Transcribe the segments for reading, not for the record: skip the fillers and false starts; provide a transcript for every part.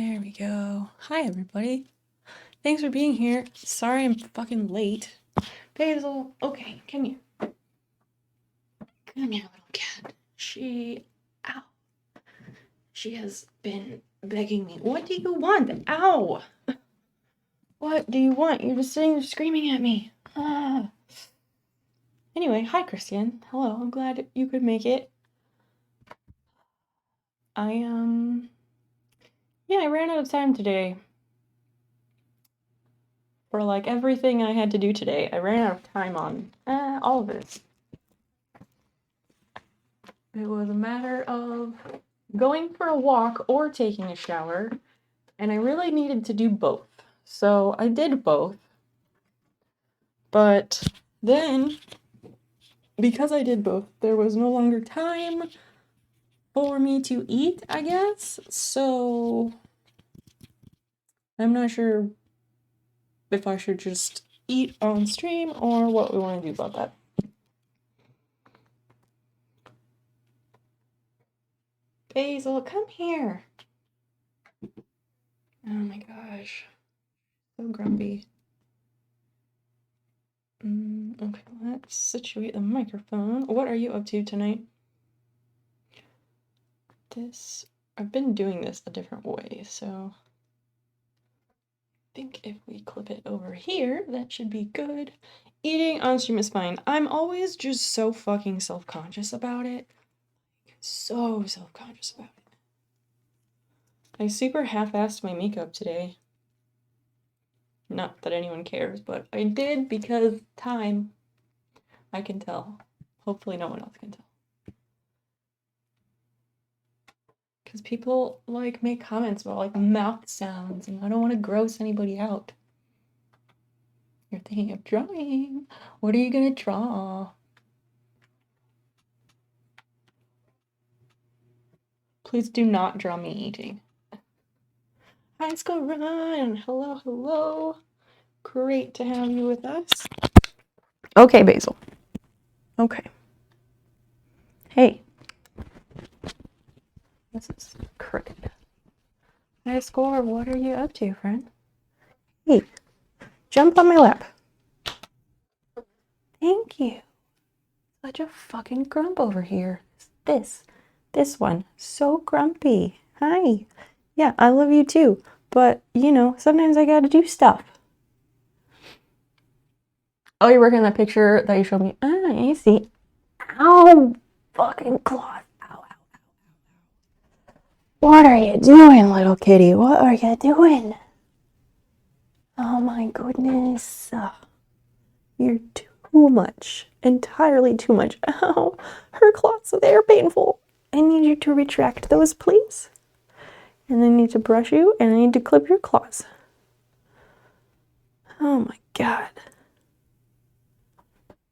There we go. Hi, everybody. Thanks for being here. Sorry I'm fucking late. Basil, okay, come here. Come here, little cat. Ow. She has been begging me. What do you want? Ow! What do you want? You're just sitting there screaming at me. Anyway, hi, Christian. Hello, I'm glad you could make it. I ran out of time today. For like everything I had to do today, I ran out of time on all of it. It was a matter of going for a walk or taking a shower, and I really needed to do both. So I did both. But then, because I did both, there was no longer time for me to eat, I guess. So I'm not sure if I should just eat on stream or what we want to do about that. Basil, come here. Oh my gosh. So grumpy. Okay, let's situate the microphone. What are you up to tonight? I've been doing this a different way, so I think if we clip it over here, that should be good. Eating on stream is fine. I'm always just so fucking self-conscious about it. So self-conscious about it. I super half-assed my makeup today. Not that anyone cares, but I did because time. I can tell. Hopefully no one else can tell. Because people like make comments about like mouth sounds, and I don't want to gross anybody out. You're thinking of drawing. What are you gonna draw? Please do not draw me eating. Hi, let's go run. Hello, hello. Great to have you with us. Okay, Basil. Okay. Hey. This is crooked. High score, what are you up to, friend? Hey, jump on my lap. Thank you. Such a fucking grump over here. This one, so grumpy. Hi. Yeah, I love you too. But, you know, sometimes I gotta do stuff. Oh, you're working on that picture that you showed me. I see. Ow! Fucking claws. Ow, ow, ow, ow. What are you doing, little kitty? What are you doing? Oh my goodness. You're too much. Entirely too much. Ow. Her claws, they are painful. I need you to retract those, please. And I need to brush you, and I need to clip your claws. Oh my god.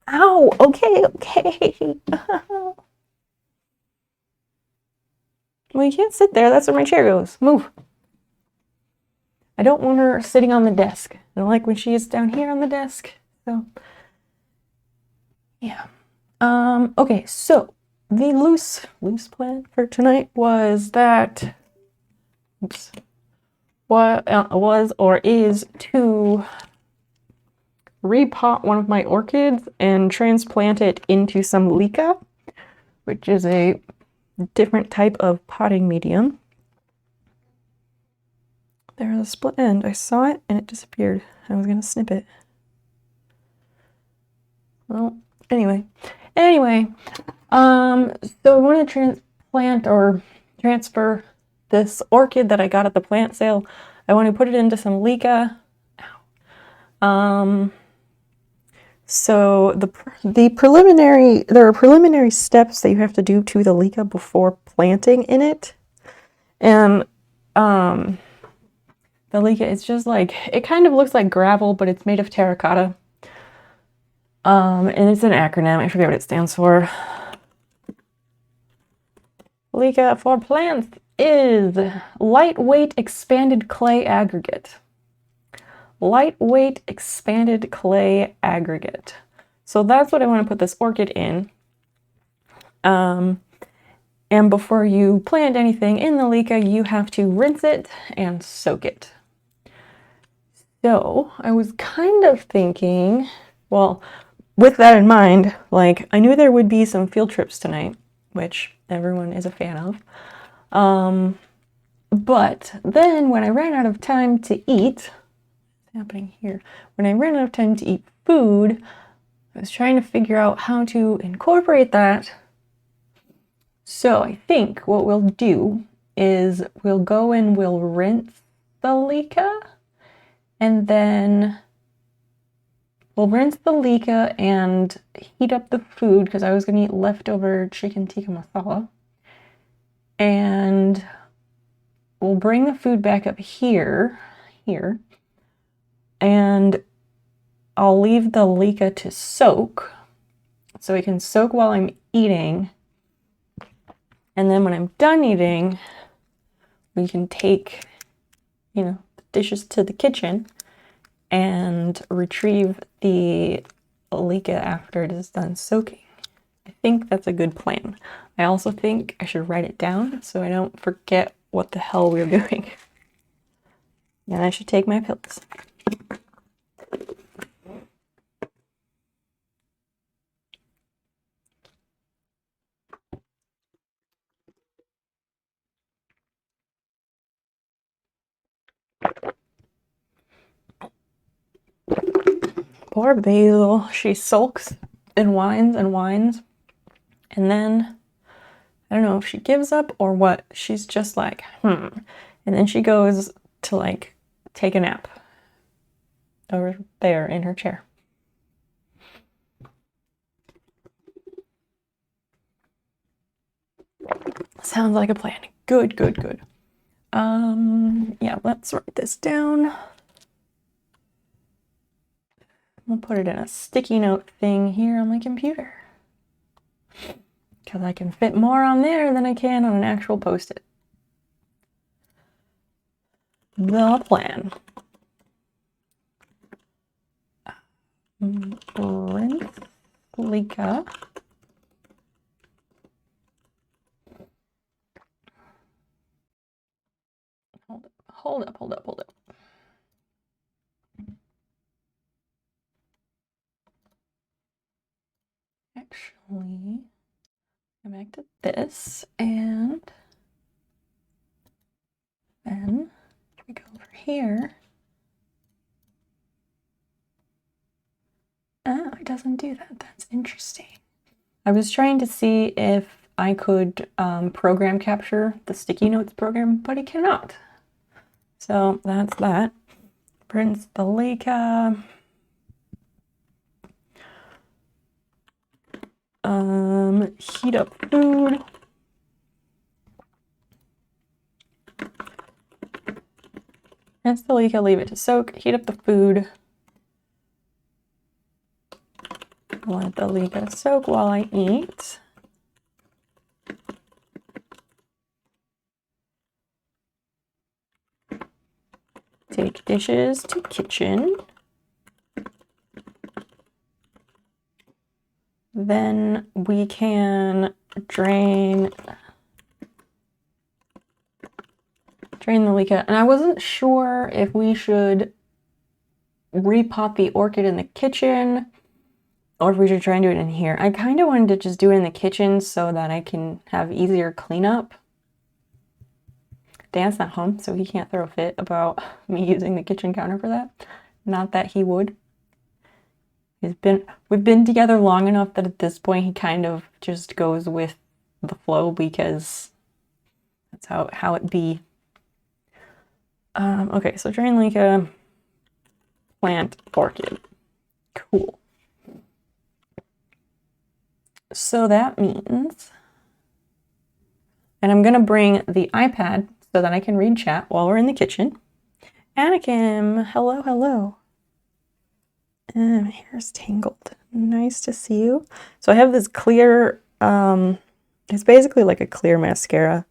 Ow! Okay. Well, you can't sit there. That's where my chair goes. Move. I don't want her sitting on the desk. I don't like when she is down here on the desk. So, yeah. Okay, so the loose plan for tonight was that was or is to repot one of my orchids and transplant it into some LECA, which is a different type of potting medium. There's a split end. I saw it and it disappeared. I was gonna snip it. Well, anyway, so I want to transplant or transfer this orchid that I got at the plant sale. I want to put it into some LECA. So there are preliminary steps that you have to do to the LECA before planting in it. And the LECA is just like, it kind of looks like gravel, but it's made of terracotta. And it's an acronym. I forget what it stands for. LECA for plants is lightweight expanded clay aggregate. Lightweight expanded clay aggregate. So that's what I want to put this orchid in. And before you plant anything in the LECA, you have to rinse it and soak it. So I was kind of thinking, well, with that in mind, like I knew there would be some field trips tonight, which everyone is a fan of. But then when I ran out of time to eat, what's happening here? When I ran out of time to eat food, I was trying to figure out how to incorporate that. So I think what we'll do is we'll go and we'll rinse the LECA, and then we'll rinse the LECA and heat up the food because I was going to eat leftover chicken tikka masala. And we'll bring the food back up here, and I'll leave the LECA to soak, so it can soak while I'm eating. And then when I'm done eating, we can take, the dishes to the kitchen and retrieve the LECA after it is done soaking. I think that's a good plan. I also think I should write it down so I don't forget what the hell we're doing. And I should take my pills. Poor Basil, she sulks and whines, and then I don't know if she gives up or what. She's just like, and then she goes to like take a nap over there in her chair. Sounds like a plan. Good. Yeah, let's write this down. We'll put it in a sticky note thing here on my computer, because I can fit more on there than I can on an actual post-it. The plan. Rinse LECA. Hold up. Actually, go back to this, and then we go over here. Oh, it doesn't do that. That's interesting. I was trying to see if I could program capture the sticky notes program, but it cannot. So that's that. Rinse the LECA. Heat up food. Rinse the LECA, leave it to soak. Heat up the food. Let the LECA soak while I eat. Take dishes to kitchen. Then we can drain the LECA. And I wasn't sure if we should repot the orchid in the kitchen or if we should try and do it in here. I kind of wanted to just do it in the kitchen so that I can have easier cleanup. Dan's not home, so he can't throw a fit about me using the kitchen counter for that. Not that he would. We've been together long enough that at this point he kind of just goes with the flow because that's how it be. Okay, so drain LECA, plant orchid. Cool. So that means, and I'm gonna bring the iPad so that I can read chat while we're in the kitchen. Anakim, hello. My hair's tangled. Nice to see you. So I have this clear, it's basically like a clear mascara,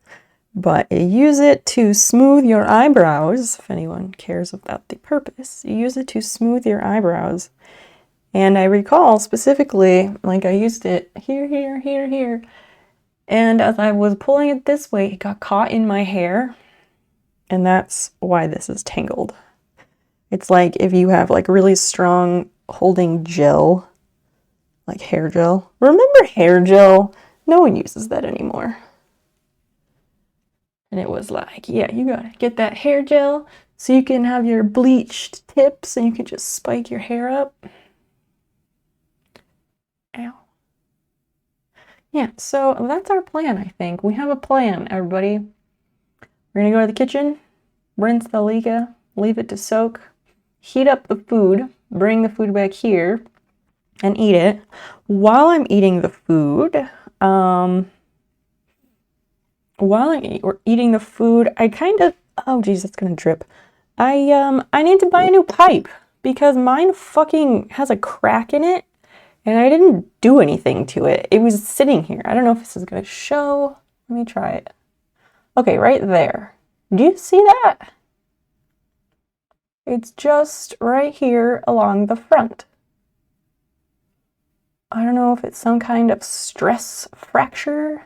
but you use it to smooth your eyebrows, if anyone cares about the purpose. You use it to smooth your eyebrows. And I recall specifically, like I used it here, And as I was pulling it this way, it got caught in my hair. And that's why this is tangled. It's like if you have like really strong holding gel, like hair gel. Remember hair gel? No one uses that anymore. And it was like, yeah, you gotta get that hair gel so you can have your bleached tips and you can just spike your hair up. Ow. Yeah, so that's our plan, I think. We have a plan, everybody. We're gonna go to the kitchen, rinse the LECA, leave it to soak, heat up the food, bring the food back here, and eat it. While I'm eating the food, I kind of, oh geez, that's gonna drip. I need to buy a new pipe because mine fucking has a crack in it and I didn't do anything to it. It was sitting here. I don't know if this is gonna show. Let me try it. Okay, right there. Do you see that? It's just right here along the front. I don't know if it's some kind of stress fracture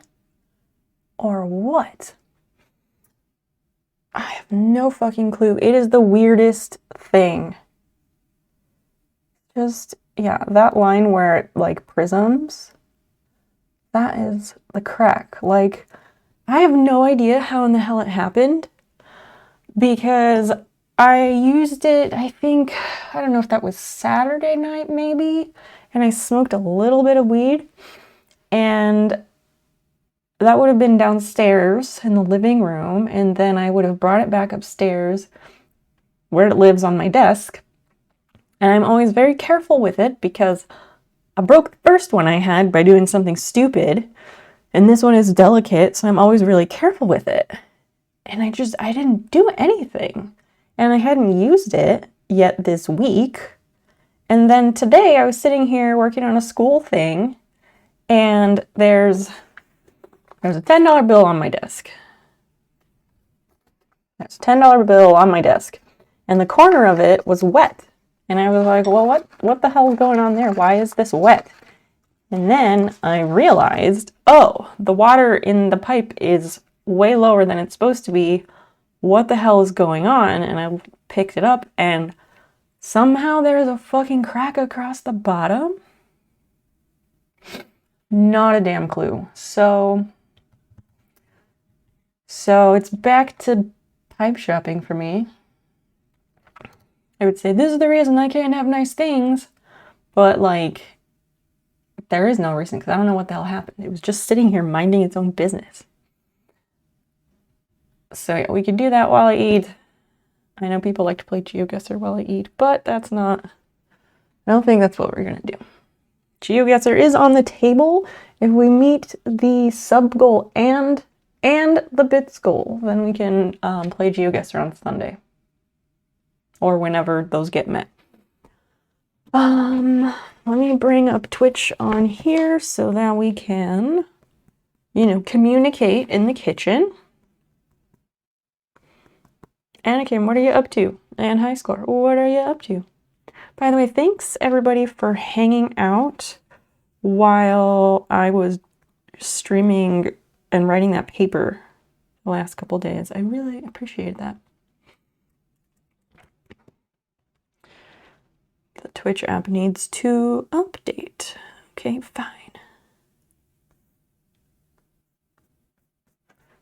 or what. I have no fucking clue. It is the weirdest thing. Just, yeah, that line where it like prisms, that is the crack. Like, I have no idea how in the hell it happened because I used it, I think, I don't know if that was Saturday night maybe, and I smoked a little bit of weed, and that would have been downstairs in the living room, and then I would have brought it back upstairs where it lives on my desk. And I'm always very careful with it because I broke the first one I had by doing something stupid, and this one is delicate, so I'm always really careful with it. And I didn't do anything. And I hadn't used it yet this week. And then today I was sitting here working on a school thing, and there's a $10 bill on my desk. There's a $10 bill on my desk. And the corner of it was wet. And I was like, well, what the hell is going on there? Why is this wet? And then I realized, oh, the water in the pipe is way lower than it's supposed to be. What the hell is going on? And I picked it up and somehow there's a fucking crack across the bottom. Not a damn clue. So it's back to pipe shopping for me. I would say this is the reason I can't have nice things, but like there is no reason because I don't know what the hell happened. It was just sitting here minding its own business. So yeah, we could do that while I eat. I know people like to play GeoGuessr while I eat, but I don't think that's what we're gonna do. GeoGuessr is on the table. If we meet the sub goal and the bits goal, then we can play GeoGuessr on Sunday. Or whenever those get met. Let me bring up Twitch on here so that we can, communicate in the kitchen. Anakin, what are you up to? And High Score, what are you up to? By the way, thanks everybody for hanging out while I was streaming and writing that paper the last couple days. I really appreciated that. The Twitch app needs to update. Okay, fine.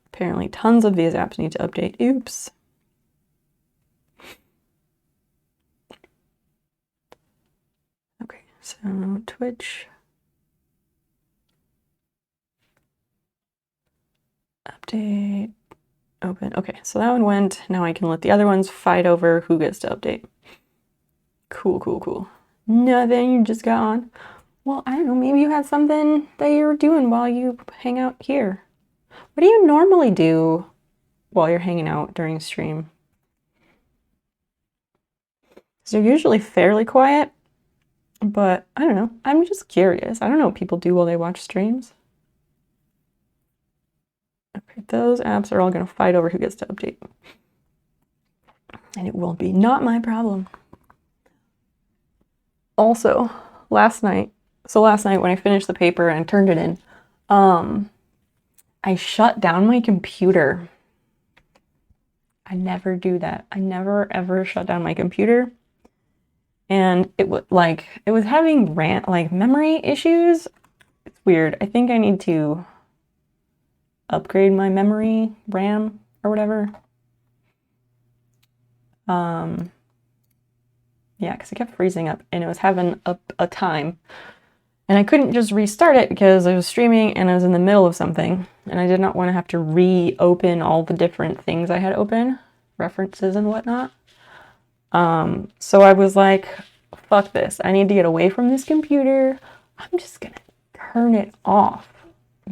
Apparently tons of these apps need to update. Oops. Okay, so Twitch. Update. Open. Okay, so that one went. Now I can let the other ones fight over who gets to update. Cool. Nothing, you just got on. Well, I don't know, maybe you had something that you were doing while you hang out here. What do you normally do while you're hanging out during stream? So they're usually fairly quiet, but I don't know. I'm just curious. I don't know what people do while they watch streams. Okay, those apps are all going to fight over who gets to update. And it will be not my problem. Also, last night when I finished the paper and turned it in, I shut down my computer. I never do that. I never ever shut down my computer. And it was like, it was having memory issues. It's weird. I think I need to upgrade my memory RAM or whatever. Yeah, because it kept freezing up and it was having a time. And I couldn't just restart it because I was streaming and I was in the middle of something. And I did not want to have to reopen all the different things I had open, references and whatnot. So I was like, fuck this. I need to get away from this computer. I'm just gonna turn it off.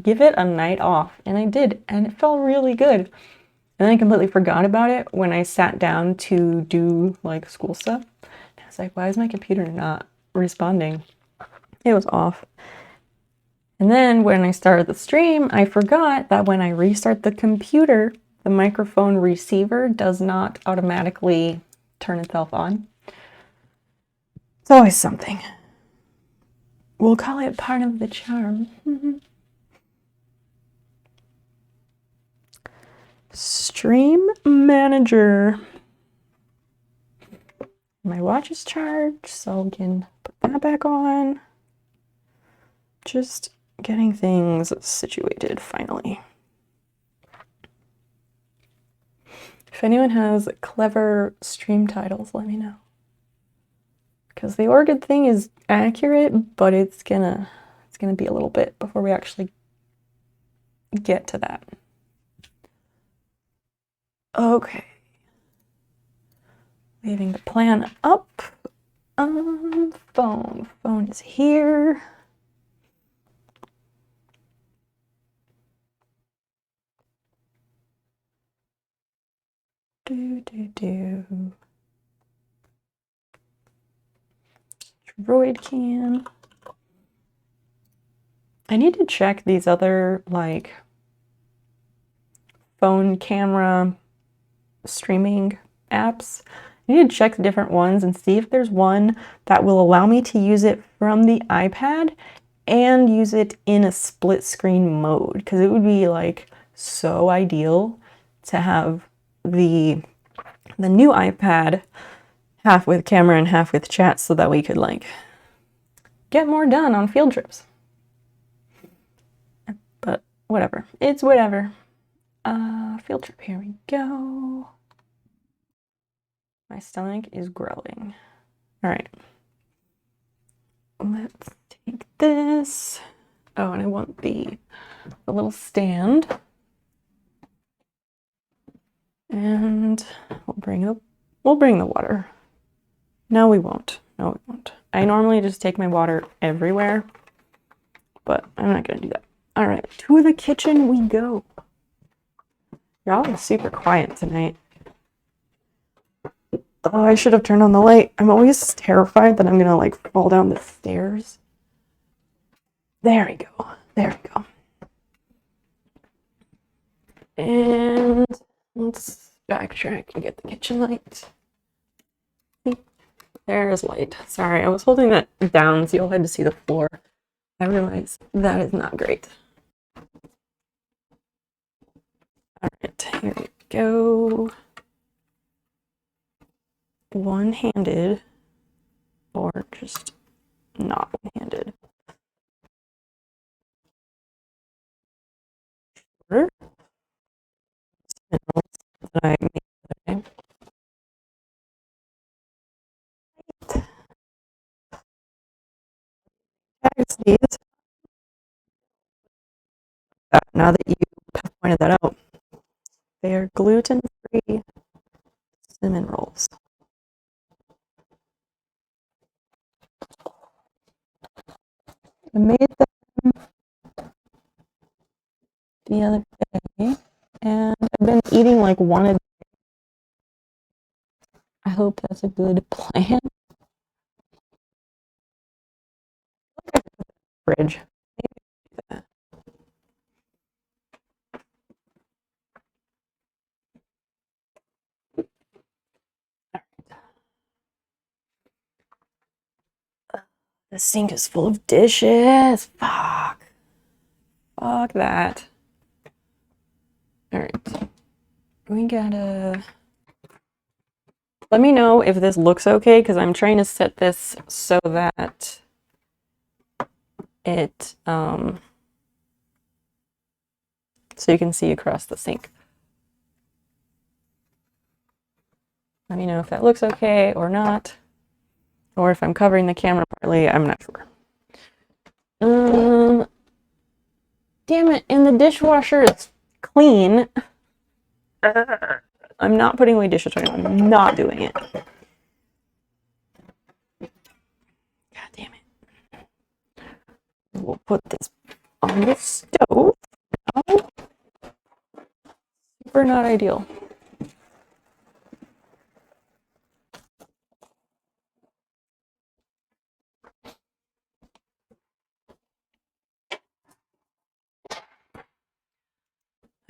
Give it a night off. And I did, and it felt really good. And then I completely forgot about it when I sat down to do like school stuff. And I was like, why is my computer not responding? It was off. And then when I started the stream, I forgot that when I restart the computer, the microphone receiver does not automatically turn itself on. It's always something. We'll call it part of the charm. Stream manager. My watch is charged, so I can put that back on. Just getting things situated finally. If anyone has clever stream titles, let me know. Because the Orchid thing is accurate, but it's gonna be a little bit before we actually get to that. Okay. Leaving the plan up. Phone is here. Droid can. I need to check these other like phone camera streaming apps. I need to check the different ones and see if there's one that will allow me to use it from the iPad and use it in a split screen mode, because it would be like so ideal to have the new iPad half with camera and half with chat so that we could like get more done on field trips. But whatever, it's whatever. Field trip, here we go. My stomach is growling. All right, let's take this. Oh, and I want the little stand. And we'll bring the water. No, we won't. No, we won't. I normally just take my water everywhere, but I'm not gonna do that. All right, to the kitchen we go. Y'all are super quiet tonight. Oh, I should have turned on the light. I'm always terrified that I'm gonna like fall down the stairs. There we go. There we go. And let's backtrack and get the kitchen light. There's light. Sorry, I was holding that down so you'll had to see the floor. I realize that is not great. All right, here we go. One-handed, or just not one-handed. Sure. That I made today. These. Now that you have pointed that out, they are gluten-free cinnamon rolls. I made them the other day, and I've been eating like one a day. I hope that's a good plan. Fridge. The sink is full of dishes. Fuck. Fuck that. All right. We gotta... Let me know if this looks okay, because I'm trying to set this so that it, so you can see across the sink. Let me know if that looks okay or not, or if I'm covering the camera partly. I'm not sure. Damn it, and the dishwasher is clean. I'm not putting away dishes right now. I'm not doing it. God damn it. We'll put this on the stove. Oh, super not ideal.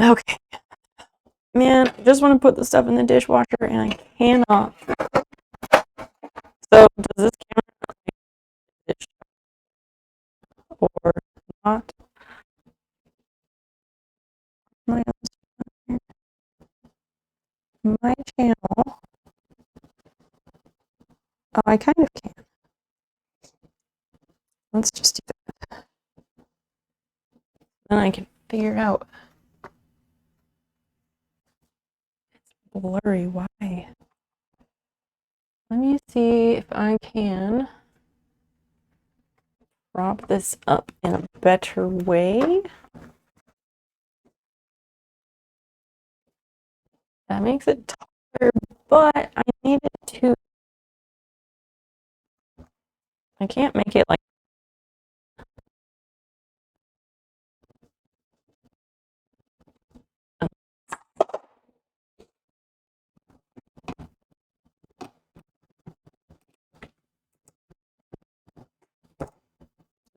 Okay. Man, I just want to put the stuff in the dishwasher and I cannot. So, does this camera dish or not? My channel. Oh, I kind of can. Let's just do that. Then I can figure out. It's blurry. Why? Let me see if I can prop this up in a better way. That makes it taller, but I need it to. I can't make it like.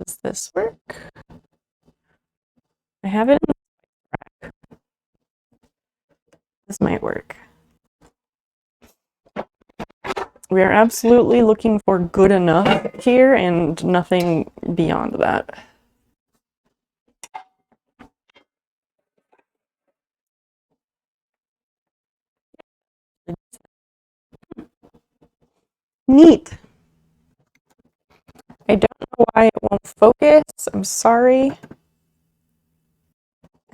Does this work? I have it in the rack. This might work. We are absolutely looking for good enough here and nothing beyond that. Neat. I don't know why it won't focus. I'm sorry.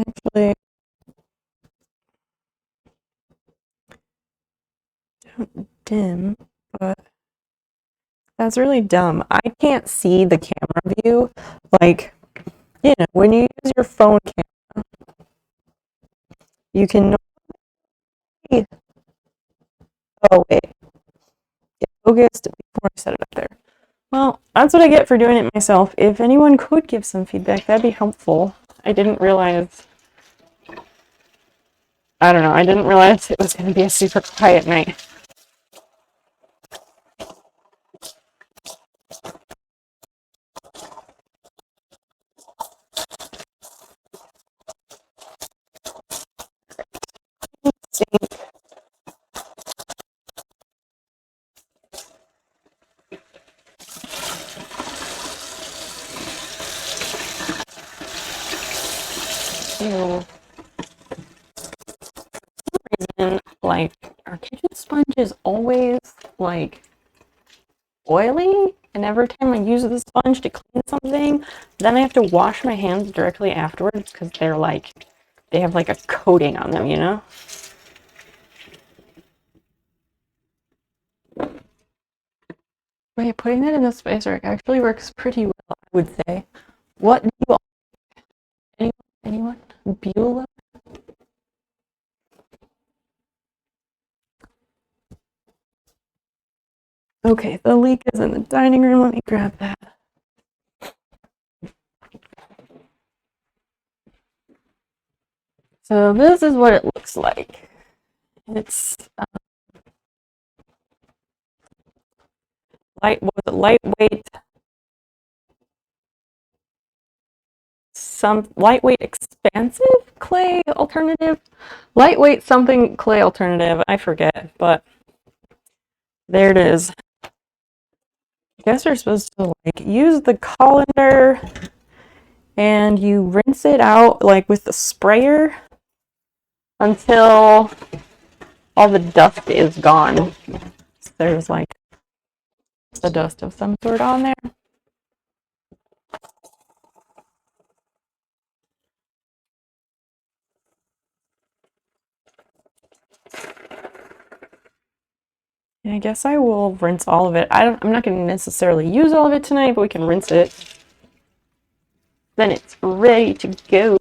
Actually, don't dim, but that's really dumb. I can't see the camera view. Like, you know, when you use your phone camera, you can. Oh, wait. It focused before I set it up there. Well, that's what I get for doing it myself. If anyone could give some feedback, that'd be helpful. I didn't realize. I don't know. I didn't realize it was going to be a super quiet night. So, reason, like, our kitchen sponge is always like oily, and every time I use the sponge to clean something, then I have to wash my hands directly afterwards because they're like, they have like a coating on them, you know? Wait, putting that in the space rack actually works pretty well, I would say. What do you all, anyone? Beulah? Okay, the leak is in the dining room. Let me grab that. So this is what it looks like. It's lightweight, some lightweight expansive clay alternative, lightweight something clay alternative. I forget, but there it is. I guess you're supposed to like use the colander and you rinse it out like with the sprayer. until all the dust is gone. So there's like the dust of some sort on there. And I guess I will rinse all of it. I'm not going to necessarily use all of it tonight, but we can rinse it. Then it's ready to go.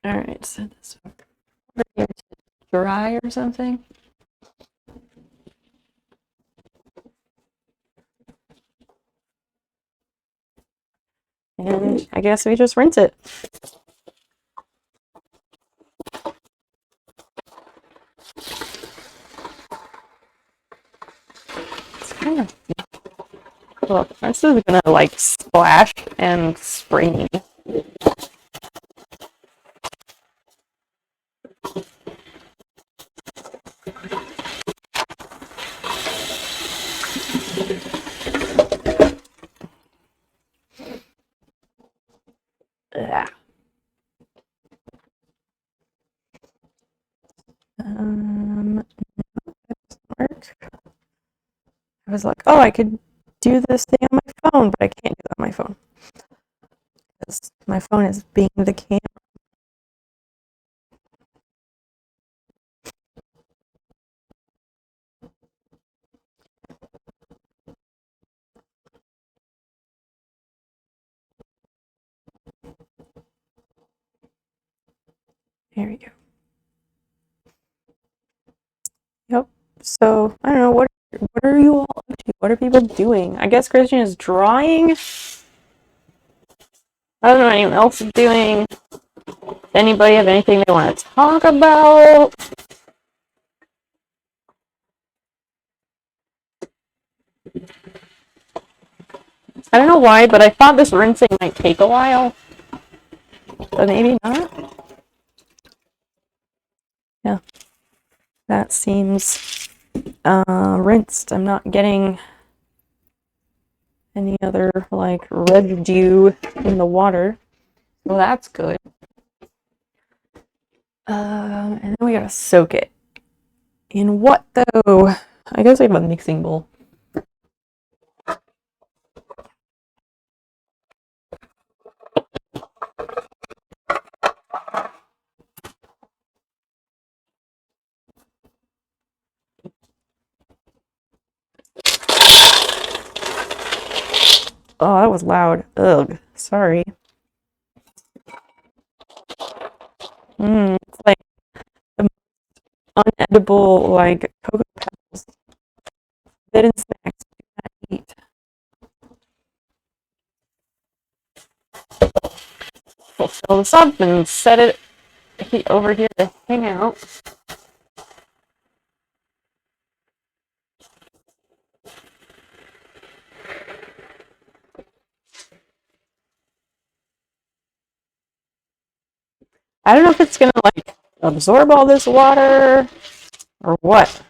All right, so this over here to dry or something. And I guess we just rinse it. It's kind of, look, this is gonna like splash and spray me. Ugh. That doesn't work. I was like, oh, I could do this thing on my phone, but I can't do that on my phone because my phone is being the camera. There we go. Yep. So I don't know what are you all up to? What are people doing? I guess Christian is drawing. I don't know what anyone else is doing. Does anybody have anything they want to talk about? I don't know why, but I thought this rinsing might take a while. But maybe not. Yeah. That seems rinsed. I'm not getting any other like residue in the water. So that's good. And then we gotta soak it. In what though? I guess we have a mixing bowl. Oh, that was loud. Ugh. Sorry. It's like the unedible like cocoa pebbles. Forbidden snacks. Do not eat. We'll fill this up and set it over here to hang out. I don't know if it's gonna like absorb all this water or what.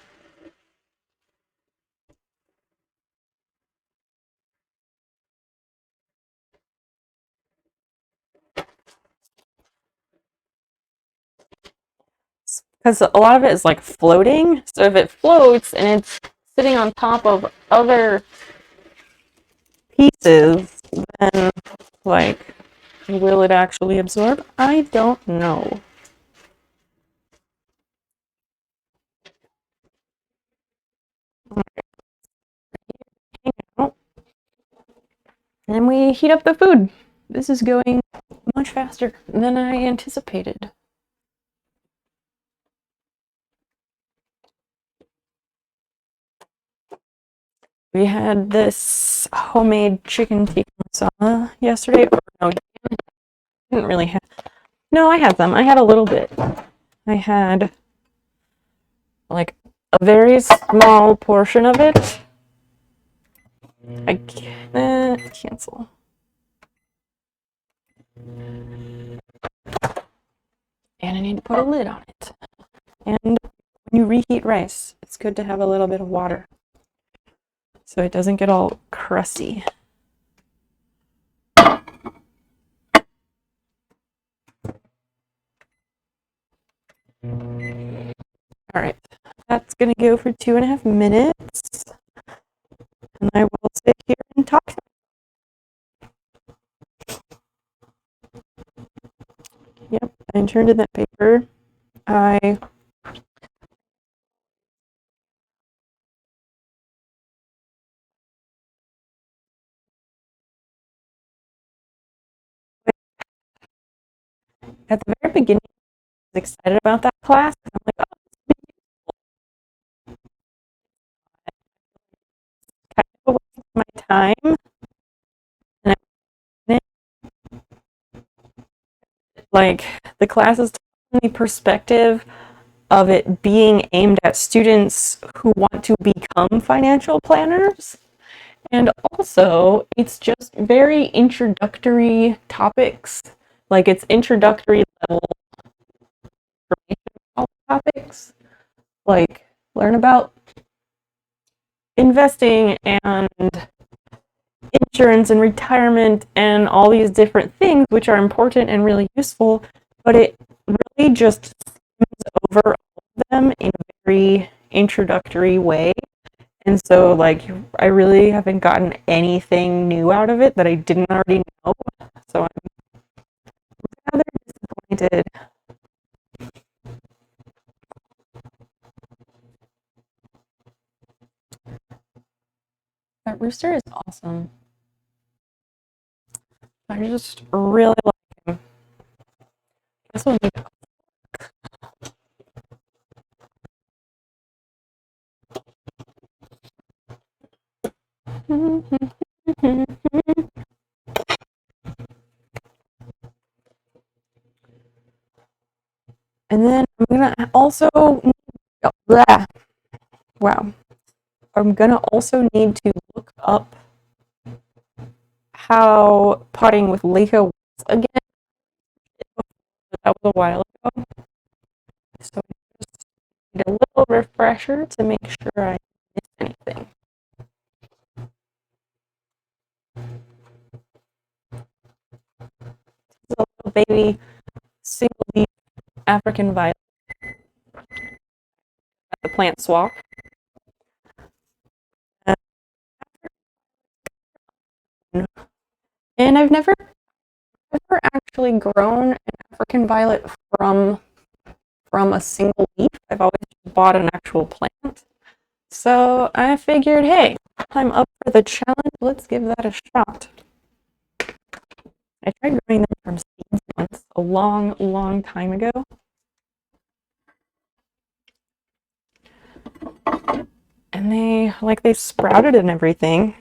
Because a lot of it is like floating. So if it floats and it's sitting on top of other pieces, then like, will it actually absorb? I don't know. And we heat up the food. This is going much faster than I anticipated. We had this homemade chicken tikka masala yesterday. Or no, didn't really have. No, I had some. I had a little bit. I had like a very small portion of it. I can't cancel. And I need to put a lid on it. And when you reheat rice, it's good to have a little bit of water so it doesn't get all crusty. All right, that's gonna go for 2.5 minutes, and I will sit here and talk. Yep, I turned in that paper. I at the very beginning I was excited about that class. I'm like, oh, it's kind of a waste of my time. And like the class is from the perspective of it being aimed at students who want to become financial planners. And also, it's just very introductory topics. Like it's introductory level information topics. Like learn about investing and insurance and retirement and all these different things, which are important and really useful, but it really just skims over all of them in a very introductory way. And so, like, I really haven't gotten anything new out of it that I didn't already know. So I'm rather disappointed. That rooster is awesome. I just really like him. I guess we'll need to and then I'm gonna also blah, wow. I'm gonna also need to look up how potting with LECA works again. That was a while ago. So I just need a little refresher to make sure I missed anything. This is a little baby single leaf African violet at the plant swap. And I've never actually grown an African violet from a single leaf. I've always bought an actual plant. So I figured, hey, I'm up for the challenge. Let's give that a shot. I tried growing them from seeds once a long, long time ago. And they sprouted and everything.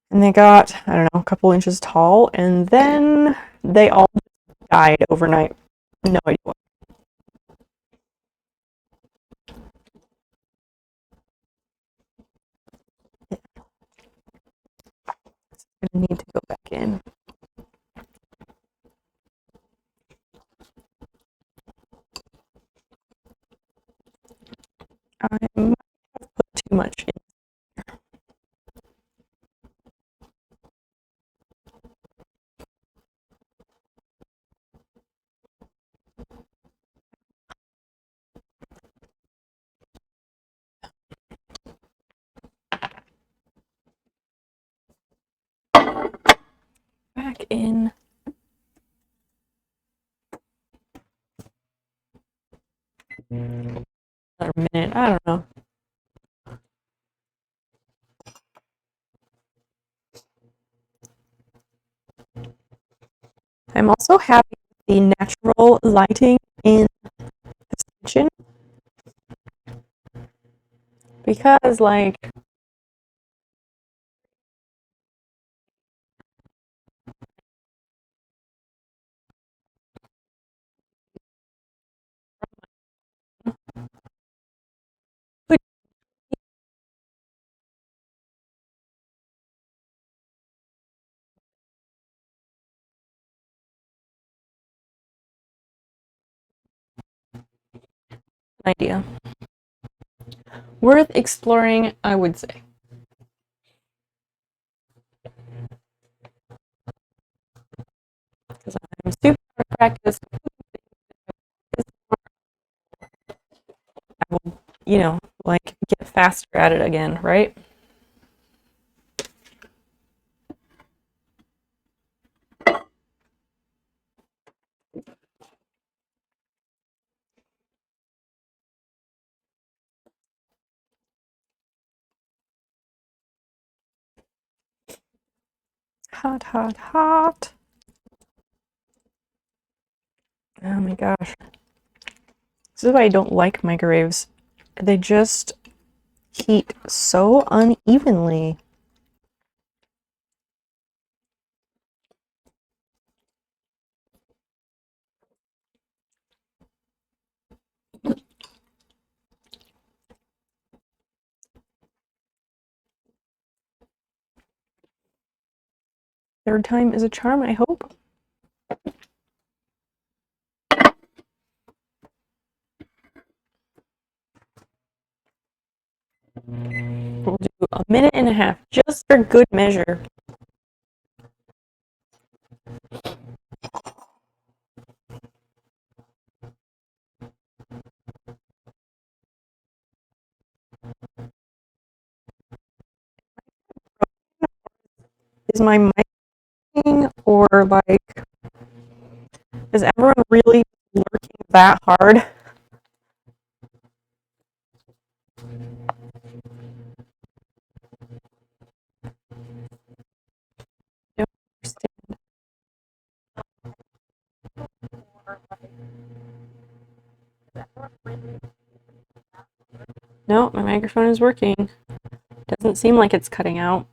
And they got, I don't know, a couple inches tall. And then they all died overnight. No idea why. I need to go back in. I might have put too much in. Back in. Another minute. I don't know. I'm also happy with the natural lighting in this kitchen because, like, idea. Worth exploring, I would say. Because I'm super out of practice. I will, you know, like get faster at it again, right? Hot, hot, hot. Oh my gosh. This is why I don't like microwaves. They just heat so unevenly. Third time is a charm, I hope. We'll do a minute and a half, just for good measure. Is my mic or like, is everyone really working that hard? Don't understand. No, my microphone is working. Doesn't seem like it's cutting out.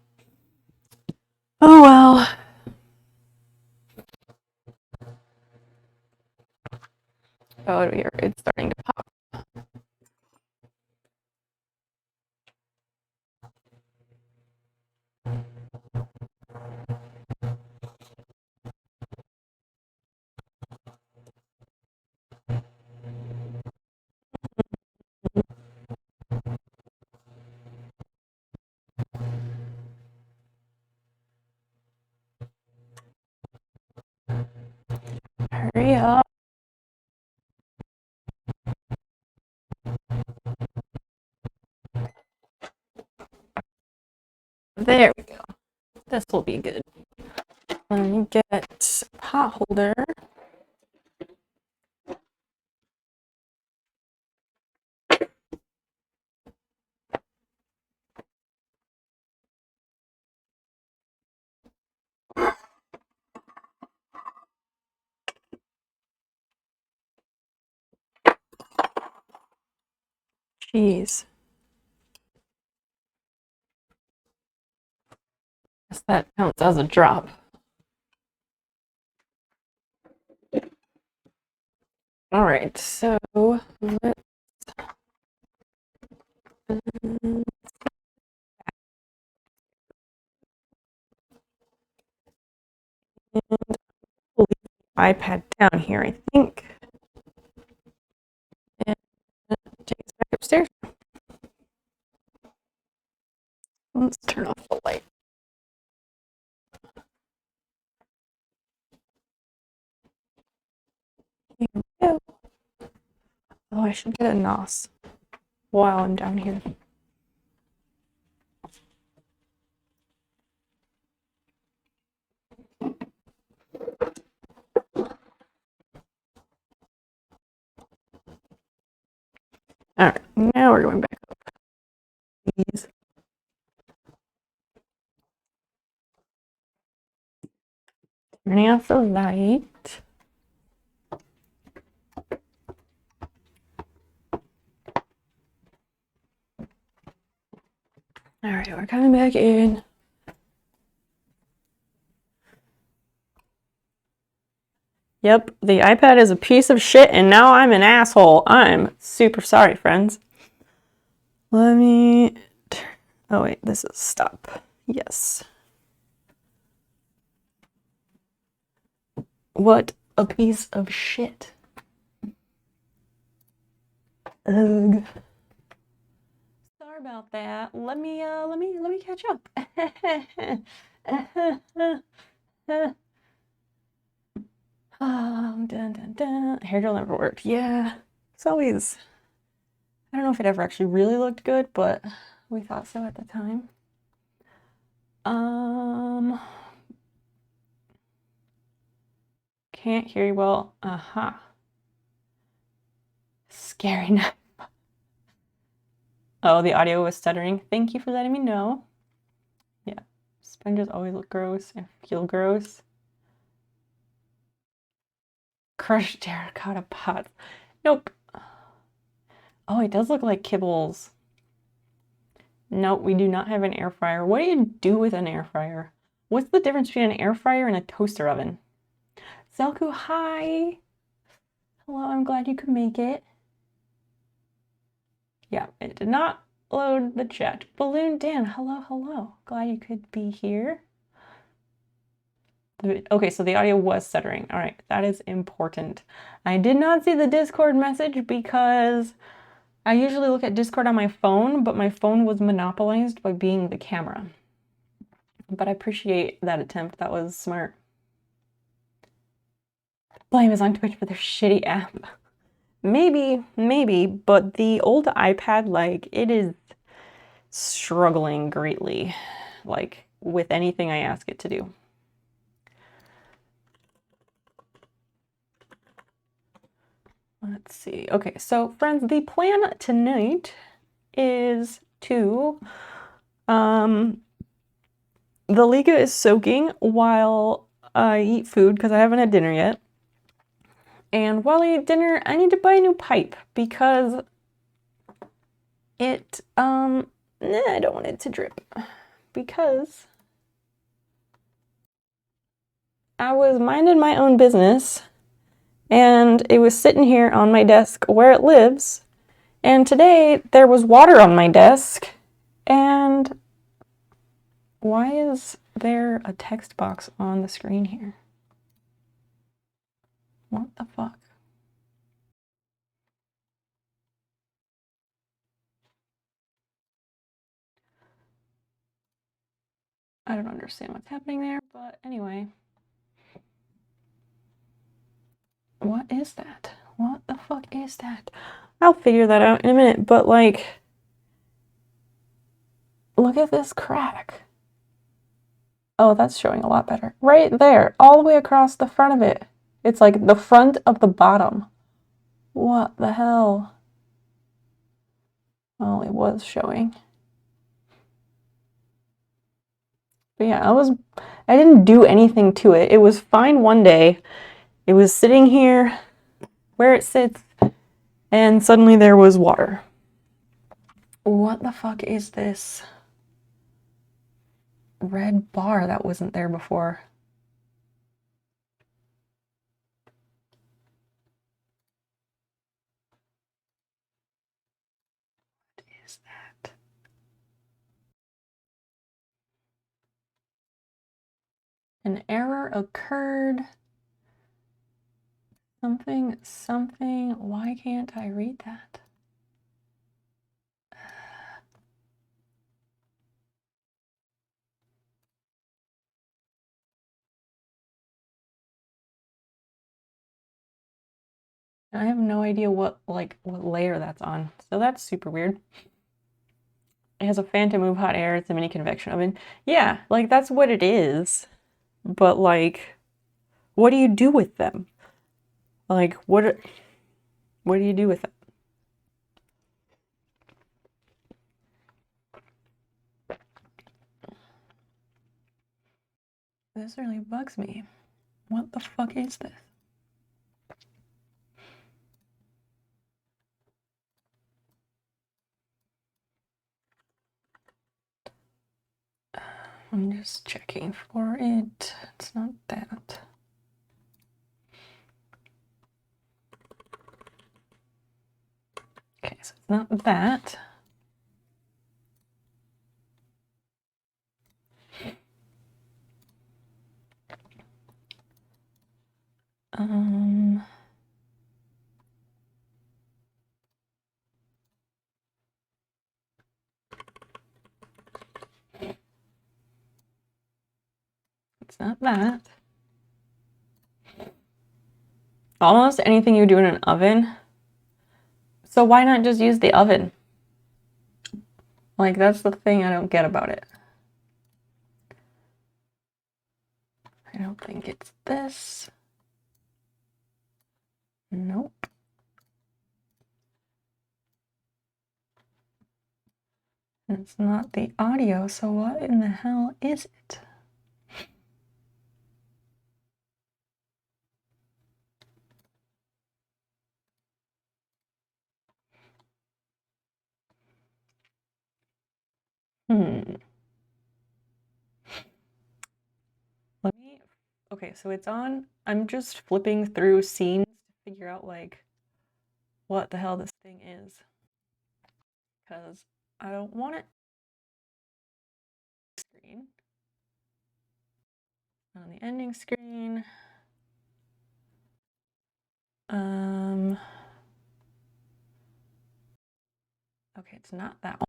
Oh well. Oh, here it's starting to pop. Hurry up. There we go. This will be good. Let me get pot holder. Jeez. Guess that counts as a drop. All right, so let's and leave the iPad down here, I think. And take us back upstairs. Let's turn off the light. Here we go. Oh, I should get a NOS while I'm down here. All right, now we're going back up. Please. Turning off the light. All right, we're coming back in. Yep, the iPad is a piece of shit and now I'm an asshole. I'm super sorry, friends. Let me... Oh wait, this is stop. Yes. What a piece of shit. Ugh. Sorry about that. Let me catch up. Dun, dun, dun. Hair gel never worked. Yeah, it's always, I don't know if it ever actually really looked good, but we thought so at the time. Can't hear you well. Scary knife. Oh, the audio was stuttering. Thank you for letting me know. Yeah, sponges always look gross and feel gross. Crushed terracotta pots. Nope. Oh, it does look like kibbles. Nope, we do not have an air fryer. What do you do with an air fryer? What's the difference between an air fryer and a toaster oven? Zelku, hi. Hello, I'm glad you could make it. Yeah, it did not load the chat. Balloon Dan, hello, hello. Glad you could be here. Okay, so the audio was stuttering. All right, that is important. I did not see the Discord message because I usually look at Discord on my phone, but my phone was monopolized by being the camera. But I appreciate that attempt. That was smart. Blame is on Twitch for their shitty app. Maybe, but the old iPad, like, it is struggling greatly, like, with anything I ask it to do. Let's see. Okay, so friends, the plan tonight is to, the LECA is soaking while I eat food because I haven't had dinner yet. And while I eat dinner, I need to buy a new pipe because it, I don't want it to drip because I was minding my own business and it was sitting here on my desk where it lives. And today there was water on my desk. And why is there a text box on the screen here? What the fuck? I don't understand what's happening there, but anyway. What is that? What the fuck is that? I'll figure that out in a minute, but like, look at this crack. Oh, that's showing a lot better. Right there, all the way across the front of it. It's like the front of the bottom. What the hell? Well, it was showing. But yeah, I didn't do anything to it. It was fine one day. It was sitting here where it sits, and suddenly there was water. What the fuck is this red bar that wasn't there before? What is that? An error occurred. Something. Why can't I read that? I have no idea what layer that's on. So that's super weird. It has a fan to move hot air. It's a mini convection oven. Yeah, like that's what it is. But like, what do you do with them? Like, what do you do with it? This really bugs me. What the fuck is this? I'm just checking for it. It's not that. Okay, so it's not that. It's not that. Almost anything you do in an oven. So why not just use the oven? Like, that's the thing I don't get about it. I don't think it's this. Nope. It's not the audio, so what in the hell is it? Let me, okay, so it's on, I'm just flipping through scenes to figure out like what the hell this thing is. Because I don't want it screen. On the ending screen. Okay, it's not that one.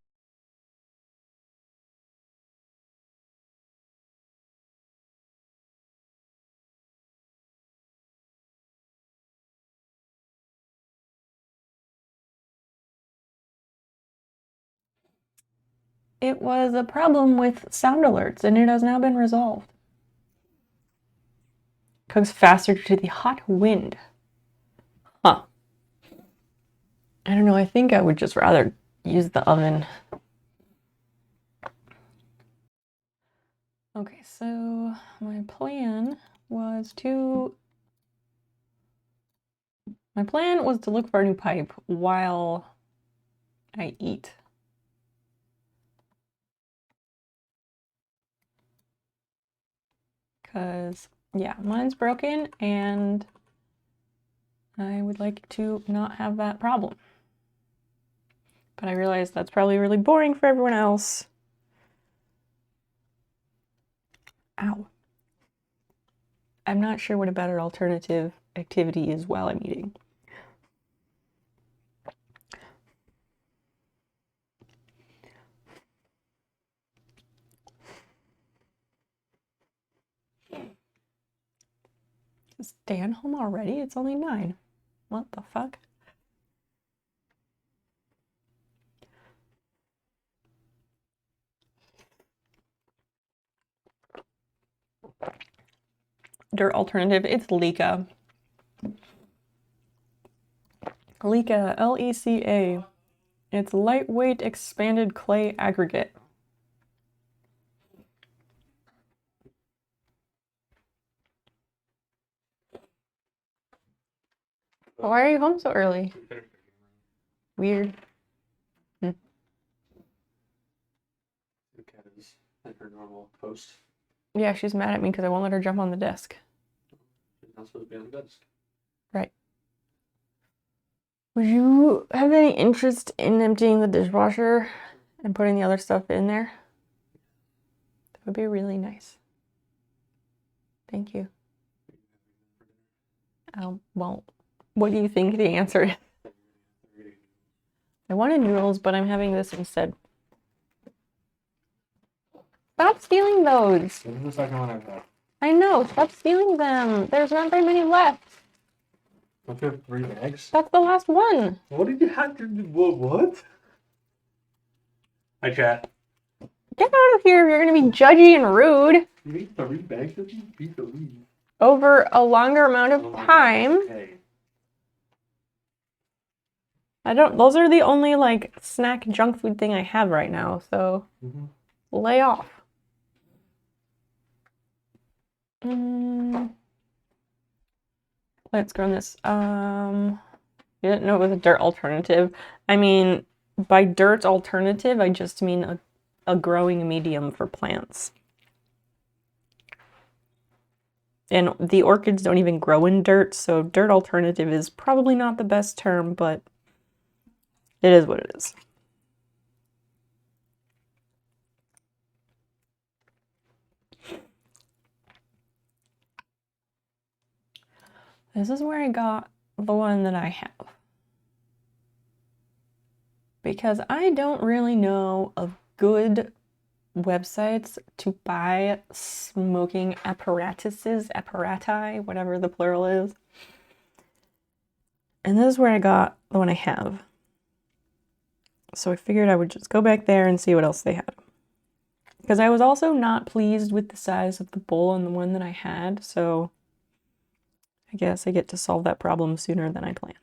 It was a problem with sound alerts, and it has now been resolved. Cooks faster due to the hot wind. Huh. I don't know, I think I would just rather use the oven. Okay, so my plan was to look for a new pipe while I eat. Because, yeah, mine's broken and I would like to not have that problem. But I realize that's probably really boring for everyone else. Ow. I'm not sure what a better alternative activity is while I'm eating. Is Dan home already? It's only 9. What the fuck? Dirt alternative, it's LECA. LECA, L-E-C-A. It's lightweight expanded clay aggregate. Why are you home so early? Weird. The cat is at her normal post. Yeah, she's mad at me because I won't let her jump on the desk. She's not supposed to be on the desk. Right. Would you have any interest in emptying the dishwasher and putting the other stuff in there? That would be really nice. Thank you. Well, what do you think the answer is? I wanted noodles, but I'm having this instead. Stop stealing those. This is the second one I've got. I know, stop stealing them. There's not very many left. Don't you have 3 bags? That's the last one. What did you have to do? What? Hi, chat. Get out of here if you're going to be judgy and rude. You need 3 bags of these? Be the lead. Over a longer amount of time. Hey. Those are the only like snack junk food thing I have right now, so lay off. Let's go on this. You didn't know it was a dirt alternative. I mean, by dirt alternative, I just mean a growing medium for plants. And the orchids don't even grow in dirt, so dirt alternative is probably not the best term, but it is what it is. This is where I got the one that I have. Because I don't really know of good websites to buy smoking apparati, whatever the plural is. And this is where I got the one I have. So I figured I would just go back there and see what else they had. Because I was also not pleased with the size of the bowl on the one that I had, so I guess I get to solve that problem sooner than I planned.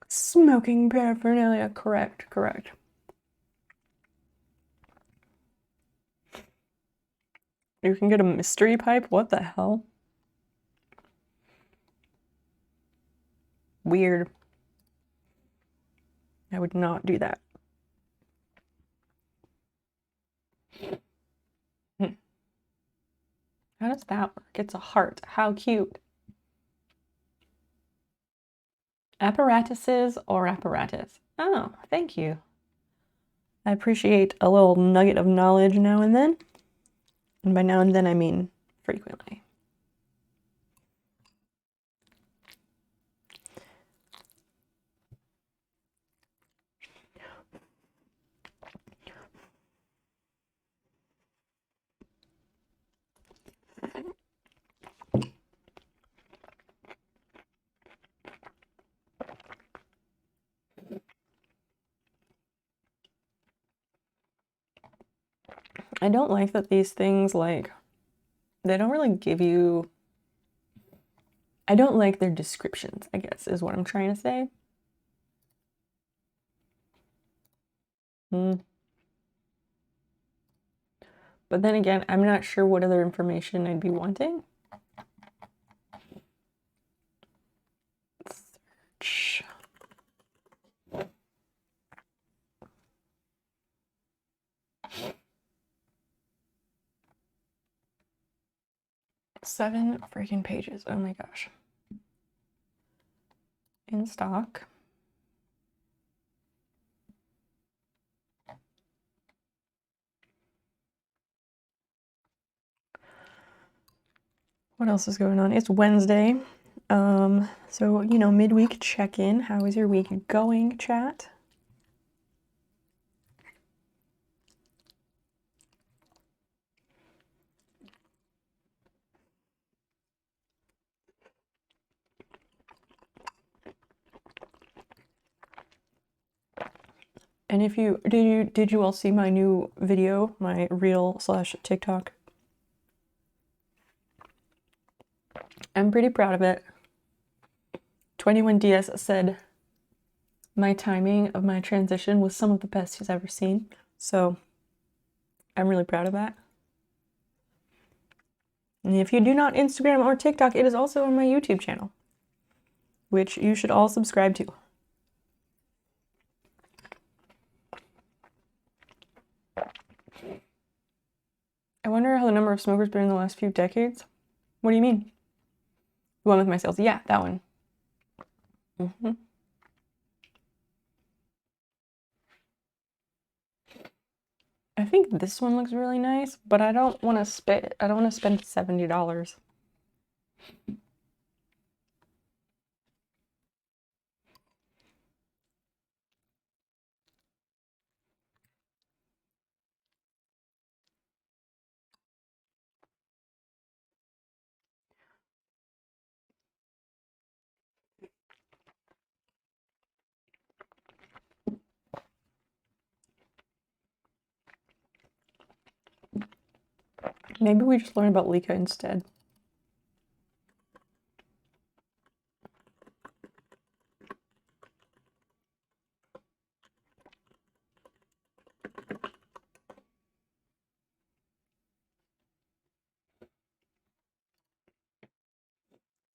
Smoking paraphernalia, correct. You can get a mystery pipe? What the hell? Weird. I would not do that. How does that work? It's a heart. How cute. Apparatuses or apparatus? Oh, thank you. I appreciate a little nugget of knowledge now and then. And by now and then, I mean frequently. I don't like that these things, like, they don't really give you... I don't like their descriptions, I guess, is what I'm trying to say. But then again, I'm not sure what other information I'd be wanting. Search. Seven freaking pages. Oh my gosh. In stock. What else is going on? It's Wednesday. So, you know, midweek check-in. How is your week going, chat? And if you did you all see my new video, my reel/TikTok? I'm pretty proud of it. 21DS said my timing of my transition was some of the best he's ever seen. So I'm really proud of that. And if you do not Instagram or TikTok, it is also on my YouTube channel, which you should all subscribe to. I wonder how the number of smokers been in the last few decades. What do you mean? The one with my sales? Yeah, that one. I think this one looks really nice, but I don't want to spend $70. Maybe we just learn about LECA instead.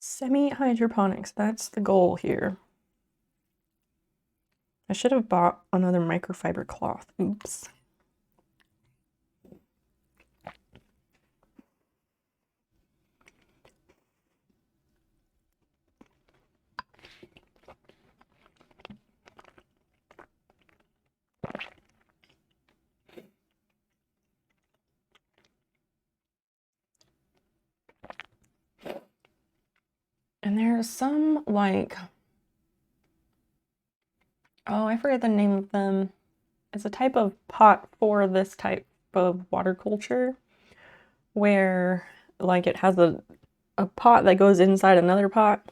Semihydroponics, that's the goal here. I should have bought another microfiber cloth. Oops. And There's some like, oh, I forget the name of them. It's a type of pot for this type of water culture where like it has a pot that goes inside another pot.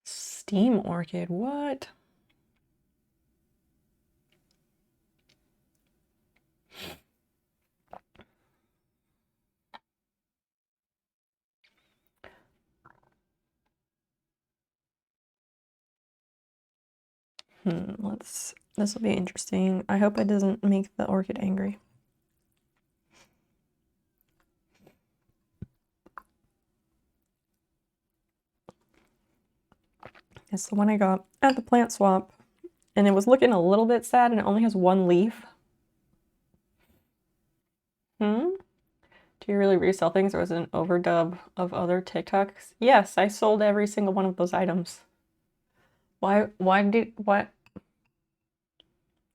Steam orchid, what? This will be interesting. I hope it doesn't make the orchid angry. It's the one I got at the plant swap, and it was looking a little bit sad, and it only has one leaf. Do you really resell things, or is it an overdub of other TikToks? Yes, I sold every single one of those items. What?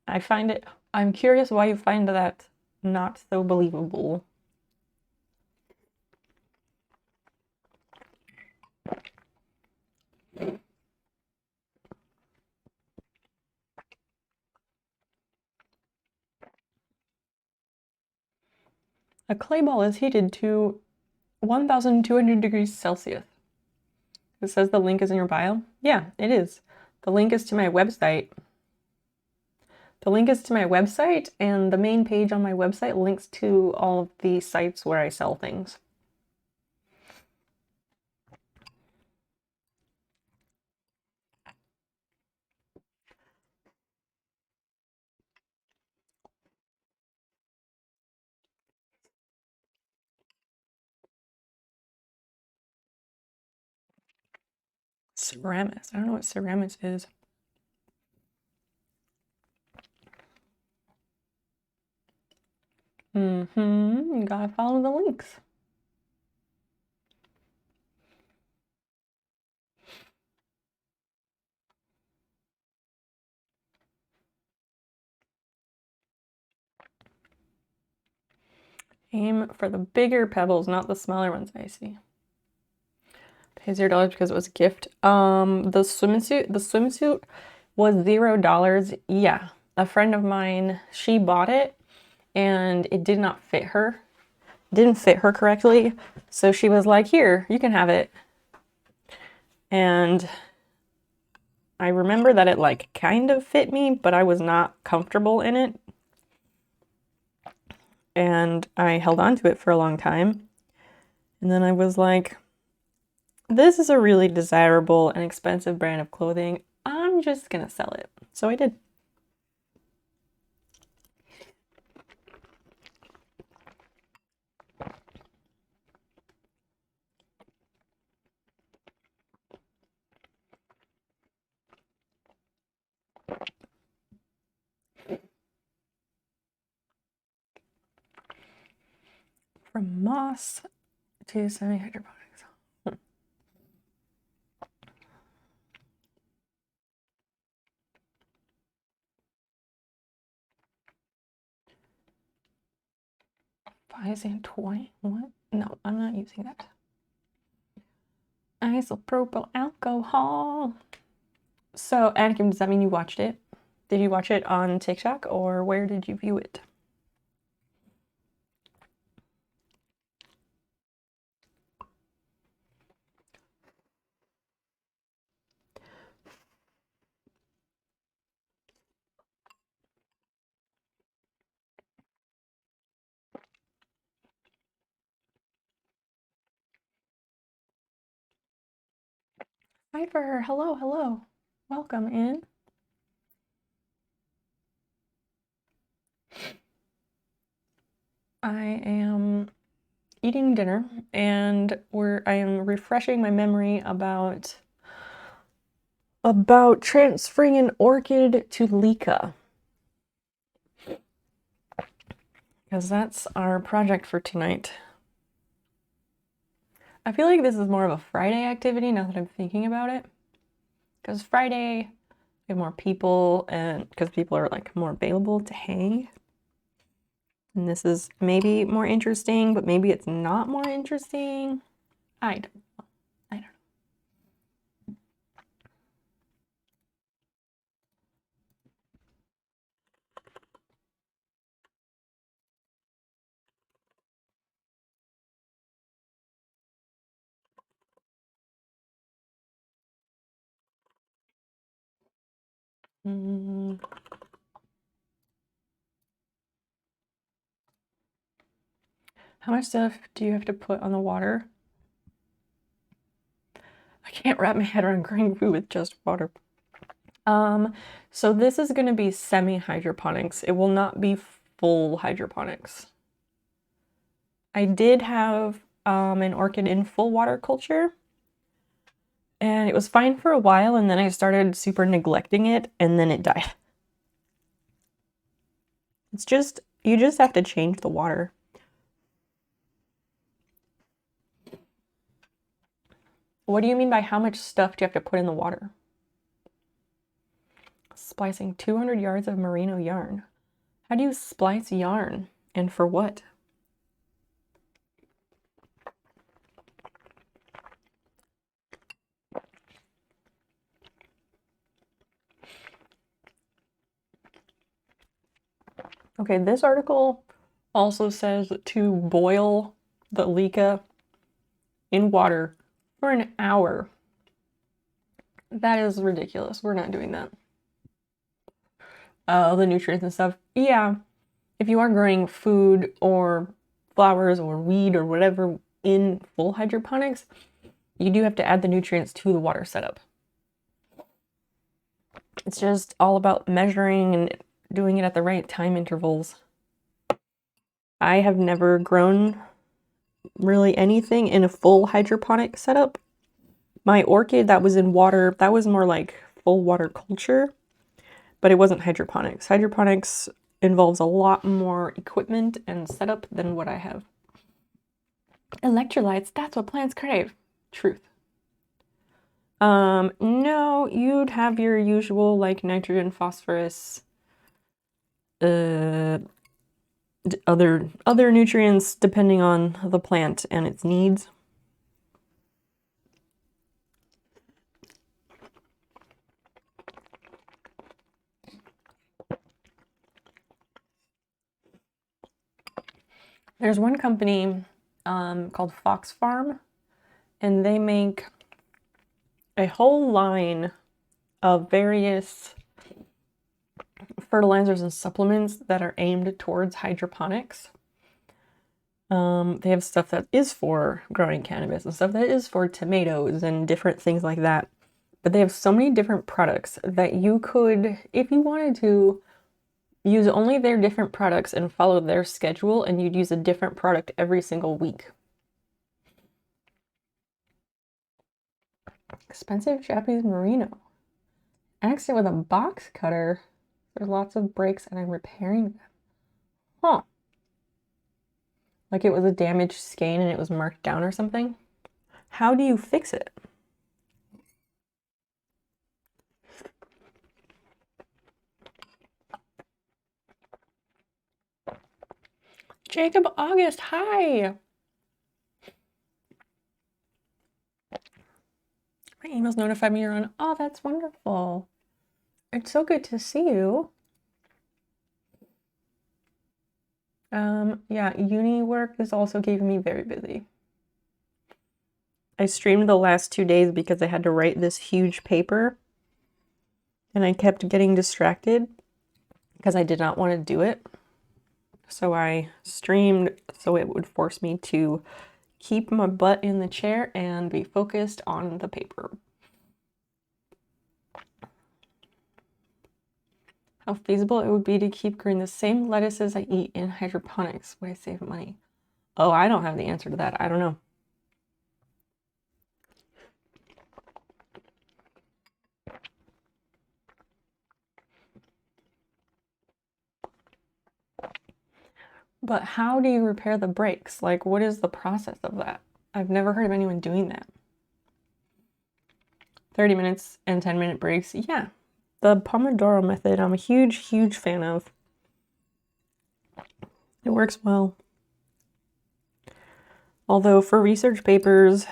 I find it, I'm curious why you find that not so believable. A clay ball is heated to 1,200 degrees Celsius. It says the link is in your bio. Yeah, it is. The link is to my website. And the main page on my website links to all of the sites where I sell things. Ceramis. I don't know what Ceramis is. You gotta follow the links. Aim for the bigger pebbles, not the smaller ones, I see. Pay $0 because it was a gift. The swimsuit was $0. Yeah, a friend of mine, she bought it and it did not fit her. Didn't fit her correctly. So she was like, here, you can have it. And I remember that it like kind of fit me, but I was not comfortable in it. And I held on to it for a long time. And then I was like, this is a really desirable and expensive brand of clothing. I'm just gonna sell it. So I did. From moss to semi-hydroponics. Visine 20? What? No, I'm not using that. Isopropyl alcohol. So, Anakim, does that mean you watched it? Did you watch it on TikTok, or where did you view it? Cypher, hello, hello. Welcome in. I am eating dinner and I am refreshing my memory about transferring an orchid to LECA. Because that's our project for tonight. I feel like this is more of a Friday activity now that I'm thinking about it. Because Friday, We have more people, and because people are like more available to hang. And this is maybe more interesting, but maybe it's not more interesting. I don't know. I don't know. How much stuff do you have to put on the water? I can't wrap my head around growing food with just water. So this is going to be semi-hydroponics. It will not be full hydroponics. I did have an orchid in full water culture, and it was fine for a while, and then I started super neglecting it, and then it died. It's just, you just have to change the water. What do you mean by how much stuff do you have to put in the water? Splicing 200 yards of merino yarn. How do you splice yarn? And for what? Okay, this article also says to boil the LECA in water for an hour. That is ridiculous. We're not doing that. The nutrients and stuff. Yeah, if you are growing food or flowers or weed or whatever in full hydroponics, you do have to add the nutrients to the water setup. It's just all about measuring and doing it at the right time intervals. I have never grown really anything in a full hydroponic setup. My orchid that was in water, that was more like full water culture, but it wasn't hydroponics. Hydroponics involves a lot more equipment and setup than what I have. Electrolytes, that's what plants crave. Truth. No, you'd have your usual like nitrogen, phosphorus, other nutrients depending on the plant and its needs. There's one company called Fox Farm, and they make a whole line of various fertilizers and supplements that are aimed towards hydroponics. They have stuff that is for growing cannabis and stuff that is for tomatoes and different things like that. But they have so many different products that you could, if you wanted to, use only their different products and follow their schedule, and you'd use a different product every single week. Expensive Japanese merino. Accident with a box cutter. There's lots of breaks and I'm repairing them. Huh. Like it was a damaged skein and it was marked down or something. How do you fix it? Jacob August, hi! My emails notify me you're on. Oh, that's wonderful. It's so good to see you. Yeah, uni work is also keeping me very busy. I streamed the last 2 days because I had to write this huge paper and I kept getting distracted because I did not want to do it. So I streamed so it would force me to keep my butt in the chair and be focused on the paper. How feasible it would be to keep growing the same lettuces I eat in hydroponics. Would I save money? Oh, I don't have the answer to that. I don't know. But how do you repair the breaks? Like, what is the process of that? I've never heard of anyone doing that. 30 minutes and 10-minute breaks. Yeah. The Pomodoro method, I'm a huge, huge fan of. It works well. Although for research papers,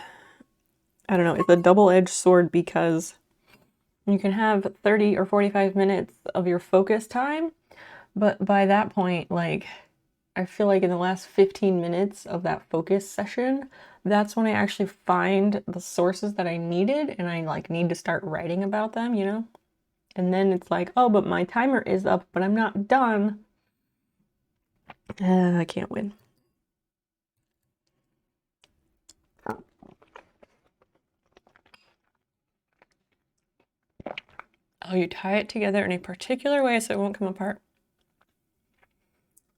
I don't know, it's a double-edged sword because you can have 30 or 45 minutes of your focus time, but by that point, like, I feel like in the last 15 minutes of that focus session, that's when I actually find the sources that I needed and I like need to start writing about them, you know? And then it's like, oh, but my timer is up, but I'm not done. I can't win. Oh, you tie it together in a particular way so it won't come apart.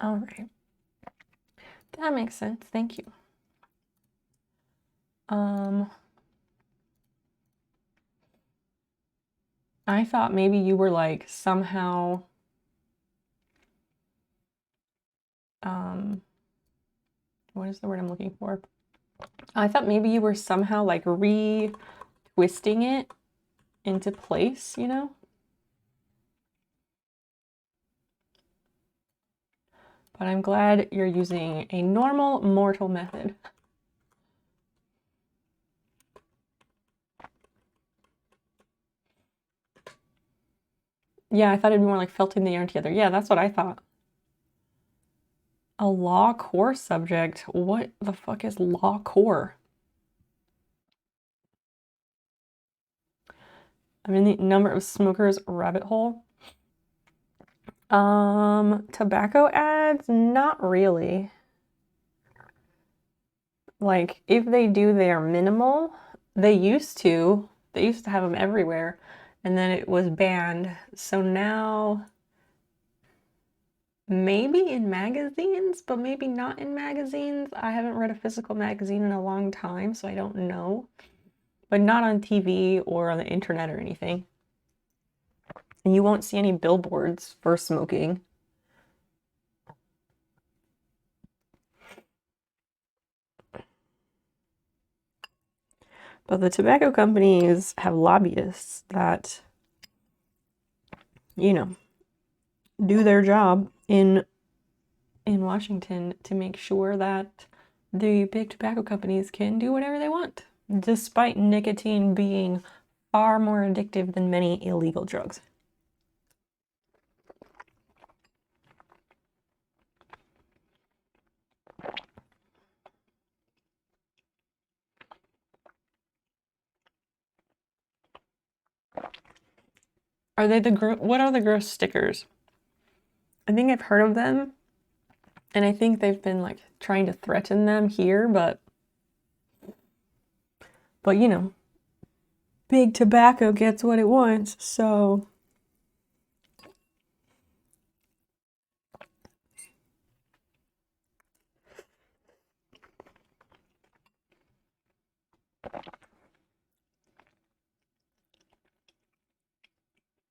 All right. That makes sense. Thank you. I thought maybe you were like somehow what is the word I'm looking for? I thought maybe you were somehow like re-twisting it into place, you know? But I'm glad you're using a normal mortal method. Yeah, I thought it'd be more like felting the yarn together. Yeah, that's what I thought. A law core subject? What the fuck is law core? I'm in the number of smokers rabbit hole. Tobacco ads? Not really. Like, if they do, they are minimal. They used to have them everywhere, and then it was banned. So now, maybe in magazines, but maybe not in magazines. I haven't read a physical magazine in a long time, so I don't know. But not on TV or on the internet or anything. And you won't see any billboards for smoking. But the tobacco companies have lobbyists that, you know, do their job in Washington to make sure that the big tobacco companies can do whatever they want, despite nicotine being far more addictive than many illegal drugs. Are they what are the gross stickers? I think I've heard of them, and I think they've been like trying to threaten them here, but you know, big tobacco gets what it wants, so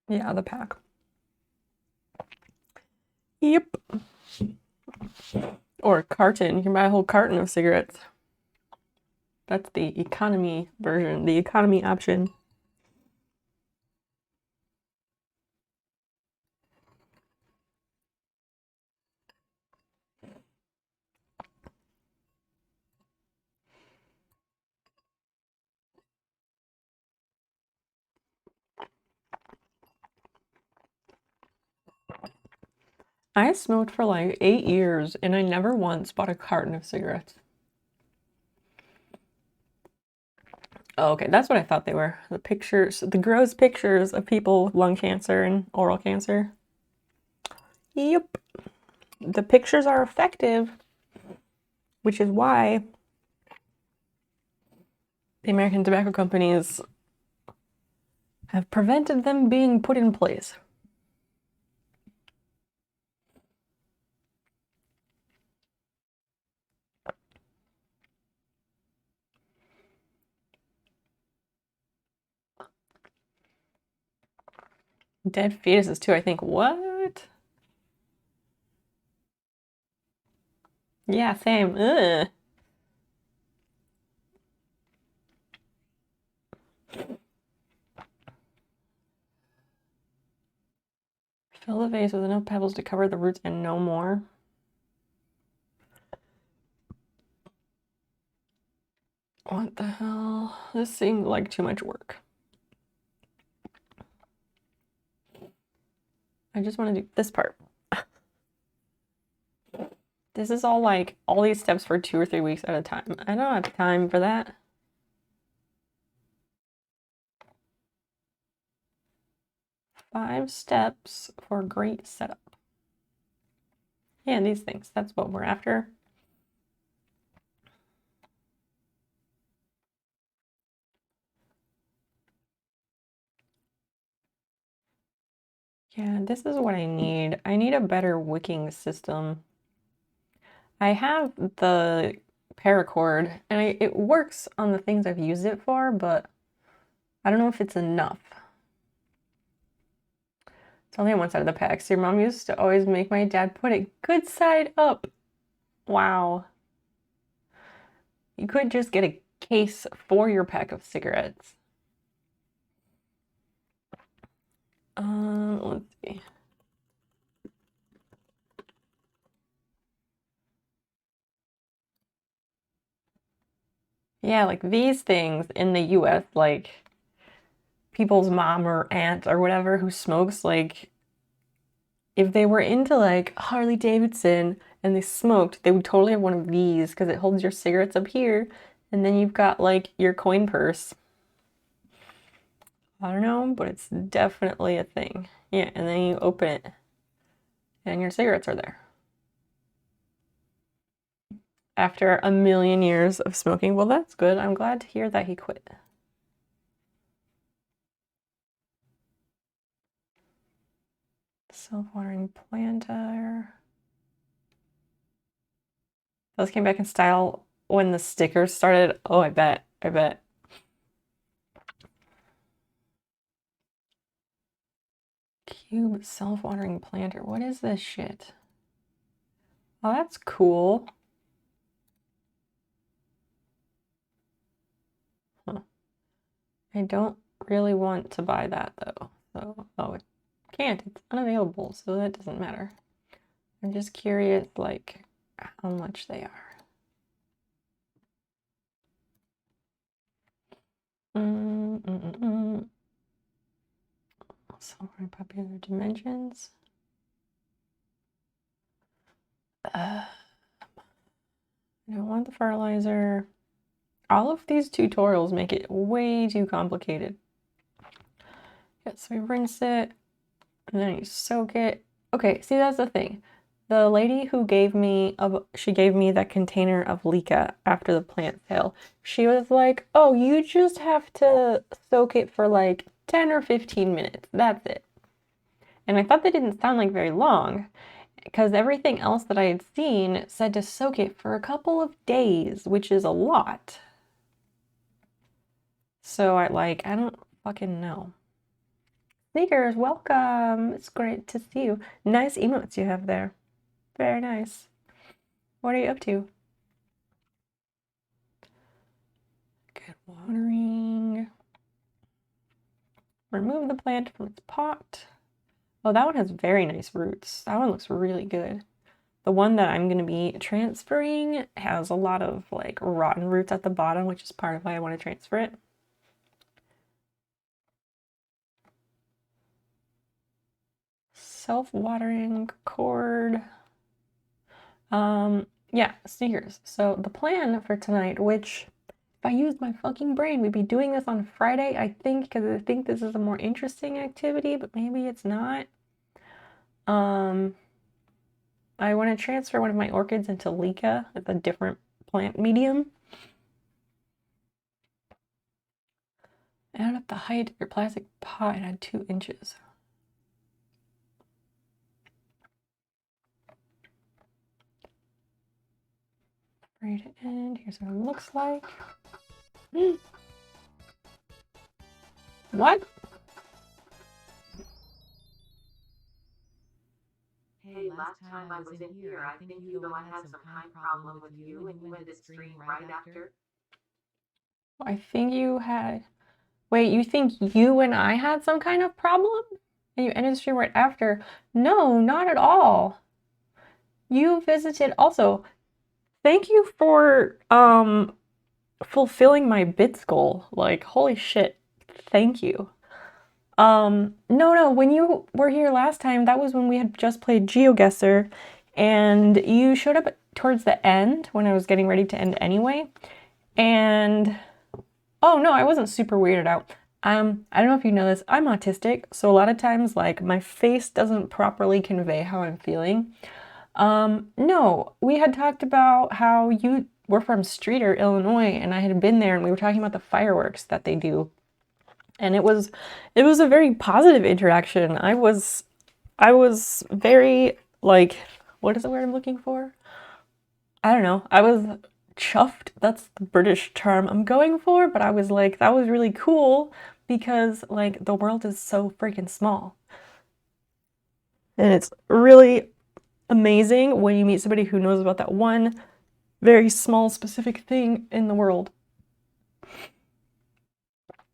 yeah, the pack. Yep. Or a carton. You can buy a whole carton of cigarettes. That's the economy version, the economy option. I smoked for like 8 years and I never once bought a carton of cigarettes. Oh, okay, that's what I thought they were. The pictures, the gross pictures of people with lung cancer and oral cancer. Yep. The pictures are effective, which is why the American tobacco companies have prevented them being put in place. Dead fetuses too, I think. What? Yeah, same. Ugh. Fill the vase with enough pebbles to cover the roots and no more. What the hell? This seemed like too much work. I just want to do this part. This is all like, all these steps for 2 or 3 weeks at a time. I don't have time for that. Five steps for a great setup. Yeah, these things, that's what we're after. Yeah, this is what I need. I need a better wicking system. I have the paracord, and it works on the things I've used it for, but I don't know if it's enough. It's only on one side of the pack. So your mom used to always make my dad put it good side up. Wow. You could just get a case for your pack of cigarettes. Let's see. Yeah, like these things in the US, like people's mom or aunt or whatever who smokes, like if they were into like Harley Davidson and they smoked, they would totally have one of these because it holds your cigarettes up here and then you've got like your coin purse. I don't know, but it's definitely a thing. Yeah, and then you open it and your cigarettes are there. After a million years of smoking. Well, that's good. I'm glad to hear that he quit. Self-watering planter. Those came back in style when the stickers started. Oh, I bet. I bet. Cube self-watering planter. What is this shit? Oh, that's cool. Huh. I don't really want to buy that though. So, oh, it can't. It's unavailable, so that doesn't matter. I'm just curious, like, how much they are. Somewhere in popular dimensions. I don't want the fertilizer. All of these tutorials make it way too complicated. Yeah, so we rinse it, and then you soak it. Okay, see, that's the thing. The lady who gave me, she gave me that container of LECA after the plant sale. She was like, oh, you just have to soak it for like 10 or 15 minutes. That's it. And I thought that didn't sound like very long because everything else that I had seen said to soak it for a couple of days, which is a lot. So I don't fucking know. Sneakers, welcome. It's great to see you. Nice emotes you have there. Very nice. What are you up to? Good watering. Remove the plant from its pot. Oh, that one has very nice roots. That one looks really good. The one that I'm going to be transferring has a lot of like rotten roots at the bottom, which is part of why I want to transfer it. Self-watering cord. Yeah, sneakers. So the plan for tonight, which if I used my fucking brain, we'd be doing this on Friday, I think, because I think this is a more interesting activity, but maybe it's not. I want to transfer one of my orchids into LECA. It's a different plant medium. Add up the height of your plastic pot and add 2 inches. Ready to end. Here's what it looks like. What? Hey, last time I was in here, I think you and I had some kind of problem with you and you ended the stream right after. I think you had... Wait, you think you and I had some kind of problem? And you ended the stream right after. No, not at all. You visited also. Thank you for fulfilling my bits goal. Like, holy shit. Thank you. No, when you were here last time, that was when we had just played GeoGuessr, and you showed up towards the end when I was getting ready to end anyway. And oh no, I wasn't super weirded out. I don't know if you know this, I'm autistic, so a lot of times like my face doesn't properly convey how I'm feeling. No, we had talked about how you were from Streeter, Illinois, and I had been there and we were talking about the fireworks that they do. And it was a very positive interaction. I was very like, what is the word I'm looking for? I don't know. I was chuffed. That's the British term I'm going for, but I was like, that was really cool because like the world is so freaking small. And it's really amazing when you meet somebody who knows about that one very small specific thing in the world.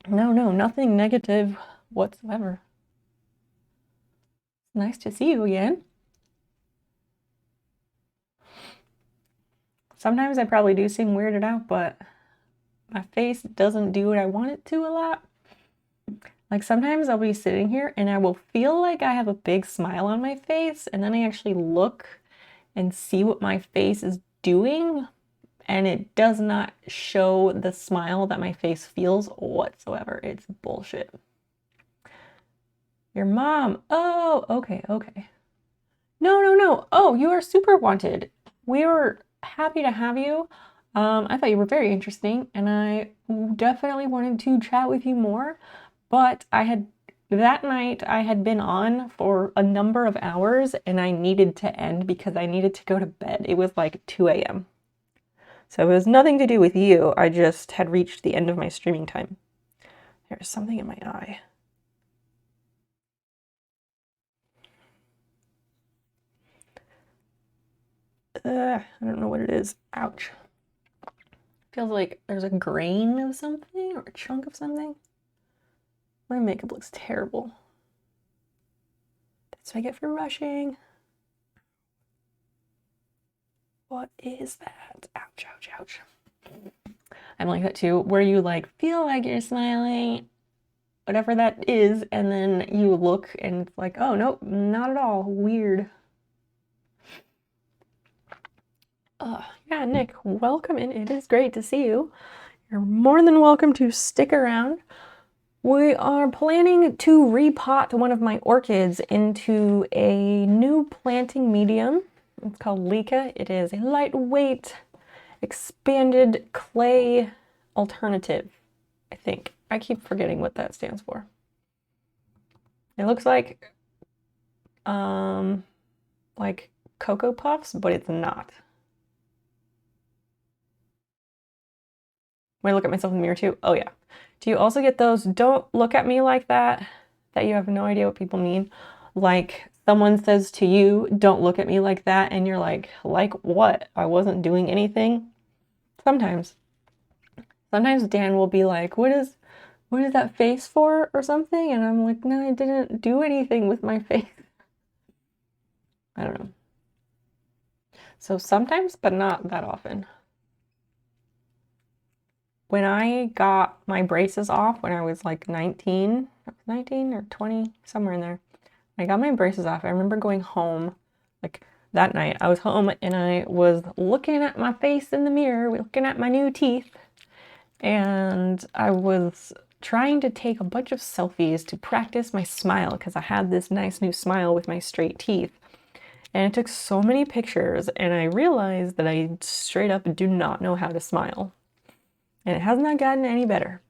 No, nothing negative whatsoever. Nice to see you again. Sometimes I probably do seem weirded out, but my face doesn't do what I want it to a lot. Like sometimes I'll be sitting here and I will feel like I have a big smile on my face, and then I actually look and see what my face is doing, and it does not show the smile that my face feels whatsoever. It's bullshit. Your mom. Oh, okay. No. Oh, you are super wanted. We were happy to have you. I thought you were very interesting, and I definitely wanted to chat with you more, but that night I had been on for a number of hours and I needed to end because I needed to go to bed. It was like 2 a.m. So it was nothing to do with you. I just had reached the end of my streaming time. There's something in my eye. I don't know what it is. Ouch. Feels like there's a grain of something or a chunk of something. My makeup looks terrible. That's what I get for rushing. What is that? Ouch. I'm like that too, where you like feel like you're smiling, whatever that is, and then you look and it's like, oh, nope, not at all. Weird. Yeah, Nick, welcome in. It is great to see you. You're more than welcome to stick around. We are planning to repot one of my orchids into a new planting medium. It's called LECA. It is a lightweight, expanded clay alternative, I think. I keep forgetting what that stands for. It looks like Cocoa Puffs, but it's not. When I look at myself in the mirror too. Oh yeah. Do you also get those don't look at me like that you have no idea what people mean? Like someone says to you, don't look at me like that, and you're like what? I wasn't doing anything. Sometimes Dan will be like, what is that face for or something? And I'm like, no, I didn't do anything with my face. I don't know. So sometimes, but not that often. When I got my braces off when I was like 19 or 20, somewhere in there, I got my braces off. I remember going home, like that night, I was home and I was looking at my face in the mirror, looking at my new teeth, and I was trying to take a bunch of selfies to practice my smile because I had this nice new smile with my straight teeth. And I took so many pictures and I realized that I straight up do not know how to smile. And it has not gotten any better.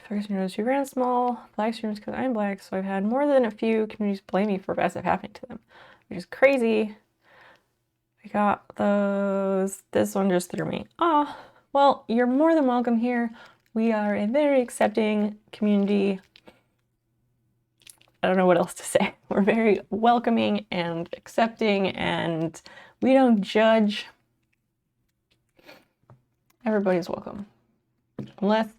First notice you ran small, black streamers because I'm black, so I've had more than a few communities blame me for bad stuff happening to them, which is crazy. I got those. This one just threw me. Oh, well, you're more than welcome here. We are a very accepting community. I don't know what else to say. We're very welcoming and accepting, and we don't judge. Everybody's welcome. Unless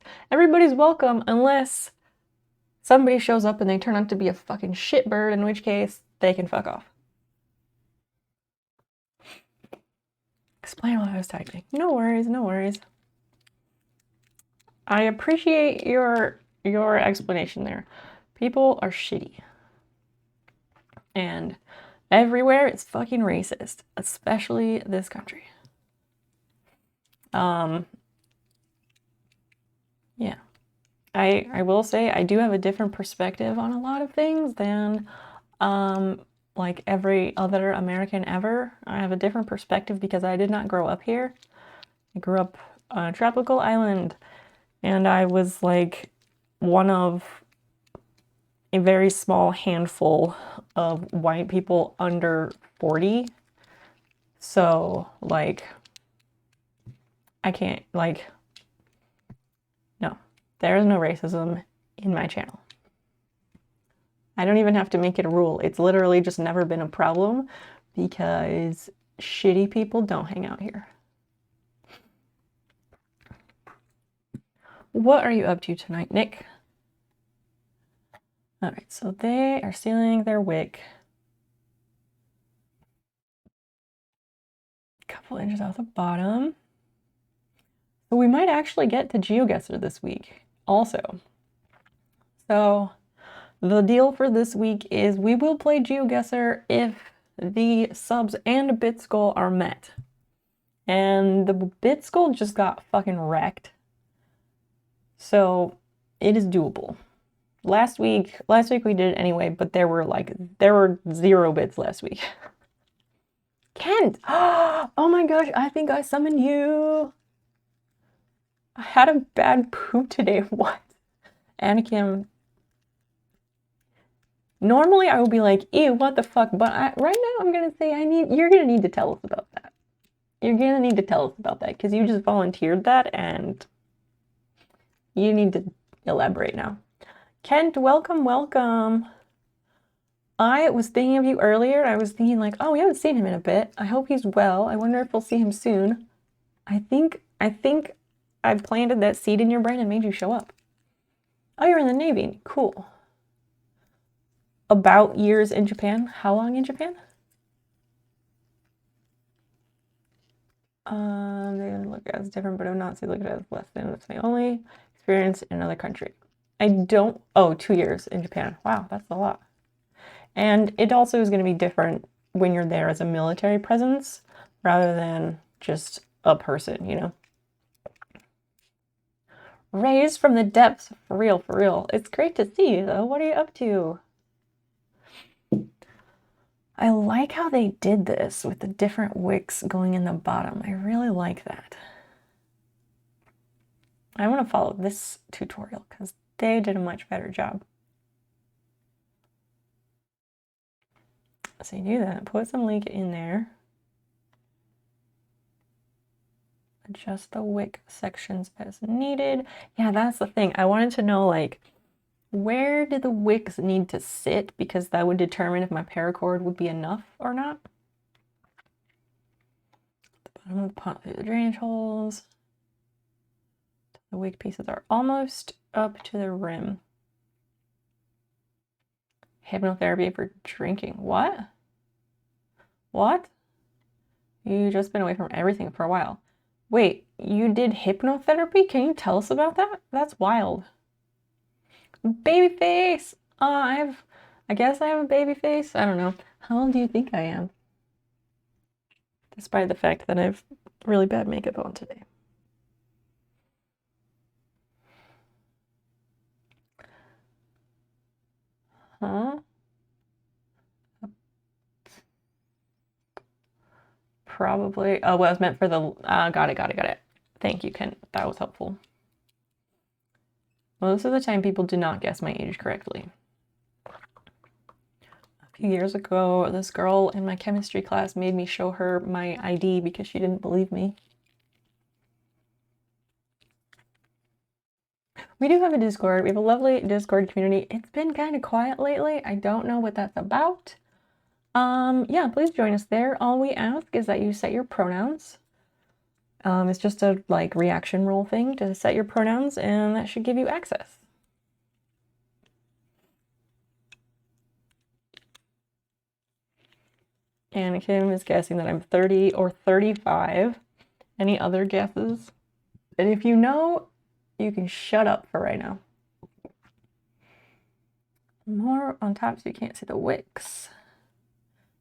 somebody shows up and they turn out to be a fucking shitbird, in which case they can fuck off. Explain what I was typing. No worries, no worries. I appreciate your explanation there. People are shitty. And everywhere it's fucking racist, especially this country. Yeah. I will say I do have a different perspective on a lot of things than like every other American ever. I have a different perspective because I did not grow up here. I grew up on a tropical island, and I was like one of a very small handful of white people under 40. So, like, I can't, like, no, there is no racism in my channel. I don't even have to make it a rule. It's literally just never been a problem because shitty people don't hang out here. What are you up to tonight, Nick? All right, so they are sealing their wick a couple inches off the bottom. So we might actually get to GeoGuessr this week also. So the deal for this week is we will play GeoGuessr if the subs and bits goal are met. And the bits goal just got fucking wrecked. So it is doable. Last week we did it anyway, but there were 0 bits last week. Kent! Oh my gosh, I think I summoned you. I had a bad poop today. What? Anakim. Normally I would be like, ew, what the fuck? But right now I'm gonna say you're gonna need to tell us about that. You're gonna need to tell us about that because you just volunteered that and you need to elaborate now. Kent, welcome, welcome. I was thinking of you earlier. I was thinking like, oh, we haven't seen him in a bit. I hope he's well. I wonder if we'll see him soon. I think I planted that seed in your brain and made you show up. Oh, you're in the Navy. Cool. About years in Japan. How long in Japan? They look as different, but I would not say look at it as less than. That's my only experience in another country. Oh, 2 years in Japan. Wow, that's a lot. And it also is going to be different when you're there as a military presence rather than just a person, you know? Raised from the depths, for real, for real. It's great to see you, though. What are you up to? I like how they did this with the different wicks going in the bottom. I really like that. I want to follow this tutorial because they did a much better job. So you do that, put some LECA in there. Adjust the wick sections as needed. Yeah, that's the thing. I wanted to know, like, where do the wicks need to sit? Because that would determine if my paracord would be enough or not. The bottom of the pot through the drainage holes. The wick pieces are almost up to the rim. Hypnotherapy for drinking. What? What? You've just been away from everything for a while. Wait, you did hypnotherapy? Can you tell us about that? That's wild. Baby face! I guess I have a baby face. I don't know. How old do you think I am? Despite the fact that I have really bad makeup on today. Huh? Probably. Oh, well, it was meant for the. Got it. Thank you, Ken. That was helpful. Most of the time, people do not guess my age correctly. A few years ago, this girl in my chemistry class made me show her my ID because she didn't believe me. We do have a Discord. We have a lovely Discord community. It's been kind of quiet lately. I don't know what that's about. Yeah, please join us there. All we ask is that you set your pronouns. It's just a like reaction role thing to set your pronouns, and that should give you access. And Kim is guessing that I'm 30 or 35. Any other guesses? And if you know, you can shut up for right now. More on top so you can't see the wicks.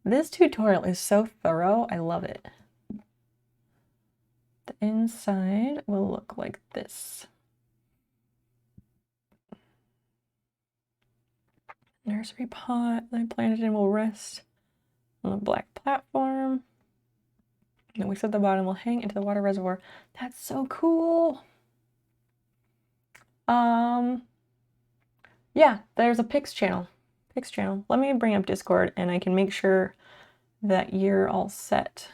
This tutorial is so thorough, I love it. The inside will look like this. Nursery pot that I planted in will rest on a black platform. And the wicks at the bottom will hang into the water reservoir. That's so cool. Yeah, there's a Pix channel. Let me bring up Discord and I can make sure that you're all set.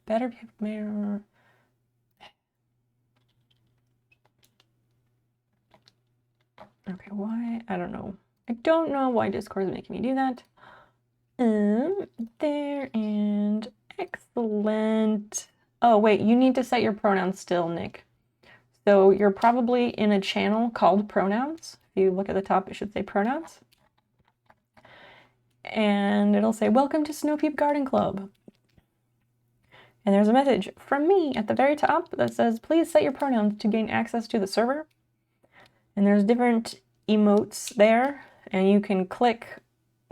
Better be. Okay, why? I don't know. I don't know why Discord is making me do that. There, and excellent. Oh, wait, you need to set your pronouns still, Nick. So you're probably in a channel called Pronouns. If you look at the top, it should say Pronouns. And it'll say, welcome to Snow Peep Garden Club. And there's a message from me at the very top that says, please set your pronouns to gain access to the server. And there's different emotes there, and you can click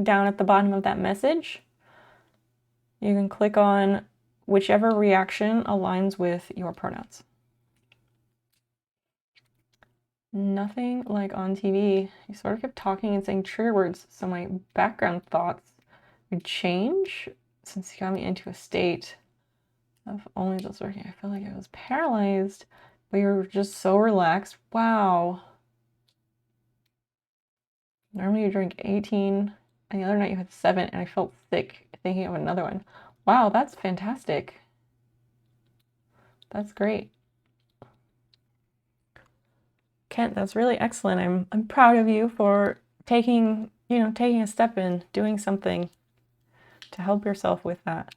down at the bottom of that message. You can click on whichever reaction aligns with your pronouns. Nothing like on TV. You sort of kept talking and saying trigger words, so my background thoughts would change since you got me into a state of only just working. I feel like I was paralyzed, but you're just so relaxed. Wow. Normally you drink 18, and the other night you had 7, and I felt sick thinking of another one. Wow, that's fantastic. That's great. Kent, that's really excellent. I'm proud of you for taking a step in, doing something to help yourself with that.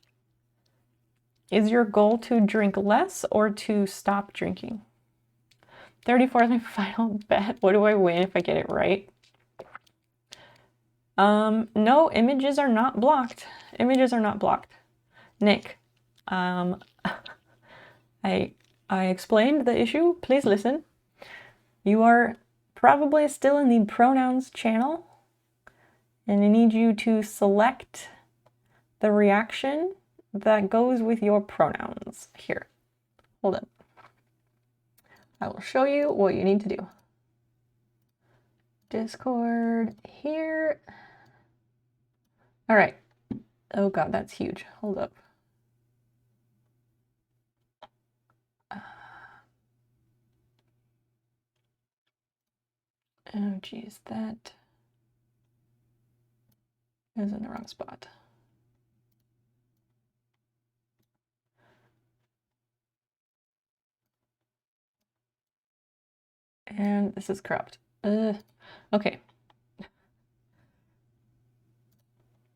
Is your goal to drink less or to stop drinking? 34 is my final bet. What do I win if I get it right? No, images are not blocked. Images are not blocked. Nick, I explained the issue. Please listen. You are probably still in the pronouns channel, and I need you to select the reaction that goes with your pronouns. Here, hold up. I will show you what you need to do. Discord here. All right. Oh God, that's huge. Hold up. Oh geez, that is in the wrong spot. And this is cropped. Okay.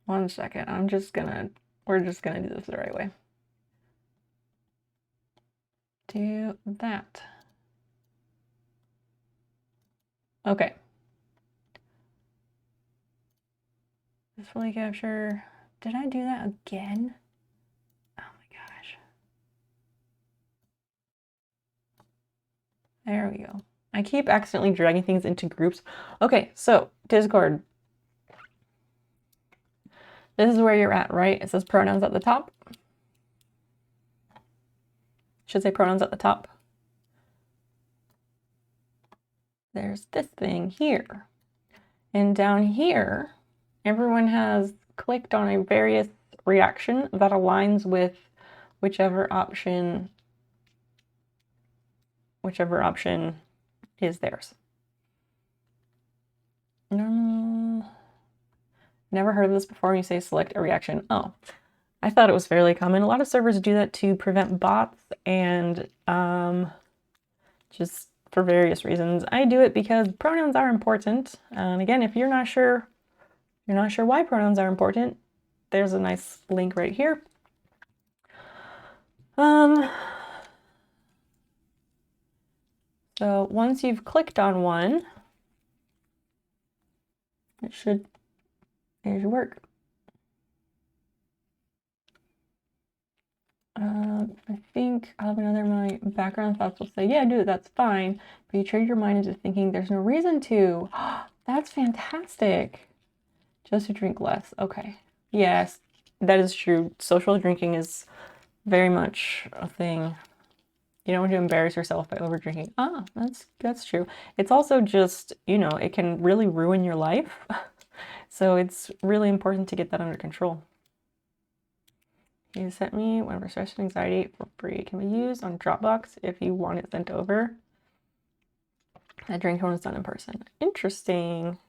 1 second. We're just gonna do this the right way. Do that. Okay. This fully capture. Did I do that again? Oh my gosh. There we go. I keep accidentally dragging things into groups. Okay, so Discord. This is where you're at, right? It says pronouns at the top. Should say pronouns at the top. There's this thing here. And down here, everyone has clicked on a various reaction that aligns with whichever option is theirs. Never heard of this before when you say select a reaction. Oh, I thought it was fairly common. A lot of servers do that to prevent bots and just for various reasons. I do it because pronouns are important. And again, if you're not sure why pronouns are important, there's a nice link right here. So once you've clicked on one, it should work. think I'll have another, my background thoughts will say, yeah, dude, that's fine. But you trigger your mind into thinking there's no reason to. That's fantastic. Just to drink less. Okay. Yes, that is true. Social drinking is very much a thing. You don't want to embarrass yourself by over drinking. Ah, that's true. It's also just, you know, it can really ruin your life. So it's really important to get that under control. You sent me whenever stress and anxiety for free. It can be used on Dropbox if you want it sent over. I drink when it's done in person. Interesting.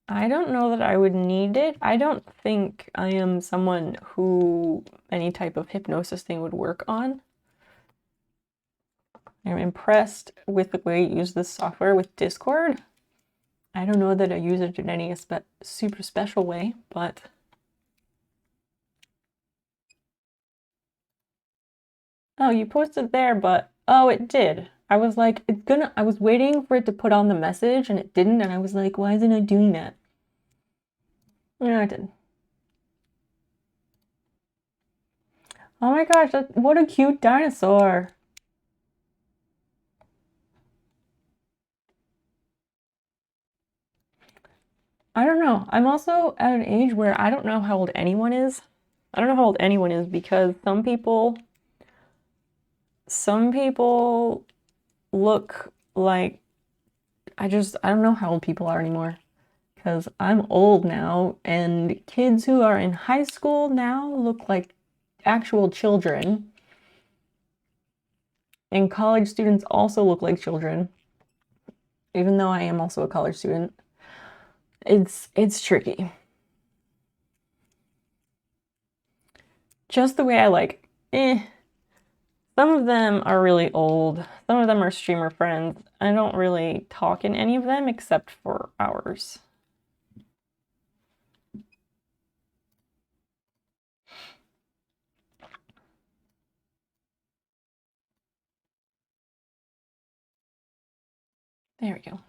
I don't know that I would need it. I don't think I am someone who any type of hypnosis thing would work on. I'm impressed with the way you use this software with Discord. I don't know that I use it in any super special way, but oh, you posted there, but oh, it did. I was like, I was waiting for it to put on the message and it didn't, and I was like, why isn't it doing that? No, it didn't. Oh my gosh, what a cute dinosaur. I don't know. I'm also at an age where I don't know how old anyone is. I don't know how old anyone is because some people look like I don't know how old people are anymore because I'm old now and kids who are in high school now look like actual children. And college students also look like children, even though I am also a college student. It's tricky. Just the way I like, some of them are really old. Some of them are streamer friends. I don't really talk in any of them except for hours. There we go.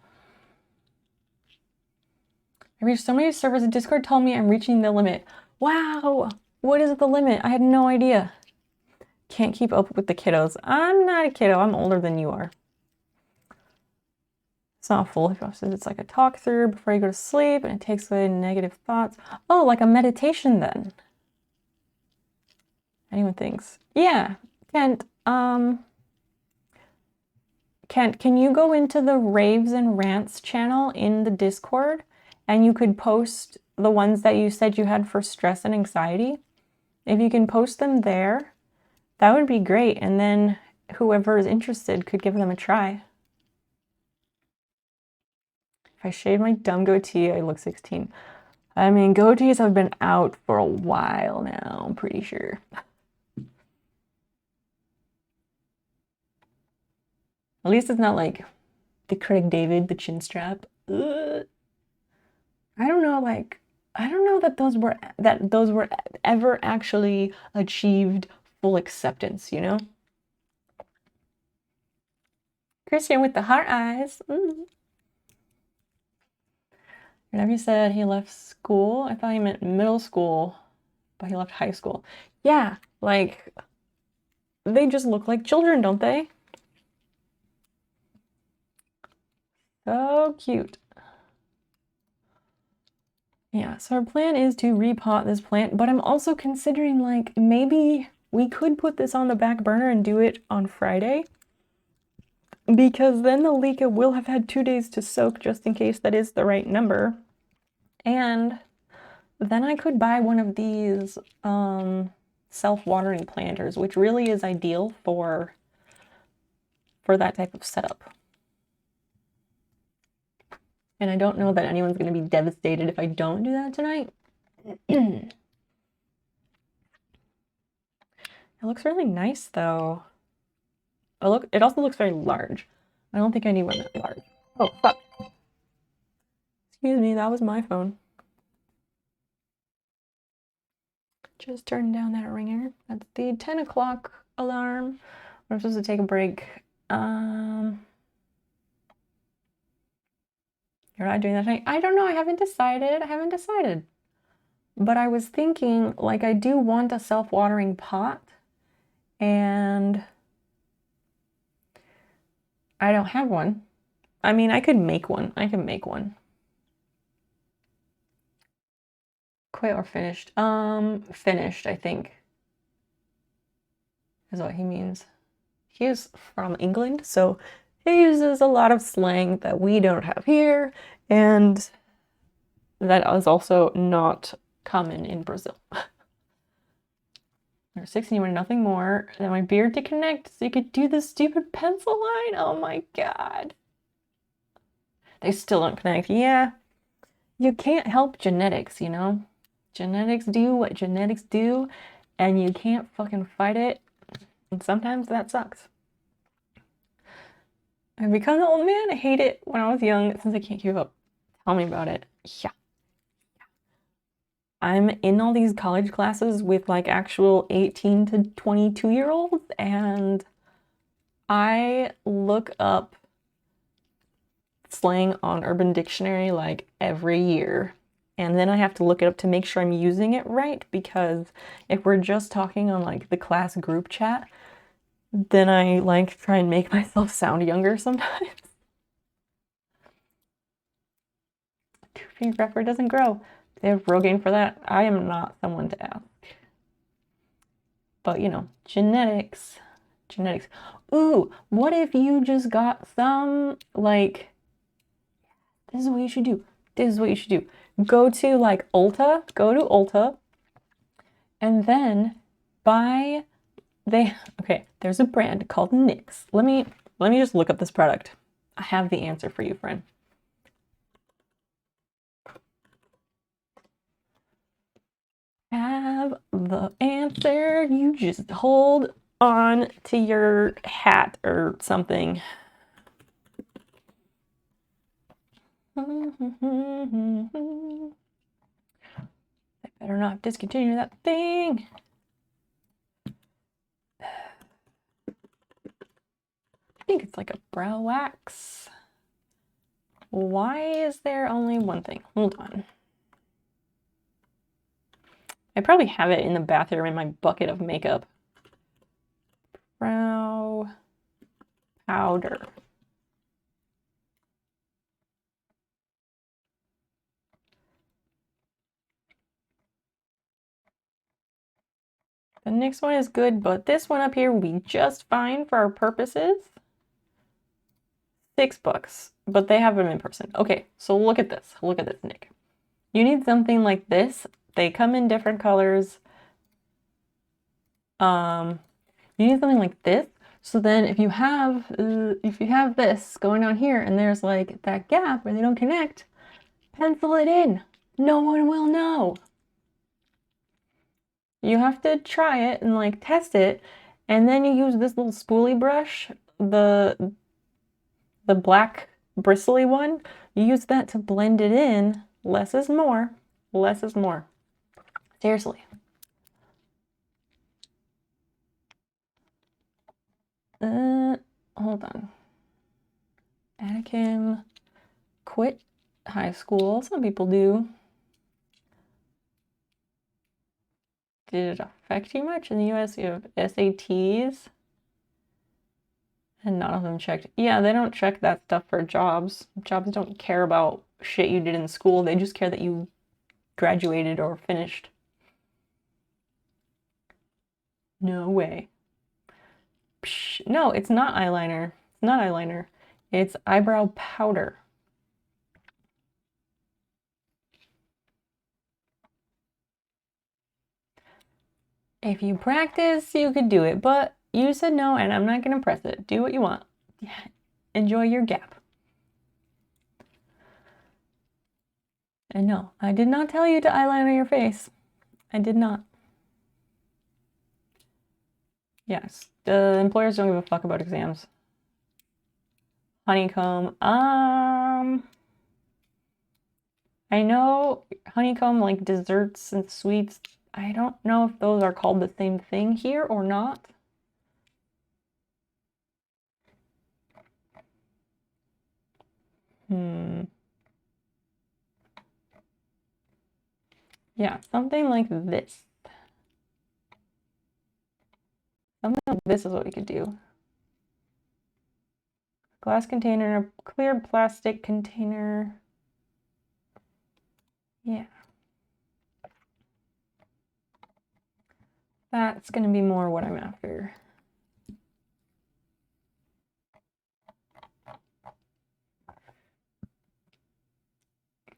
I reached so many servers and Discord told me I'm reaching the limit. Wow! What is the limit? I had no idea. Can't keep up with the kiddos. I'm not a kiddo. I'm older than you are. It's not full. It's like a talk through before you go to sleep and it takes away negative thoughts. Oh, like a meditation then. Anyone thinks. Yeah. Kent, can you go into the Raves and Rants channel in the Discord and you could post the ones that you said you had for stress and anxiety? If you can post them there, that would be great. And then whoever is interested could give them a try. If I shave my dumb goatee, I look 16. I mean, goatees have been out for a while now, I'm pretty sure. At least it's not like the Craig David, the chin strap. Ugh. I don't know, like, I don't know that those were ever actually achieved full acceptance, you know? Christian with the heart eyes. Your nephew said he left school. I thought he meant middle school, but he left high school. Yeah, like, they just look like children, don't they? So cute. Yeah, so our plan is to repot this plant, but I'm also considering like maybe we could put this on the back burner and do it on Friday because then the LECA will have had 2 days to soak just in case that is the right number. And then I could buy one of these self-watering planters, which really is ideal for that type of setup. And I don't know that anyone's going to be devastated if I don't do that tonight. It looks really nice though. Oh, it also looks very large. I don't think I need one that large. Oh, fuck. Excuse me, that was my phone. Just turn down that ringer. That's the 10 o'clock alarm. I'm supposed to take a break. You're not doing that tonight? I don't know. I haven't decided. But I was thinking, like, I do want a self-watering pot. and I don't have one. I mean, I could make one. I can make one. Quit or finished? Finished, I think, is what he means. He is from England, so he uses a lot of slang that we don't have here, and that is also not common in Brazil. You're 16, you want nothing more than my beard to connect so you could do the stupid pencil line? Oh my god. They still don't connect. Yeah, you can't help genetics, you know? Genetics do what genetics do, and you can't fucking fight it. And sometimes that sucks. I've become an old man. I hate it when I was young since I can't keep up. Tell me about it. Yeah. I'm in all these college classes with like actual 18 to 22-year-olds, and I look up slang on Urban Dictionary like every year. And then I have to look it up to make sure I'm using it right, because if we're just talking on like the class group chat, then I like try and make myself sound younger sometimes. Two-finger grapher doesn't grow. They have Rogaine for that. I am not someone to ask. But you know, genetics. Genetics. Ooh, what if you just got some, like, this is what you should do. This is what you should do. Go to like Ulta, and then buy, okay, there's a brand called NYX. Let me just look up this product. I have the answer for you, friend. Have the answer. You just hold on to your hat or something. I better not discontinue that thing. I think it's like a brow wax. Why is there only one thing? Hold on. I probably have it in the bathroom in my bucket of makeup. Brow powder. The next one is good, but this one up here will be just fine for our purposes. $6, but they have them in person. Okay, so look at this. Look at this, Nick. You need something like this. They come in different colors. You need something like this. So then if you have this going on here and there's like that gap where they don't connect, pencil it in. No one will know. You have to try it and like test it, and then you use this little spoolie brush, the black bristly one. You use that to blend it in. Less is more. Less is more. Seriously. Hold on. Anakim quit high school. Some people do. Did it affect you much? In the US, you have SATs, and none of them checked. Yeah, they don't check that stuff for jobs. Jobs don't care about shit you did in school. They just care that you graduated or finished. No way. Psh, no, it's not eyeliner. It's not eyeliner. It's eyebrow powder. If you practice, you could do it, but you said no, and I'm not gonna press it. Do what you want. Enjoy your gap. And no, I did not tell you to eyeliner your face. I did not. Yes, the employers don't give a fuck about exams. Honeycomb. I know honeycomb, like desserts and sweets. I don't know if those are called the same thing here or not. Yeah, something like this. Something like this is what we could do. Glass container, a clear plastic container. Yeah. That's going to be more what I'm after.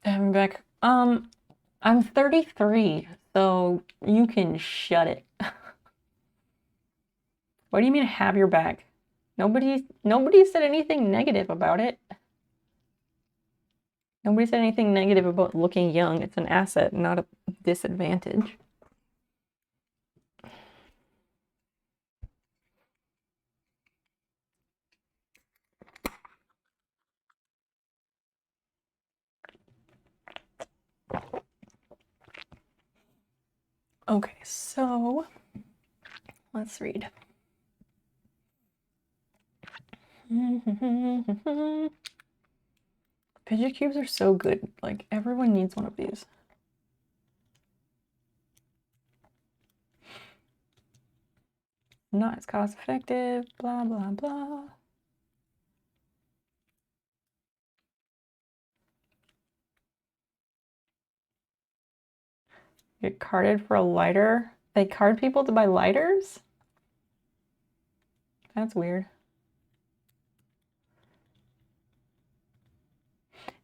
I'm back. I'm 33, so you can shut it. What do you mean have your back? Nobody said anything negative about it. Nobody said anything negative about looking young. It's an asset, not a disadvantage. Okay, so let's read. Fidget cubes are so good. Like, everyone needs one of these. Not as cost effective, blah, blah, blah. Get carded for a lighter. They card people to buy lighters? That's weird.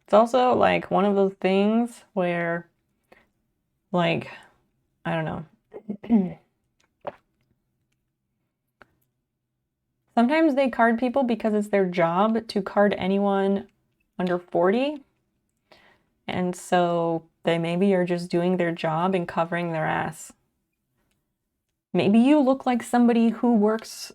It's also like one of those things where, like, I don't know. Sometimes they card people because it's their job to card anyone under 40. And so they maybe are just doing their job and covering their ass. Maybe you look like somebody who works,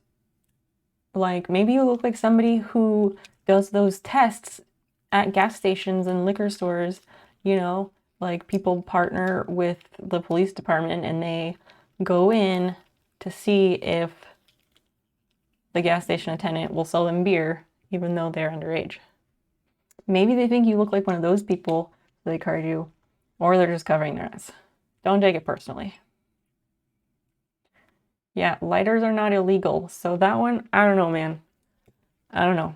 like, maybe you look like somebody who does those tests at gas stations and liquor stores, you know, like people partner with the police department and they go in to see if the gas station attendant will sell them beer even though they're underage. Maybe they think you look like one of those people, so they card you, or they're just covering their ass. Don't take it personally. Yeah, lighters are not illegal, so that one, I don't know, man. I don't know.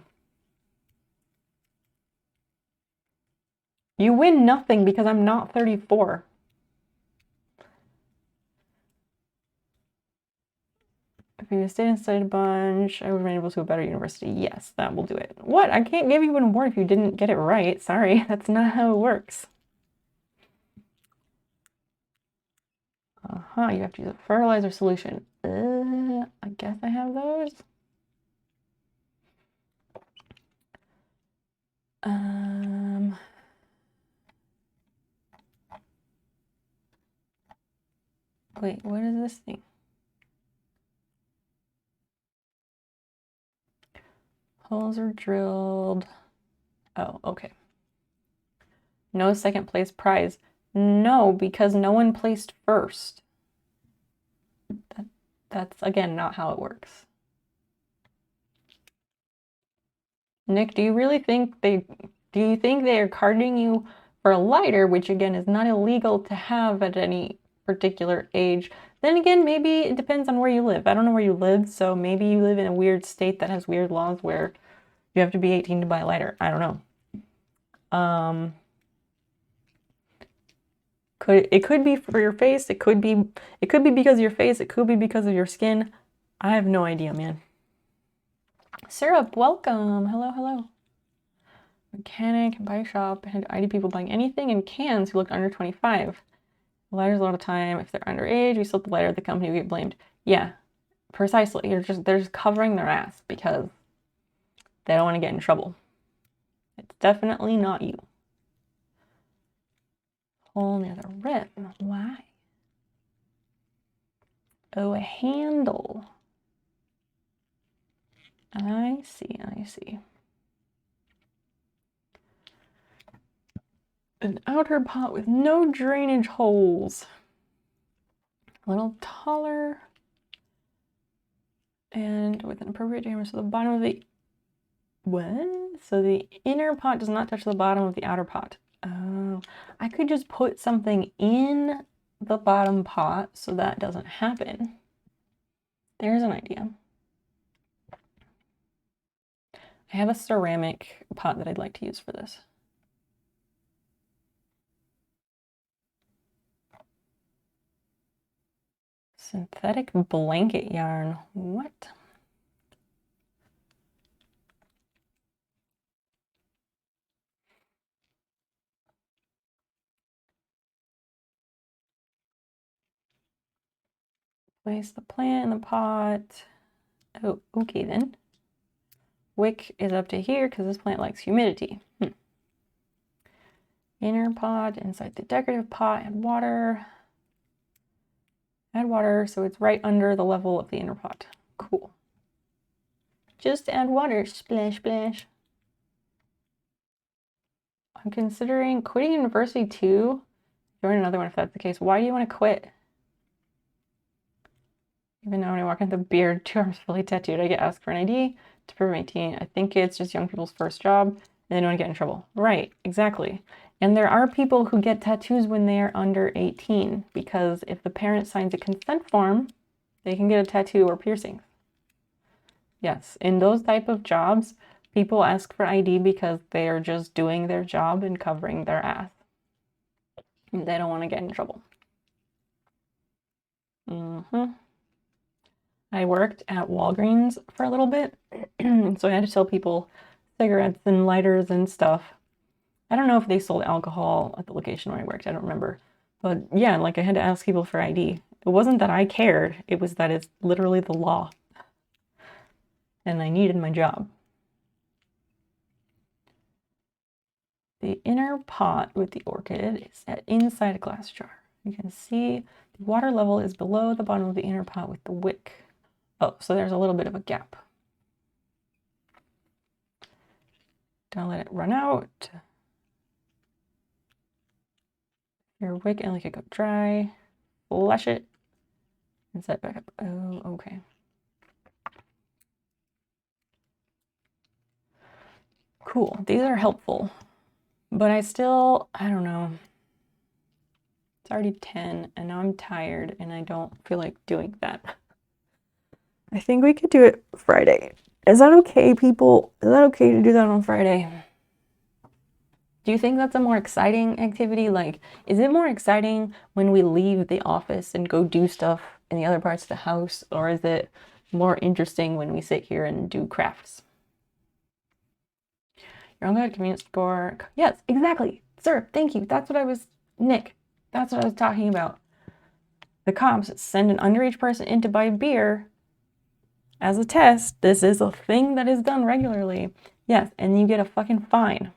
You win nothing because I'm not 34. If you stayed and studied a bunch, I would have been able to a better university. Yes, that will do it. What? I can't give you an award if you didn't get it right. Sorry, that's not how it works. You have to use a fertilizer solution. I guess I have those. Wait, what is this thing? Holes are drilled. Oh, okay. No second place prize. No, because no one placed first. That's, again, not how it works. Nick, do you really think do you think they are carding you for a lighter, which again is not illegal to have at any particular age? Then again, maybe it depends on where you live. I don't know where you live, so maybe you live in a weird state that has weird laws where you have to be 18 to buy a lighter. I don't know. It could be for your face, it could be because of your face, it could be because of your skin. I have no idea, man. Syrup, welcome. Hello, hello. Mechanic, bike shop, and ID people buying anything in cans who looked under 25. Lighters a lot of time. If they're underage, we slip the lighter, the company will get blamed. Yeah, precisely. They're just covering their ass because they don't want to get in trouble. It's definitely not you. Hole near the rim. Why? Oh, a handle. I see, I see. An outer pot with no drainage holes. A little taller. And with an appropriate diameter, so the bottom of the... What? So the inner pot does not touch the bottom of the outer pot. Oh, I could just put something in the bottom pot so that doesn't happen. There's an idea. I have a ceramic pot that I'd like to use for this. Synthetic blanket yarn. What? Place the plant in the pot. Oh, okay then. Wick is up to here because this plant likes humidity. Inner pot, inside the decorative pot, add water. Add water so it's right under the level of the inner pot. Cool. Just add water, splash, splash. I'm considering quitting university too. Join another one if that's the case. Why do you want to quit? Even though when I walk in with a beard, 2 arms fully tattooed, I get asked for an ID to prove my teen. I think it's just young people's first job and they don't want to get in trouble. Right, exactly. And there are people who get tattoos when they are under 18 because if the parent signs a consent form, they can get a tattoo or piercings. Yes, in those type of jobs, people ask for ID because they are just doing their job and covering their ass. And they don't want to get in trouble. I worked at Walgreens for a little bit, so I had to tell people cigarettes and lighters and stuff. I don't know if they sold alcohol at the location where I worked, I don't remember. But yeah, like I had to ask people for ID. It wasn't that I cared, it was that it's literally the law. And I needed my job. The inner pot with the orchid is set inside a glass jar. You can see the water level is below the bottom of the inner pot with the wick. Oh, so there's a little bit of a gap. Don't let it run out. Your wick and LECA go dry. Flush it and set it back up. Oh, okay. Cool. These are helpful, but I don't know. It's already 10 and now I'm tired and I don't feel like doing that. I think we could do it Friday. Is that okay, people? Is that okay to do that on Friday? Do you think that's a more exciting activity? Like, is it more exciting when we leave the office and go do stuff in the other parts of the house? Or is it more interesting when we sit here and do crafts? Your uncle had convenience store. Yes, exactly. Sir, thank you. That's what I was, Nick, that's what I was talking about. The cops send an underage person in to buy beer as a test. This is a thing that is done regularly. Yes, and you get a fucking fine.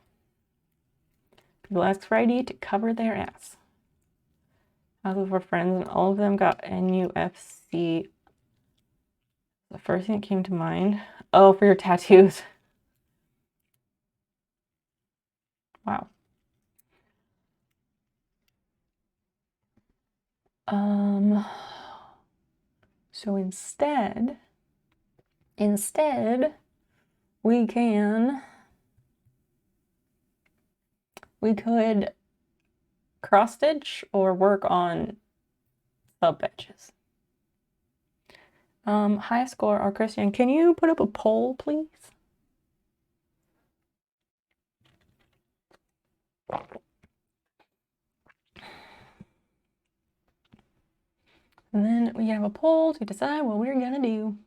People ask for ID to cover their ass. Houses were friends and all of them got NUFC. The first thing that came to mind. Oh, for your tattoos. Wow. So instead, we could cross stitch or work on sub edges. High score or Christian, can you put up a poll, please? And then we have a poll to decide what we're gonna do.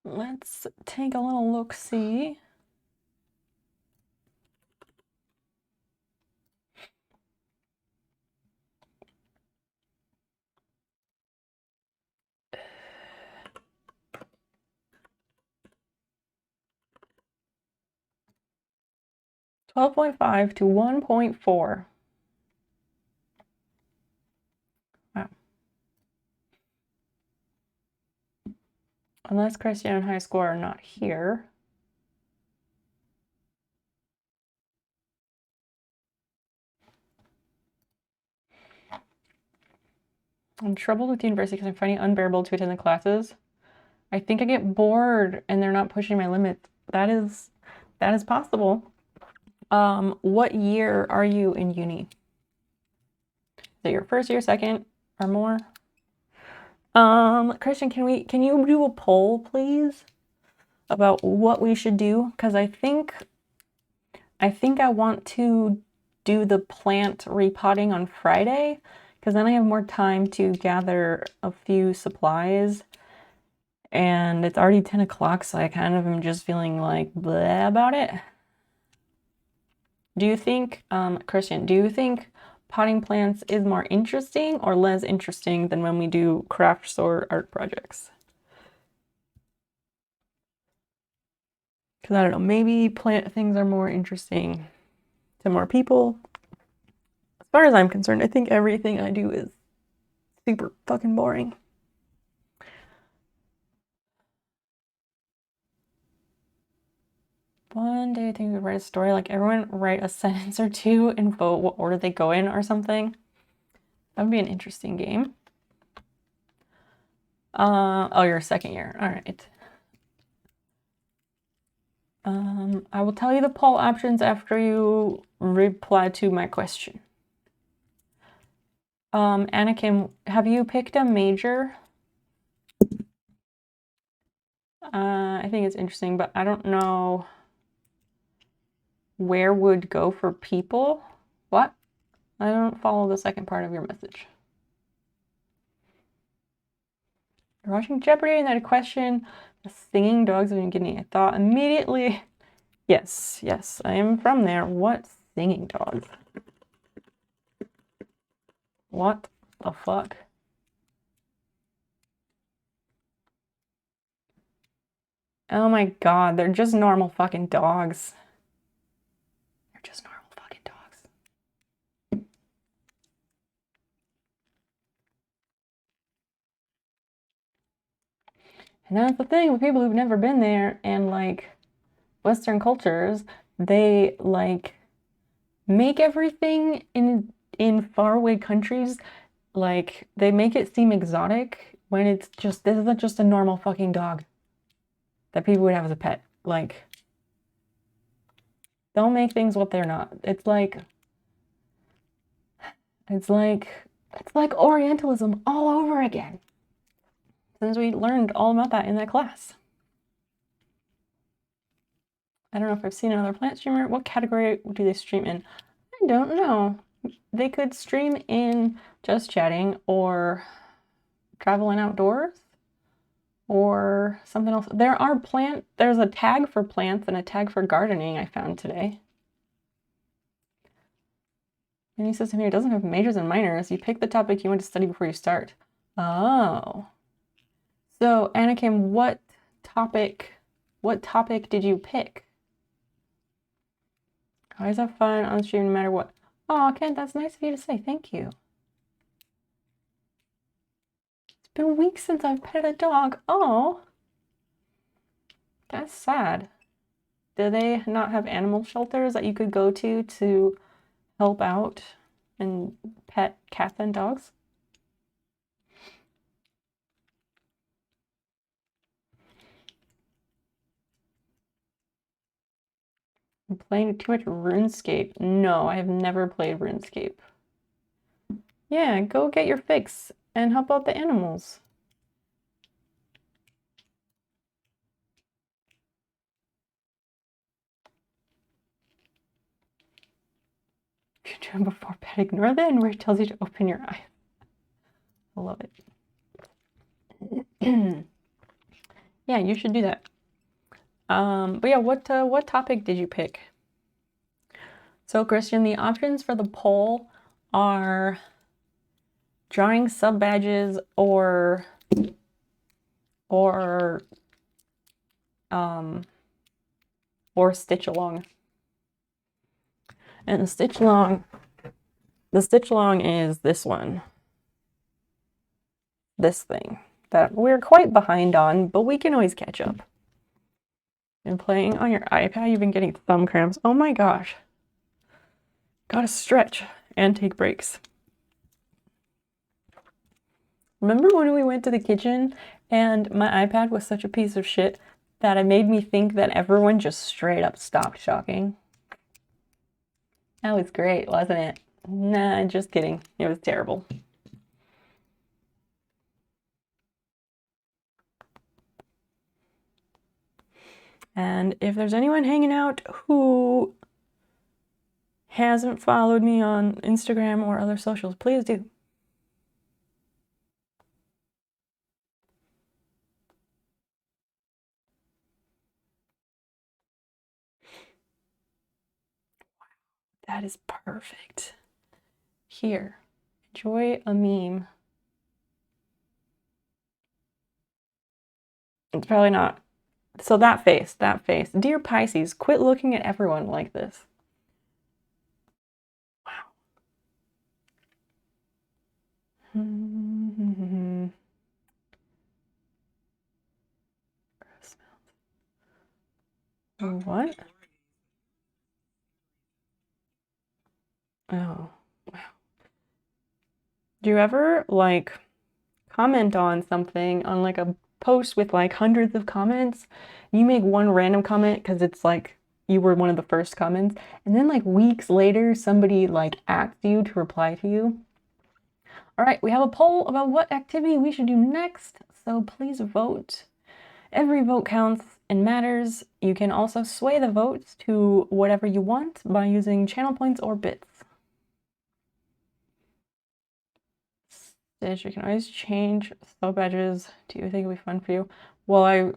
Let's take a little look-see. $12.5 to 1.4. Wow. Unless Christian and High Score are not here. I'm troubled with university because I'm finding it unbearable to attend the classes. I think I get bored and they're not pushing my limits. That is possible. What year are you in uni? Is it your first year, second, or more? Christian, can you do a poll, please, about what we should do? Because I think I want to do the plant repotting on Friday, because then I have more time to gather a few supplies. And it's already 10 o'clock, so I kind of am just feeling like bleh about it. Do you think, Christian, do you think potting plants is more interesting or less interesting than when we do crafts or art projects? Because I don't know, maybe plant things are more interesting to more people. As far as I'm concerned, I think everything I do is super fucking boring. One day I think we could write a story, like everyone write a sentence or two and vote what order they go in or something. That would be an interesting game. Oh, you're a second year. All right. I will tell you the poll options after you reply to my question. Anakin, have you picked a major? I think it's interesting, but I don't know where would go for people. What? I don't follow the second part of your message. You're watching Jeopardy and that a question, the singing dogs have been getting a thought immediately. Yes, I am from there. What singing dogs? What the fuck? Oh my god, they're just normal fucking dogs. They're just normal fucking dogs. And that's the thing with people who've never been there and like Western cultures, they like make everything in faraway countries, like they make it seem exotic when it's just, this isn't just a normal fucking dog that people would have as a pet. Like, don't make things what they're not. It's like Orientalism all over again. Since we learned all about that in that class. I don't know if I've seen another plant streamer. What category do they stream in? I don't know. They could stream in just chatting or travel and outdoors or something else. There's a tag for plants and a tag for gardening I found today. And he says to me, it doesn't have majors and minors. You pick the topic you want to study before you start. Oh. So, Anakin, what topic did you pick? Always have fun on stream no matter what. Oh, Kent, that's nice of you to say. Thank you. It's been weeks since I've petted a dog. Oh. That's sad. Do they not have animal shelters that you could go to help out and pet cats and dogs? I'm playing too much RuneScape. No, I have never played RuneScape. Yeah, go get your fix and help out the animals. If you do it before bed, ignore the end where it tells you to open your eyes. I love it. Yeah, you should do that. But yeah, what topic did you pick? So Christian, the options for the poll are drawing sub badges or stitch along. And the stitch along is this one. This thing that we're quite behind on, but we can always catch up. And playing on your iPad, you've been getting thumb cramps. Oh my gosh. Gotta stretch and take breaks. Remember when we went to the kitchen and my iPad was such a piece of shit that it made me think that everyone just straight up stopped shocking? That was great, wasn't it? Nah, just kidding. It was terrible. And if there's anyone hanging out who hasn't followed me on Instagram or other socials, please do. That is perfect. Here, enjoy a meme. It's probably not. So that face. Dear Pisces, quit looking at everyone like this. Wow. What? Oh, wow. Do you ever like comment on something on like a post with like hundreds of comments? You make one random comment because it's like you were one of the first comments, and then like weeks later somebody like asks you to reply to you. All right, we have a poll about what activity we should do next, so please vote. Every vote counts and matters. You can also sway the votes to whatever you want by using channel points or bits. Stitch, you can always change sub edges. Do you think it'll be fun for you? Well,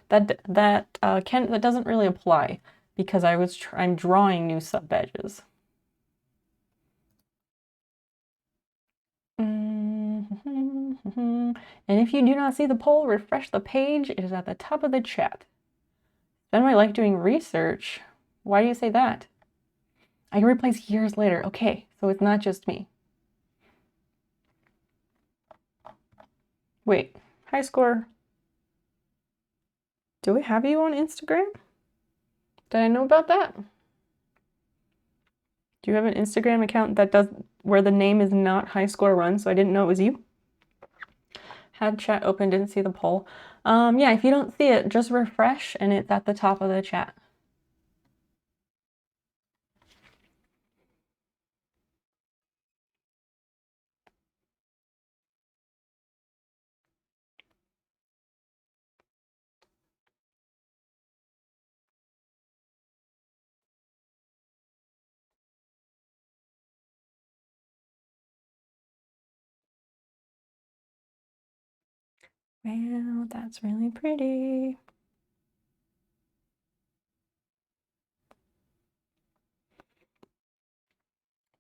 that doesn't really apply because I'm drawing new sub edges. And if you do not see the poll, refresh the page. It is at the top of the chat. Then I like doing research. Why do you say that? I can replace years later. Okay, so it's not just me. Wait, high score. Do we have you on Instagram? Did I know about that? Do you have an Instagram account that does where the name is not high score run, so I didn't know it was you? Had chat open, didn't see the poll. Yeah, if you don't see it, just refresh and it's at the top of the chat. Wow, that's really pretty.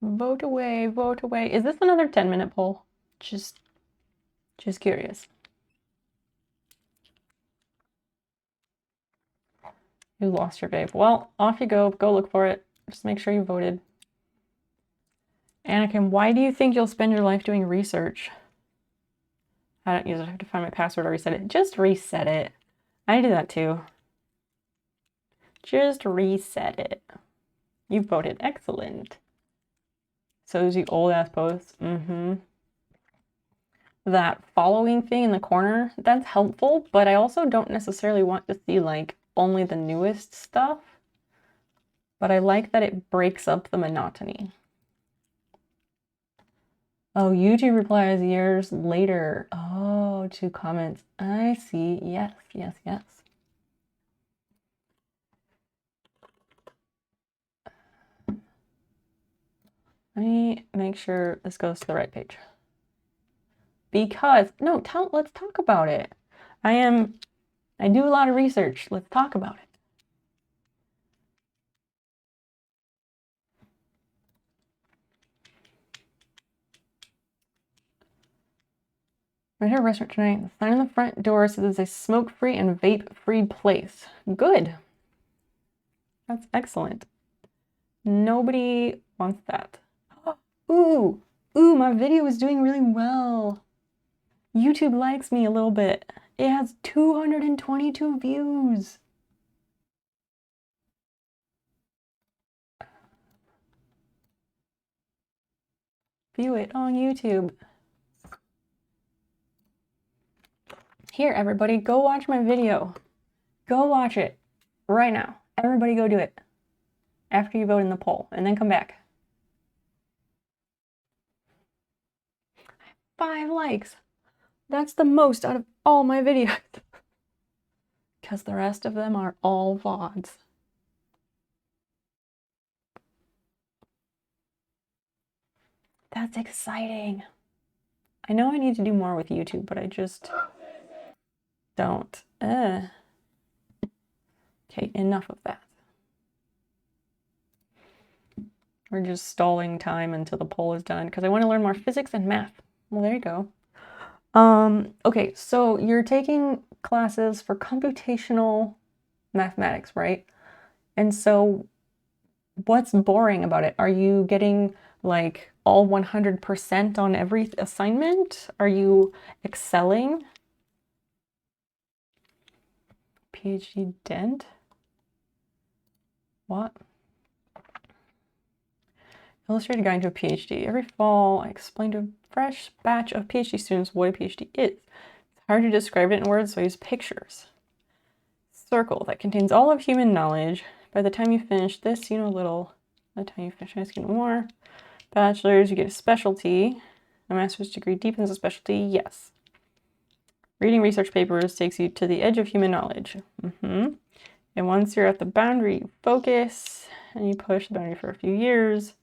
Vote away, vote away. Is this another 10-minute poll? Just curious. You lost your vape. Well, off you go. Go look for it. Just make sure you voted. Anakin, why do you think you'll spend your life doing research? I don't use it. I have to find my password or reset it. Just reset it. I do that too. Just reset it. You voted. Excellent. So is the old ass post. That following thing in the corner, that's helpful, but I also don't necessarily want to see like only the newest stuff. But I like that it breaks up the monotony. Oh, YouTube replies years later. Oh, 2 comments. I see. Yes, yes, yes. Let me make sure this goes to the right page. Because, no, let's talk about it. I do a lot of research. Let's talk about it. Right here, restaurant tonight. The sign on the front door says it's a smoke-free and vape-free place. Good. That's excellent. Nobody wants that. Ooh, my video is doing really well. YouTube likes me a little bit. It has 222 views. View it on YouTube. Here, everybody, go watch my video. Go watch it right now. Everybody go do it. after you vote in the poll, and then come back. 5 likes. That's the most out of all my videos. Because the rest of them are all VODs. That's exciting. I know I need to do more with YouTube, but I just don't. Okay, enough of that. We're just stalling time until the poll is done because I want to learn more physics and math. Well, there you go. Okay, so you're taking classes for computational mathematics, right? And so what's boring about it? Are you getting like all 100% on every assignment? Are you excelling? PhD dent? What? Illustrated guide to a PhD. Every fall, I explain to a fresh batch of PhD students what a PhD is. It's hard to describe it in words, so I use pictures. Circle that contains all of human knowledge. By the time you finish this, you know little. By the time you finish this, you know more. Bachelor's, you get a specialty. A master's degree deepens a specialty, yes. Reading research papers takes you to the edge of human knowledge. And once you're at the boundary, you focus, and you push the boundary for a few years.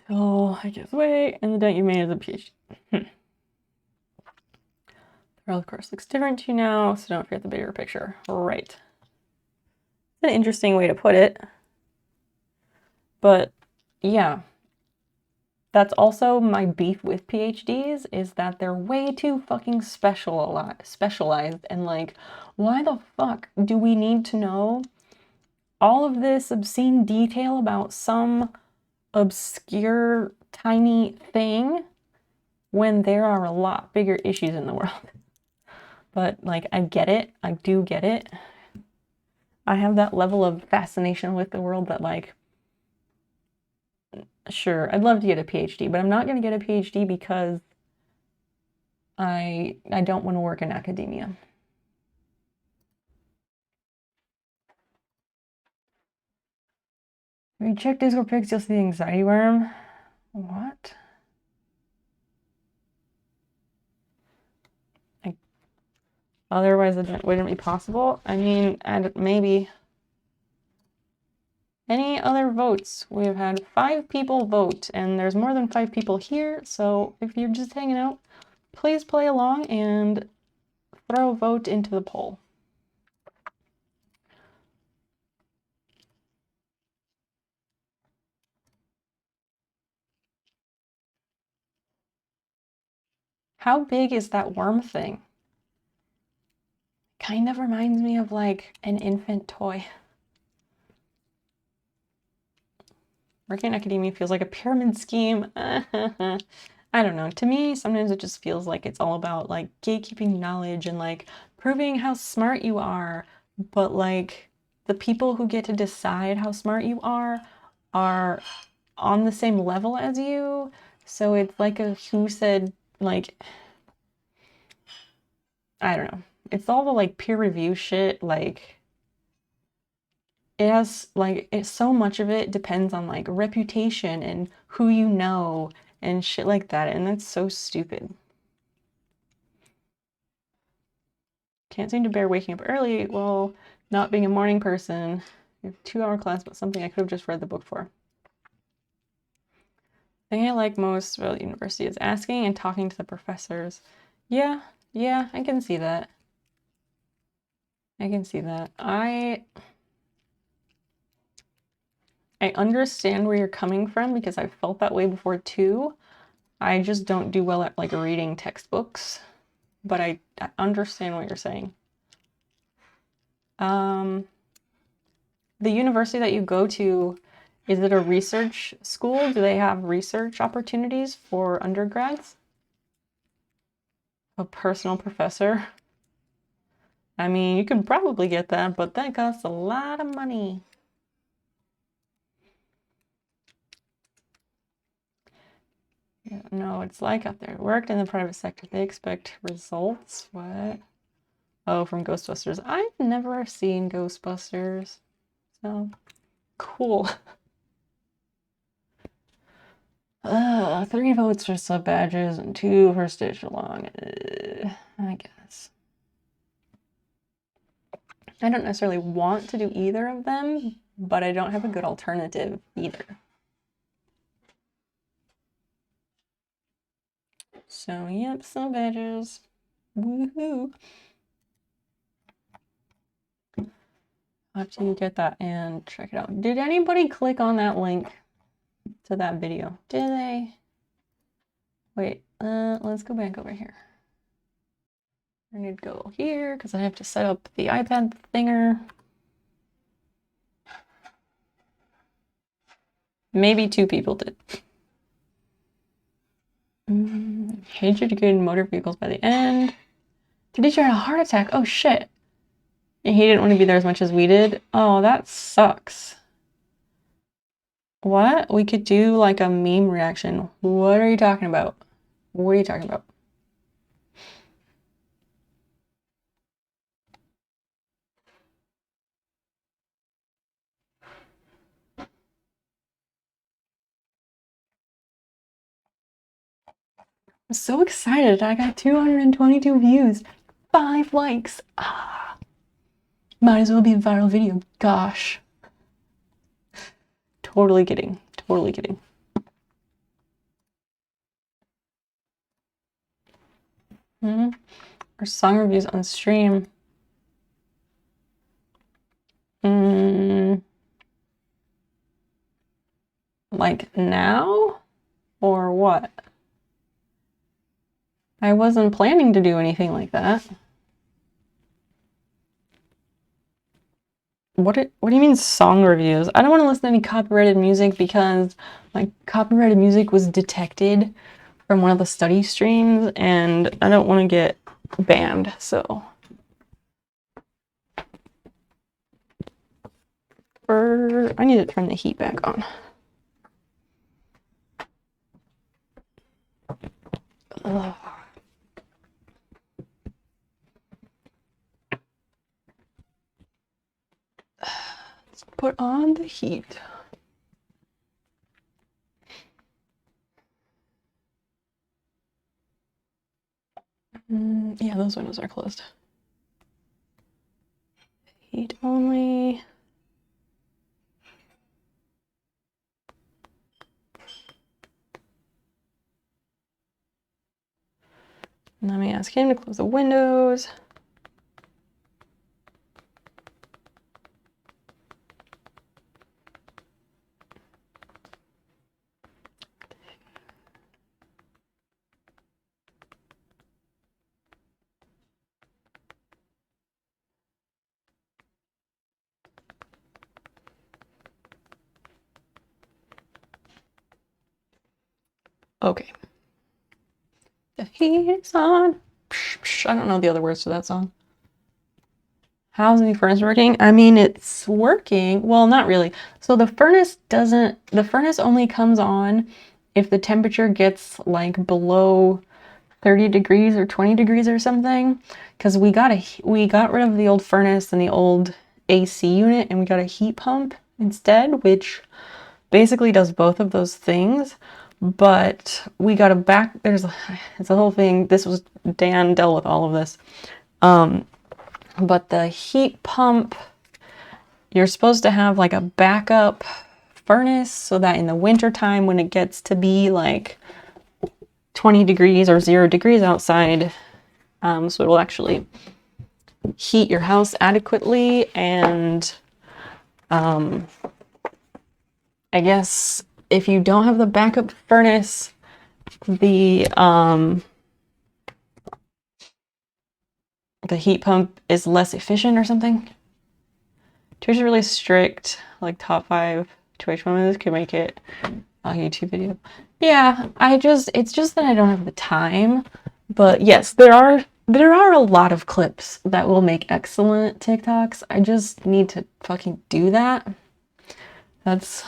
Till it gives way, and the dent you made is a PhD. The world, of course, looks different to you now, so don't forget the bigger picture. Right. It's an interesting way to put it. But, yeah. That's also my beef with PhDs, is that they're way too fucking specialized, and like, why the fuck do we need to know all of this obscene detail about some obscure tiny thing when there are a lot bigger issues in the world? But like, I get it. I do get it. I have that level of fascination with the world that like, sure, I'd love to get a PhD, but I'm not going to get a PhD because I don't want to work in academia. If you check Discord pics, you'll see the anxiety worm. What? Otherwise, it wouldn't be possible. I mean, maybe. Any other votes? We've had 5 people vote, and there's more than 5 people here, so if you're just hanging out, please play along and throw a vote into the poll. How big is that worm thing? Kind of reminds me of like an infant toy. Working in academia feels like a pyramid scheme. I don't know. To me, sometimes it just feels like it's all about like gatekeeping knowledge and like proving how smart you are. But like the people who get to decide how smart you are on the same level as you. So it's like a who said, like, I don't know. It's all the like peer review shit. Like, it has like, it's so much of it depends on like reputation and who you know and shit like that. And that's so stupid. Can't seem to bear waking up early. Well, not being a morning person. You have 2-hour class, but something I could have just read the book for. The thing I like most about university is asking and talking to the professors. Yeah, I can see that. I can see that. I understand where you're coming from because I've felt that way before too. I just don't do well at like reading textbooks, but I understand what you're saying. The university that you go to, is it a research school? Do they have research opportunities for undergrads? A personal professor? I mean, you can probably get that, but that costs a lot of money. Yeah, no, it's like out there. Worked in the private sector. They expect results. What? Oh, from Ghostbusters. I've never seen Ghostbusters. So cool. 3 votes for sub badges and 2 for stitch along. I guess. I don't necessarily want to do either of them, but I don't have a good alternative either. So yep, sub badges. Woohoo! I'll have to get that and check it out. Did anybody click on that link to that video? Did they? Wait, let's go back over here. I need to go here because I have to set up the iPad thinger. Maybe 2 people did. Hate educated motor vehicles by the end. The teacher had a heart attack. Oh shit. And he didn't want to be there as much as we did. Oh, that sucks. What? We could do like a meme reaction. What are you talking about? What are you talking about? I'm so excited. I got 222 views. 5 likes. Ah. Might as well be a viral video. Gosh. Totally kidding. Totally kidding. Our song reviews on stream. Like now? Or what? I wasn't planning to do anything like that. What do you mean song reviews? I don't want to listen to any copyrighted music because my copyrighted music was detected from one of the study streams and I don't want to get banned, so. I need to turn the heat back on. Ugh. Let's put on the heat. Yeah, those windows are closed. Heat only. Let me ask him to close the windows. Okay. The heat is on. Psh, psh. I don't know the other words to that song. How's the furnace working? I mean, it's working. Well, not really. So the furnace only comes on if the temperature gets like below 30 degrees or 20 degrees or something. Because we got rid of the old furnace and the old AC unit and we got a heat pump instead, which basically does both of those things. But we got it's a whole thing. Dan dealt with all of this. But the heat pump, you're supposed to have like a backup furnace so that in the winter time when it gets to be like 20 degrees or 0 degrees outside, so it'll actually heat your house adequately. And I guess if you don't have the backup furnace, the heat pump is less efficient or something. Twitch is really strict, like top 5 Twitch members can make it a YouTube video. Yeah, it's just that I don't have the time. But yes, there are a lot of clips that will make excellent TikToks. I just need to fucking do that. That's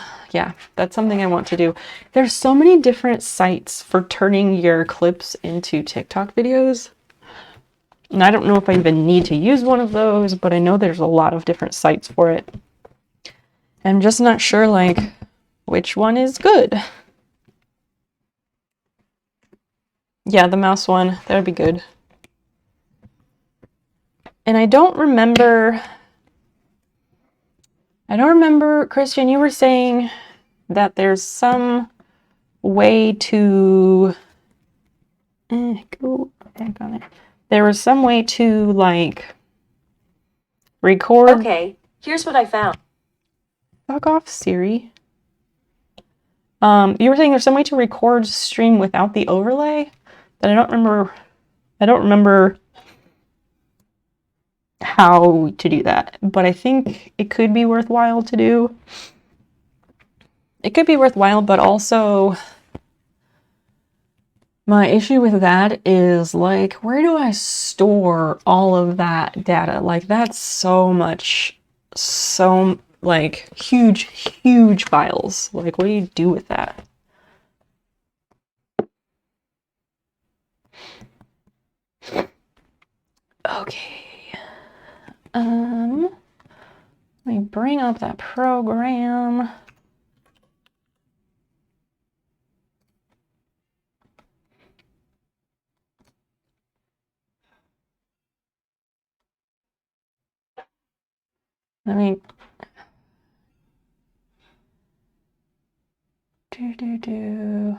something I want to do. There's so many different sites for turning your clips into TikTok videos. And I don't know if I even need to use one of those, but I know there's a lot of different sites for it. I'm just not sure, like, which one is good. Yeah, the mouse one, that would be good. And I don't remember, Christian, you were saying that there's some way to, go back on it. There was some way to, like, record. Okay, here's what I found. Fuck off, Siri. You were saying there's some way to record stream without the overlay, but I don't remember how to do that, but I think it could be worthwhile to do. It could be worthwhile, but also my issue with that is, like, where do I store all of that data? Like, that's so much, like, huge files. Like, what do you do with that? Okay. Let me bring up that program. Let me do.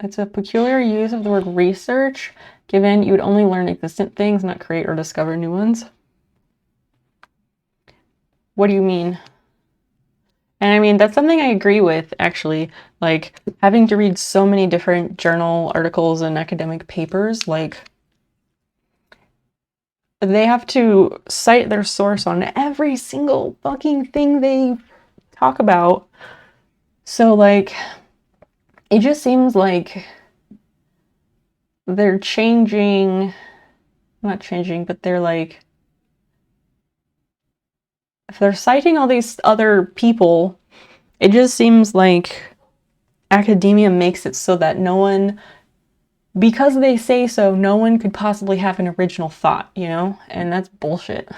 It's a peculiar use of the word research, given you would only learn existent things, not create or discover new ones. What do you mean? And I mean, that's something I agree with, actually. Like, having to read so many different journal articles and academic papers, like, they have to cite their source on every single fucking thing they talk about. So, like, it just seems like they're changing, not changing, but they're like, if they're citing all these other people, it just seems like academia makes it so that no one, because they say so, no one could possibly have an original thought, you know? And that's bullshit.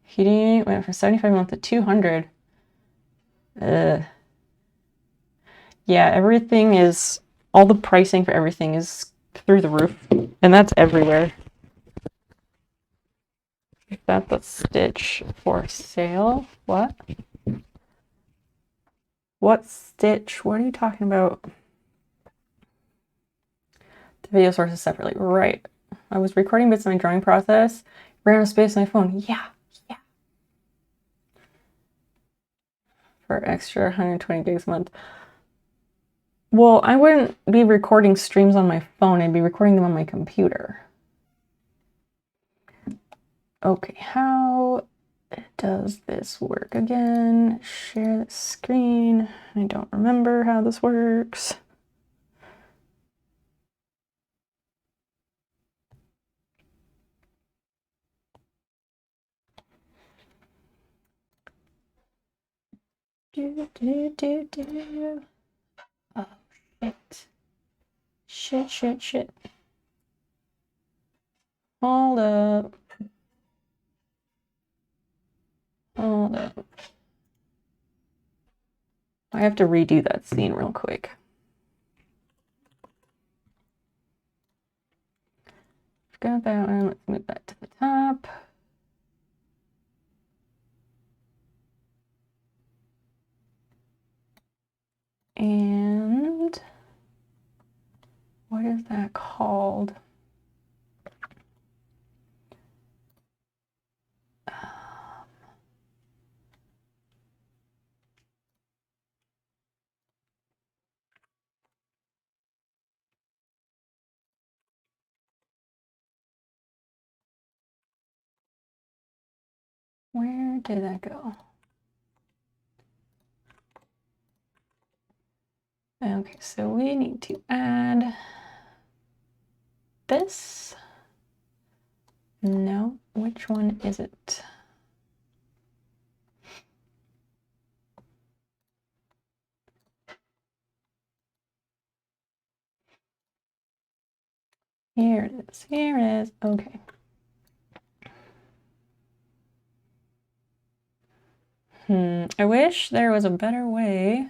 Heating went from 75 a month to 200. Yeah, everything is, all the pricing for everything is through the roof. And that's everywhere. Is that the stitch for sale? What? What stitch? What are you talking about? The video sources separately. Right. I was recording bits of my drawing process. Ran out of space on my phone. Yeah. For extra 120 gigs a month. Well, I wouldn't be recording streams on my phone. I'd be recording them on my computer. Okay, how does this work again? Share the screen. I don't remember how this works. Oh, shit. Shit. Hold up. I have to redo that scene real quick. Got that one. Let's move that to the top. And what is that called? Where did that go? Okay, so we need to add this. No, which one is it? Here it is. Okay. I wish there was a better way.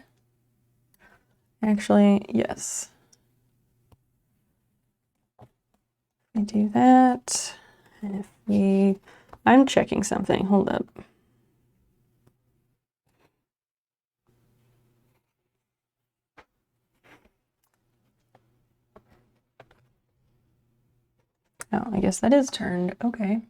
Actually, yes. We do that. And if we, I'm checking something. Hold up. Oh, I guess that is turned. Okay.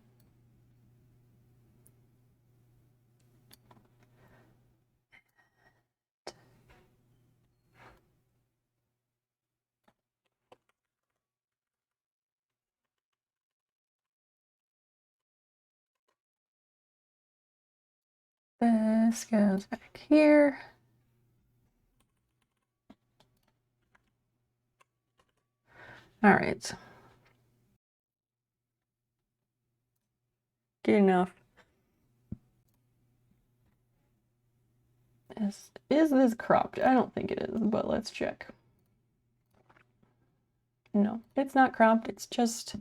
This goes back here. All right. Good enough. Is this cropped? I don't think it is, but let's check. No, it's not cropped. It's just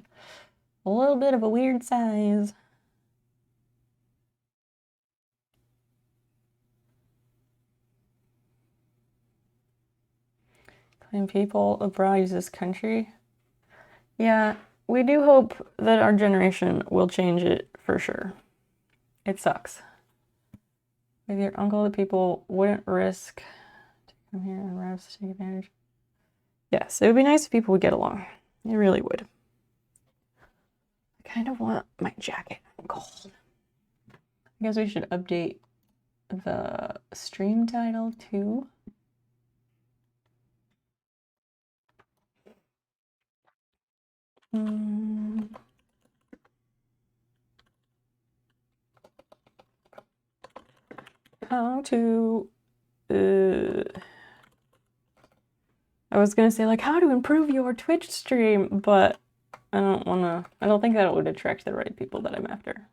a little bit of a weird size. Claim people abroad use this country. Yeah, we do hope that our generation will change it for sure. It sucks. With your uncle, the people wouldn't risk to come here and reps to take advantage. Yes, it would be nice if people would get along. It really would. I kind of want my jacket. I'm cold. I guess we should update the stream title too. How to I was gonna say like how to improve your Twitch stream, but I don't think that would attract the right people that I'm after.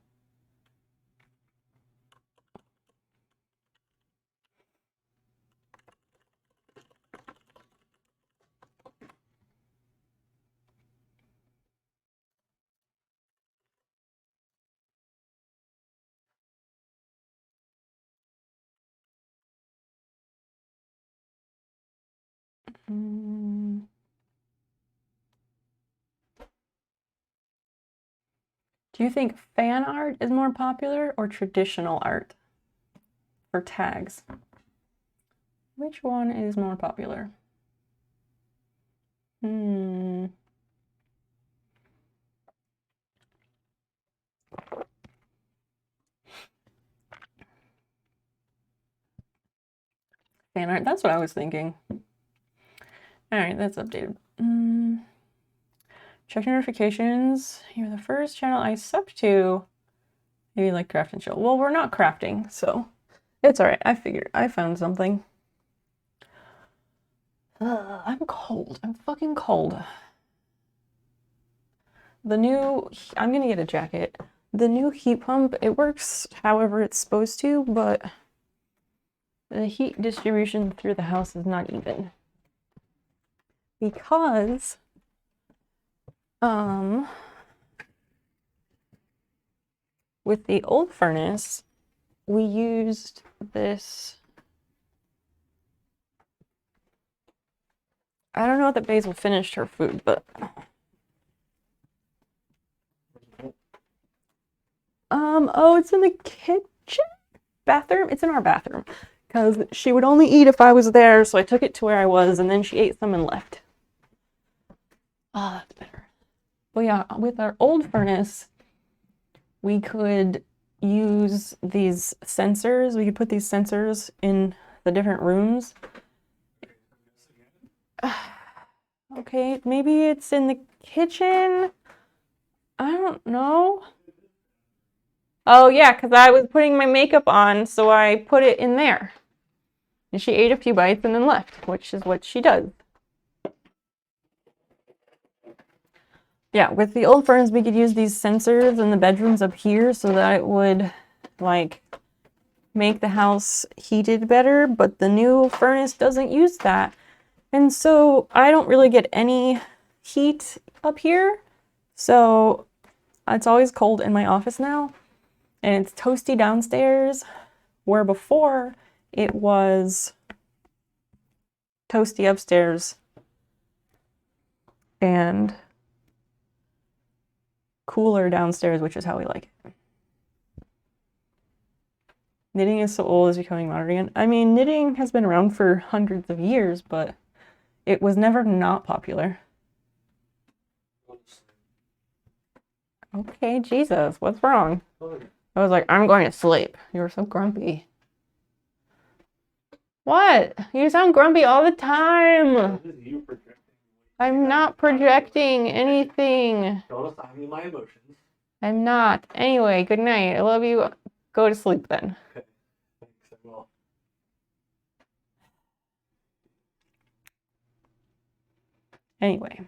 Do you think fan art is more popular or traditional art for tags? Which one is more popular? Fan art, that's what I was thinking. All right, that's updated. Check notifications. You're the first channel I sub to. Maybe like craft and chill. Well, we're not crafting, so it's all right. I found something. I'm cold. I'm fucking cold. I'm gonna get a jacket. The new heat pump, it works however it's supposed to, but the heat distribution through the house is not even. Because with the old furnace, we used this. I don't know if that Basil finished her food, but oh, it's in the kitchen? Bathroom? It's in our bathroom. Because she would only eat if I was there, so I took it to where I was, and then she ate some and left. Ah, that's better. But yeah, with our old furnace, we could use these sensors. We could put these sensors in the different rooms. Okay, maybe it's in the kitchen. I don't know. Oh yeah, because I was putting my makeup on, so I put it in there. And she ate a few bites and then left, which is what she does. Yeah, with the old furnace, we could use these sensors in the bedrooms up here so that it would, like, make the house heated better, but the new furnace doesn't use that. And so I don't really get any heat up here. So it's always cold in my office now. And it's toasty downstairs. where before it was toasty upstairs and cooler downstairs, which is how we like it. Knitting is so old, is becoming modern again. I mean, knitting has been around for hundreds of years, but it was never not popular. Okay, Jesus, what's wrong? I was like, I'm going to sleep. You were so grumpy. What? You sound grumpy all the time. I'm not projecting anything. Don't assign me my emotions. I'm not. Anyway, good night. I love you. Go to sleep then. Okay. Thanks, I will. Anyway.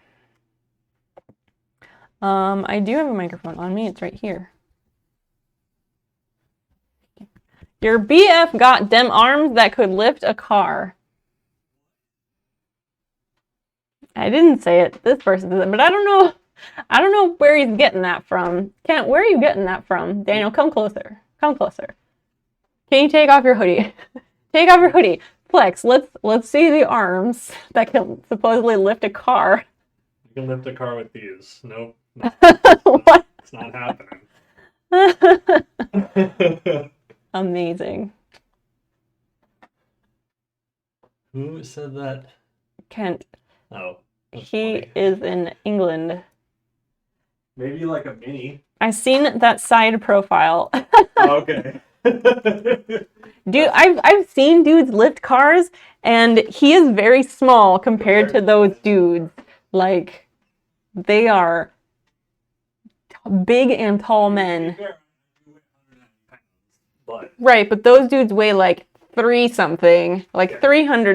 I do have a microphone on me. It's right here. Your BF got them arms that could lift a car. I didn't say it. This person did it, but I don't know. I don't know where he's getting that from. Kent, where are you getting that from? Daniel, come closer. Come closer. Can you take off your hoodie? Take off your hoodie. Flex, let's see the arms that can supposedly lift a car. You can lift a car with these. Nope. What? It's not happening. Amazing. Who said that? Kent. Oh. That's He funny. is in England. Maybe like a mini. I've seen that side profile. Oh, okay. Dude, I've seen dudes lift cars, and he is very small compared to those dudes. Like, they are big and tall men. But Right, but those dudes weigh like 300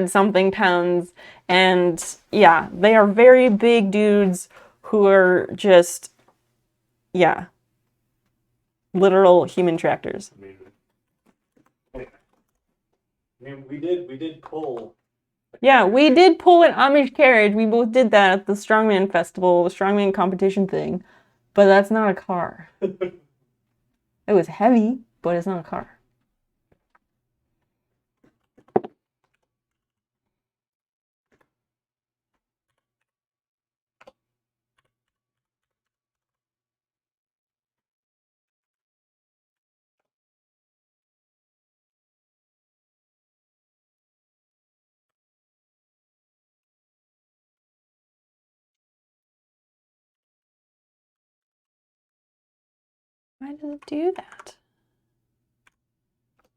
something pounds. And yeah, they are very big dudes who are just, yeah, literal human tractors. I mean, we did pull. Yeah, we did pull an Amish carriage. We both did that at the Strongman Festival, the Strongman competition thing. But that's not a car. It was heavy, but it's not a car. Why does it do that?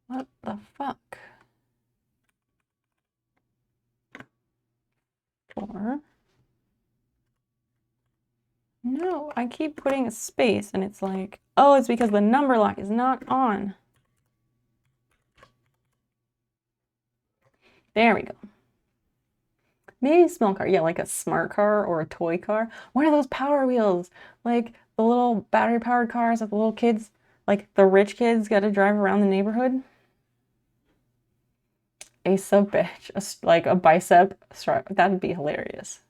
What the fuck? 4. No, I keep putting a space and it's like, oh, it's because the number lock is not on. There we go. Maybe a small car. Yeah, like a smart car or a toy car. One of those Power Wheels. Like the little battery powered cars that the little kids, like the rich kids, got to drive around the neighborhood. A sub bitch, like a bicep strap. That'd be hilarious.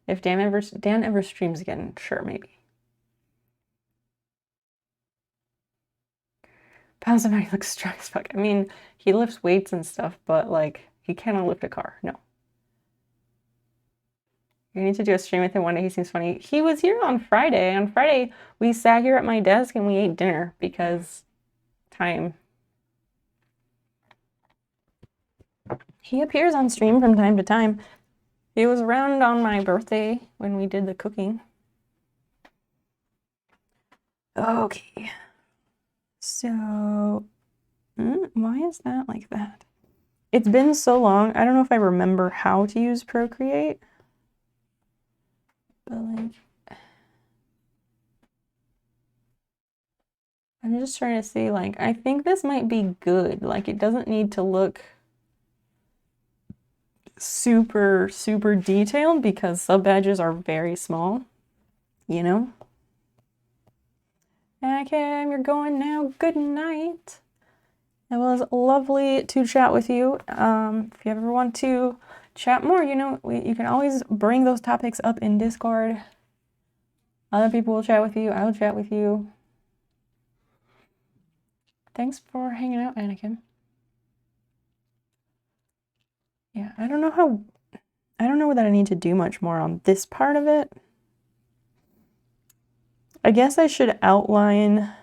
If Dan ever streams again, sure, maybe. Pounds of money looks strong as fuck. I mean, he lifts weights and stuff, but like he cannot lift a car. No. You need to do a stream with him one day. He seems funny. He was here on Friday. On Friday, we sat here at my desk and we ate dinner because time. He appears on stream from time to time. He was around on my birthday when we did the cooking. Okay. So, why is that like that? It's been so long. I don't know if I remember how to use Procreate. But like, I'm just trying to see, like, I think this might be good. Like, it doesn't need to look super, super detailed because sub badges are very small, you know? Okay, you're going now. Good night. It was lovely to chat with you. If you ever want to chat more, you know, you can always bring those topics up in Discord. Other people will chat with you. I will chat with you. Thanks for hanging out, Anakin. Yeah, I don't know that I need to do much more on this part of it. I guess I should outline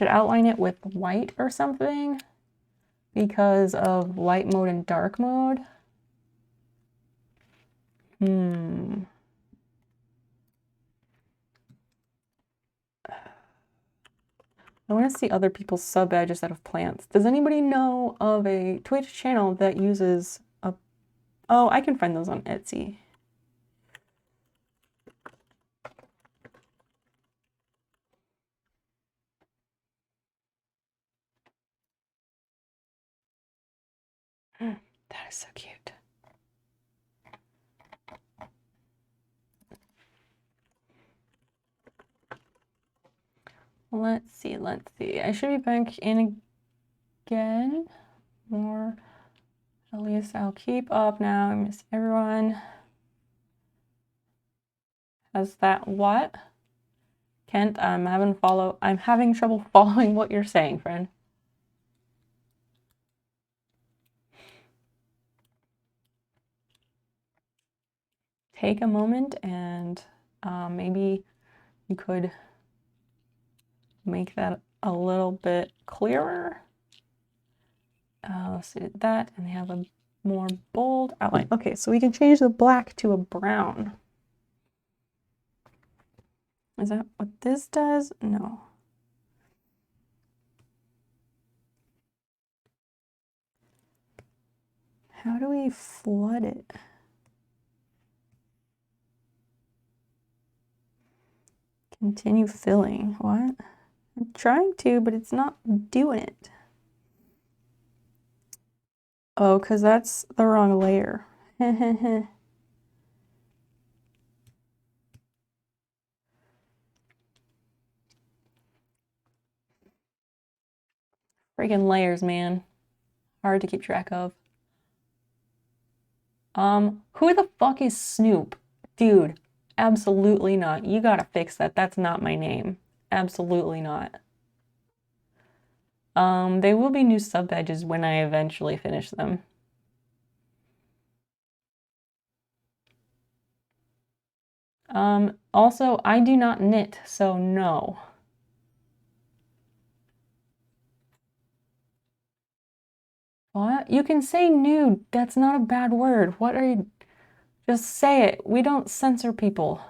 it with white or something because of light mode and dark mode. I want to see other people's sub badges out of plants. Does anybody know of a Twitch channel that uses a... Oh, I can find those on Etsy. That is so cute. Let's see. I should be back in again. More. At least I'll keep up now. I miss everyone. Has that what? Kent, I'm having trouble following what you're saying, friend. Take a moment and maybe you could make that a little bit clearer. Let's do that, and they have a more bold outline. Okay, so we can change the black to a brown. Is that what this does? No. How do we flood it? Continue filling. What? I'm trying to, but it's not doing it. Oh, because that's the wrong layer. Freaking layers, man. Hard to keep track of. Who the fuck is Snoop? Dude, absolutely not. You gotta fix that. That's not my name. Absolutely not. They will be new sub badges when I eventually finish them. Also, I do not knit, so no. What? You can say nude. That's not a bad word. What are you... Just say it. We don't censor people.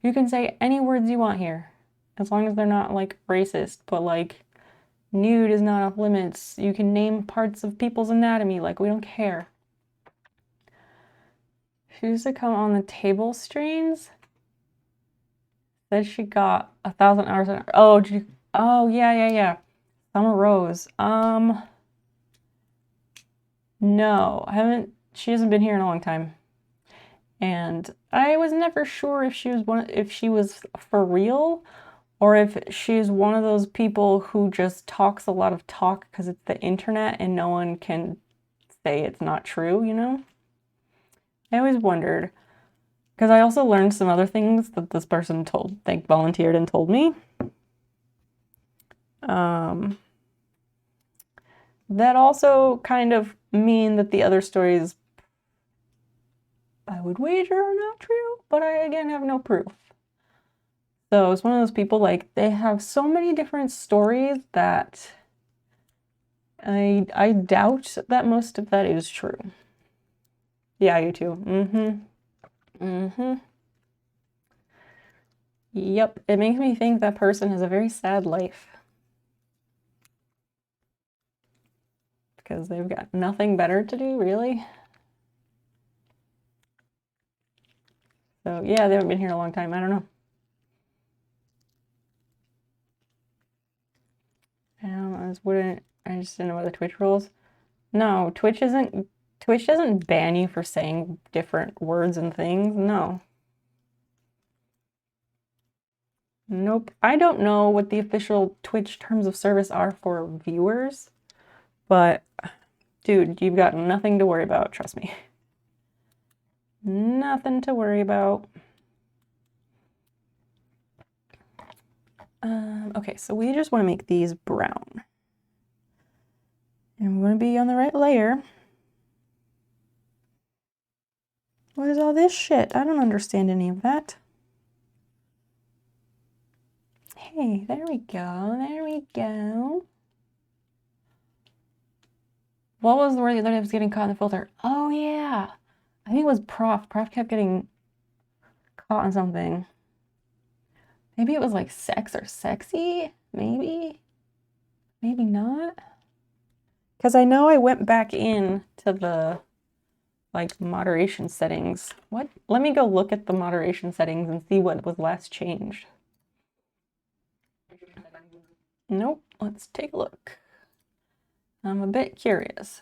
You can say any words you want here, as long as they're not, like, racist, but, like, nude is not off limits. You can name parts of people's anatomy, like, we don't care. She used to come on the table streams. Said she got 1,000 hours in... Oh, did you... Oh, yeah. Summer Rose. No, I haven't... She hasn't been here in a long time. And I was never sure if she was for real, or if she's one of those people who just talks a lot of talk because it's the internet and no one can say it's not true, you know? I always wondered, because I also learned some other things that this person volunteered and told me. That also kind of mean that the other stories I would wager are not true, but I again have no proof. So it's one of those people, like, they have so many different stories that I doubt that most of that is true. Yeah, you too. Yep, it makes me think that person has a very sad life. Because they've got nothing better to do, really. So yeah, they haven't been here a long time. I don't know. I just didn't know what the Twitch rules. No, Twitch doesn't ban you for saying different words and things. No. Nope. I don't know what the official Twitch terms of service are for viewers, but dude, you've got nothing to worry about, trust me. Nothing to worry about. Okay, so we just want to make these brown. And we want to be on the right layer. What is all this shit? I don't understand any of that. Hey, there we go. There we go. What was the word the other day was getting caught in the filter? Oh, yeah. I think it was Prof. Prof kept getting caught on something. Maybe it was like sex or sexy? Maybe? Maybe not? Because I know I went back in to the like moderation settings. What? Let me go look at the moderation settings and see what was last changed. Nope. Let's take a look. I'm a bit curious.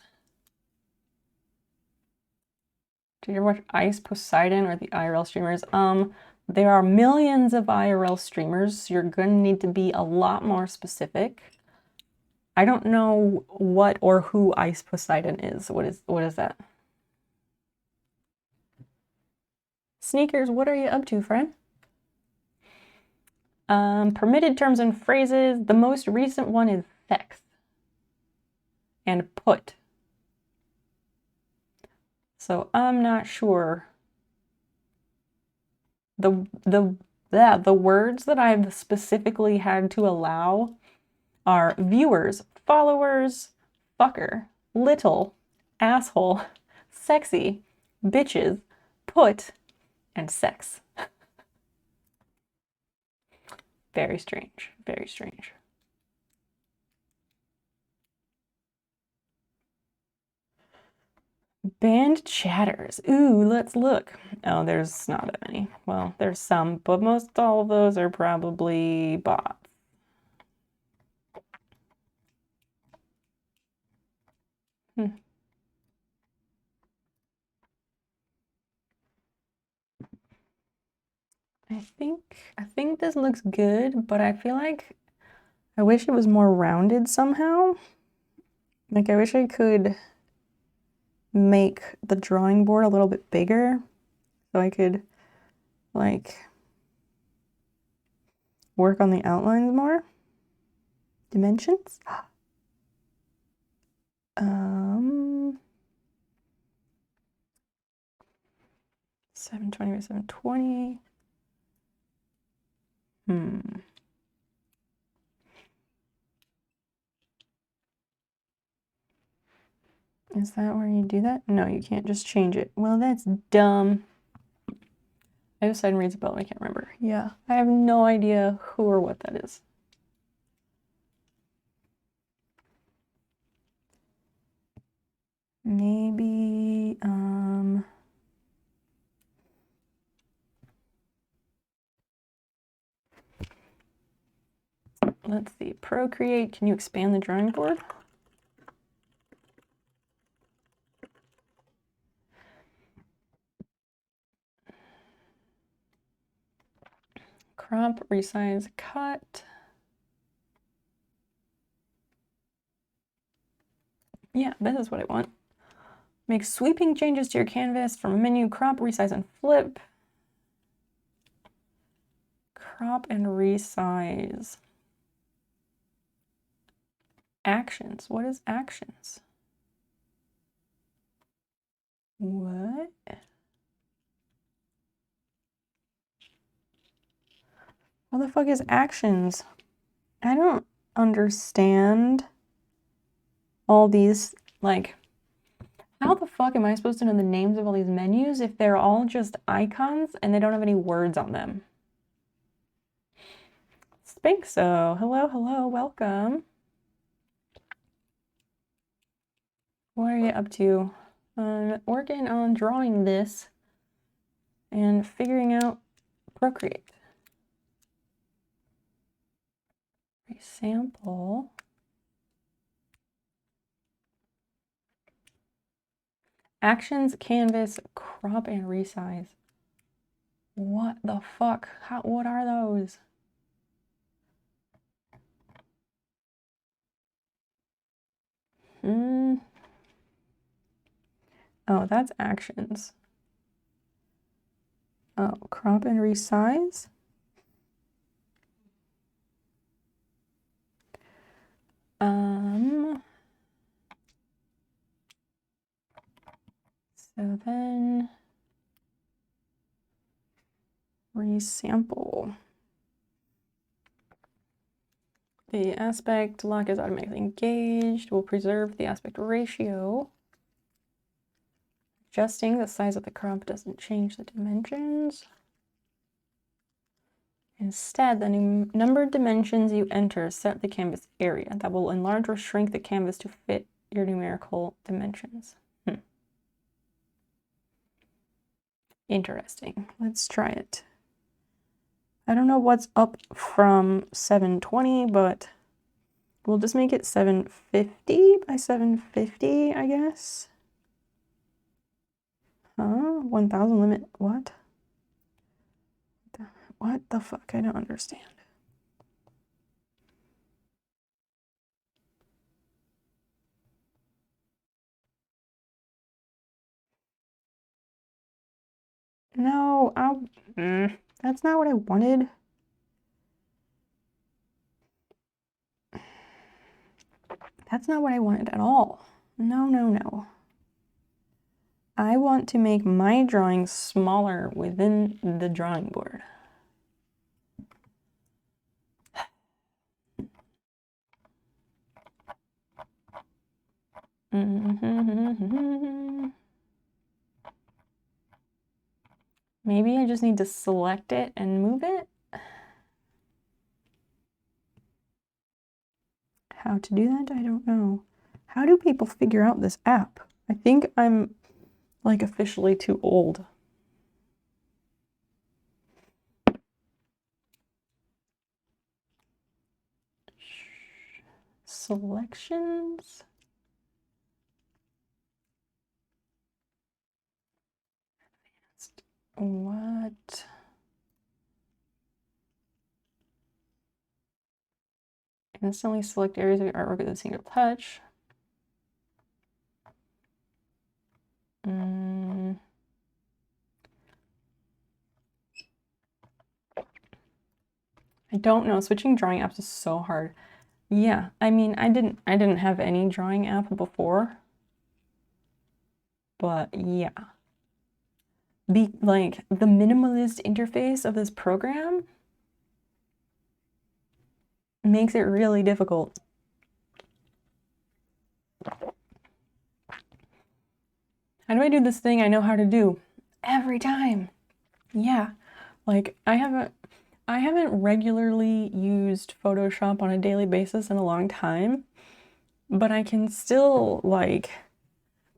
Did you ever watch Ice Poseidon or the IRL streamers? There are millions of IRL streamers. You're going to need to be a lot more specific. I don't know what or who Ice Poseidon is. What is that? Sneakers, what are you up to, friend? Permitted terms and phrases. The most recent one is sex and put. So I'm not sure. The words that I've specifically had to allow are viewers, followers, fucker, little, asshole, sexy, bitches, put, and sex. Very strange, very strange. Banned chatters. Ooh, let's look. Oh, there's not that many. Well, there's some, but most all of those are probably bots. I think this looks good, but I feel like I wish it was more rounded somehow. Like I wish I could make the drawing board a little bit bigger so I could like work on the outlines more. Dimensions? 720 by 720. Is that where you do that? No, you can't just change it. Well, that's dumb. I have side reads a bell, I can't remember. Yeah, I have no idea who or what that is. Maybe, let's see, Procreate, can you expand the drawing board? Crop, resize, cut. Yeah, this is what I want. Make sweeping changes to your canvas from a menu, crop, resize, and flip. Crop and resize. Actions. What is actions? What? What the fuck is actions? I don't understand all these, like, how the fuck am I supposed to know the names of all these menus if they're all just icons and they don't have any words on them? Spinkso, hello, hello, welcome. What are you up to? I'm working on drawing this and figuring out Procreate. Resample. Actions, canvas, crop, and resize. What the fuck? What are those? Oh, that's actions. Oh, crop and resize? So then resample. The aspect lock is automatically engaged. We'll preserve the aspect ratio. Adjusting the size of the crop doesn't change the dimensions. Instead, the numbered dimensions you enter set the canvas area. That will enlarge or shrink the canvas to fit your numerical dimensions. Interesting. Let's try it. I don't know what's up from 720, but we'll just make it 750 by 750, I guess. 1000 limit. What? What the fuck? I don't understand. No, that's not what I wanted. That's not what I wanted at all. No, no, no. I want to make my drawing smaller within the drawing board. Maybe I just need to select it and move it. How to do that? I don't know. How do people figure out this app? I think I'm like officially too old. Selections. What? Instantly select areas of your artwork with a single touch. I don't know. Switching drawing apps is so hard. Yeah, I mean, I didn't have any drawing app before. But yeah. Like the minimalist interface of this program makes it really difficult. How do I do this thing I know how to do every time? Yeah, like I haven't regularly used Photoshop on a daily basis in a long time, but I can still like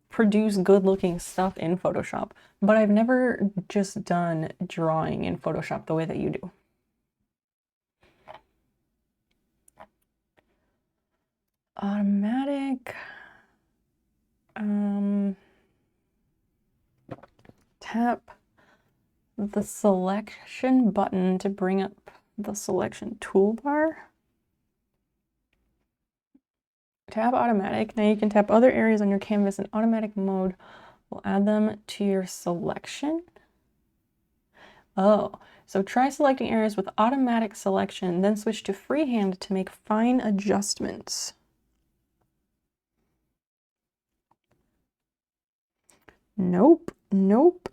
produce good-looking stuff in Photoshop, but I've never just done drawing in Photoshop the way that you do. Automatic. Tap the selection button to bring up the selection toolbar. Tap automatic. Now you can tap other areas on your canvas in automatic mode. We'll add them to your selection. Oh, so try selecting areas with automatic selection, then switch to freehand to make fine adjustments. Nope, nope.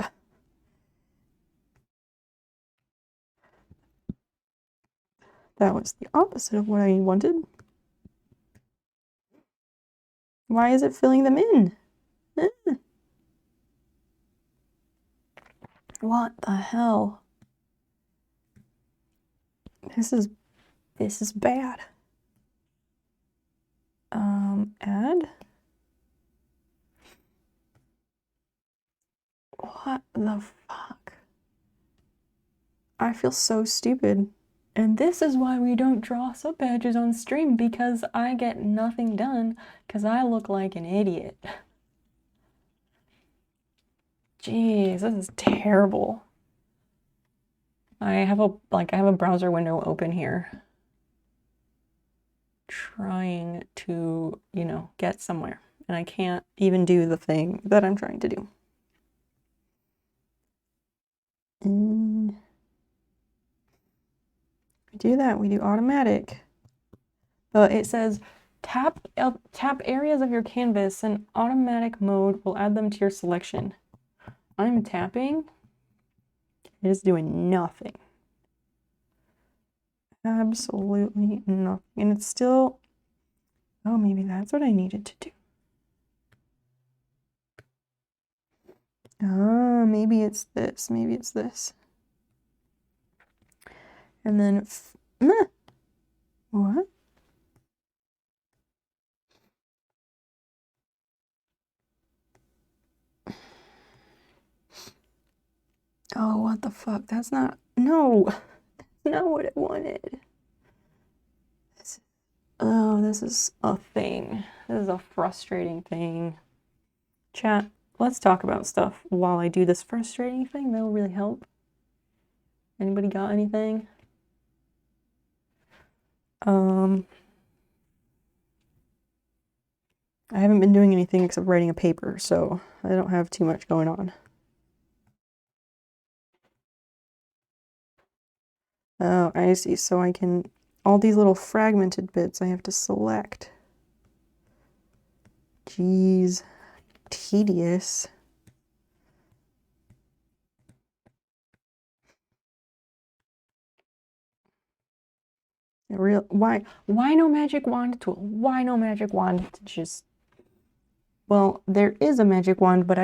That was the opposite of what I wanted. Why is it filling them in? What the hell? This is bad. Add. What the fuck? I feel so stupid. And this is why we don't draw sub badges on stream, because I get nothing done because I look like an idiot. Jeez, this is terrible. I have a browser window open here, trying to, you know, get somewhere, and I can't even do the thing that I'm trying to do. We do that. We do automatic. It says tap areas of your canvas, and automatic mode will add them to your selection. I'm tapping. It is doing nothing. Absolutely nothing. And it's still, oh, maybe that's what I needed to do. Ah, maybe it's this. Maybe it's this. And then, what? Oh, what the fuck? That's not, no, that's not what I wanted. Oh, this is a thing. This is a frustrating thing. Chat, let's talk about stuff while I do this frustrating thing. That will really help. Anybody got anything? I haven't been doing anything except writing a paper, so I don't have too much going on. Oh, I see. So I can, all these little fragmented bits I have to select. Jeez, tedious. Why no magic wand tool? Why no magic wand to just, well, there is a magic wand, but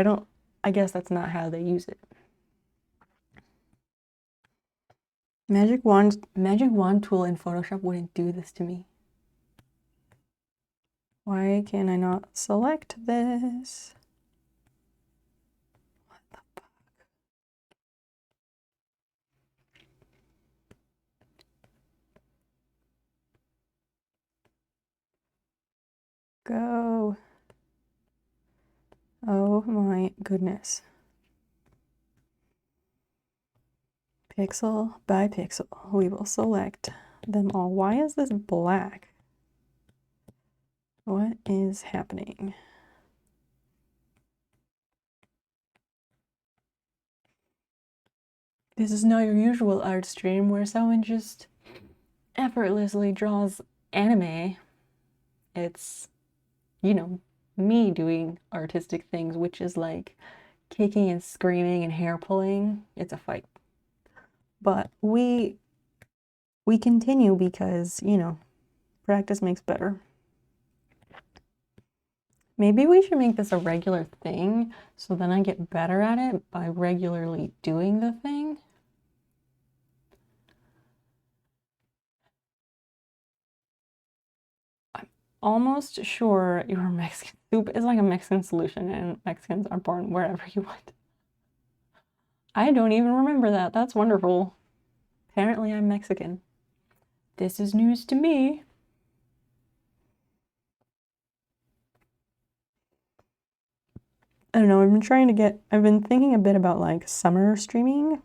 I guess that's not how they use it. Magic wand tool in Photoshop wouldn't do this to me. Why can I not select this? What the fuck? Go. Oh my goodness. Pixel by pixel, we will select them all. Why is this black? What is happening? This is not your usual art stream where someone just effortlessly draws anime. It's, you know, me doing artistic things, which is like kicking and screaming and hair pulling. It's a fight. But we continue because, you know, practice makes better. Maybe we should make this a regular thing, so then I get better at it by regularly doing the thing. I'm almost sure your Mexican soup is like a Mexican solution, and Mexicans are born wherever you want. I don't even remember that. That's wonderful. Apparently I'm Mexican. This is news to me. I don't know, I've been thinking a bit about like summer streaming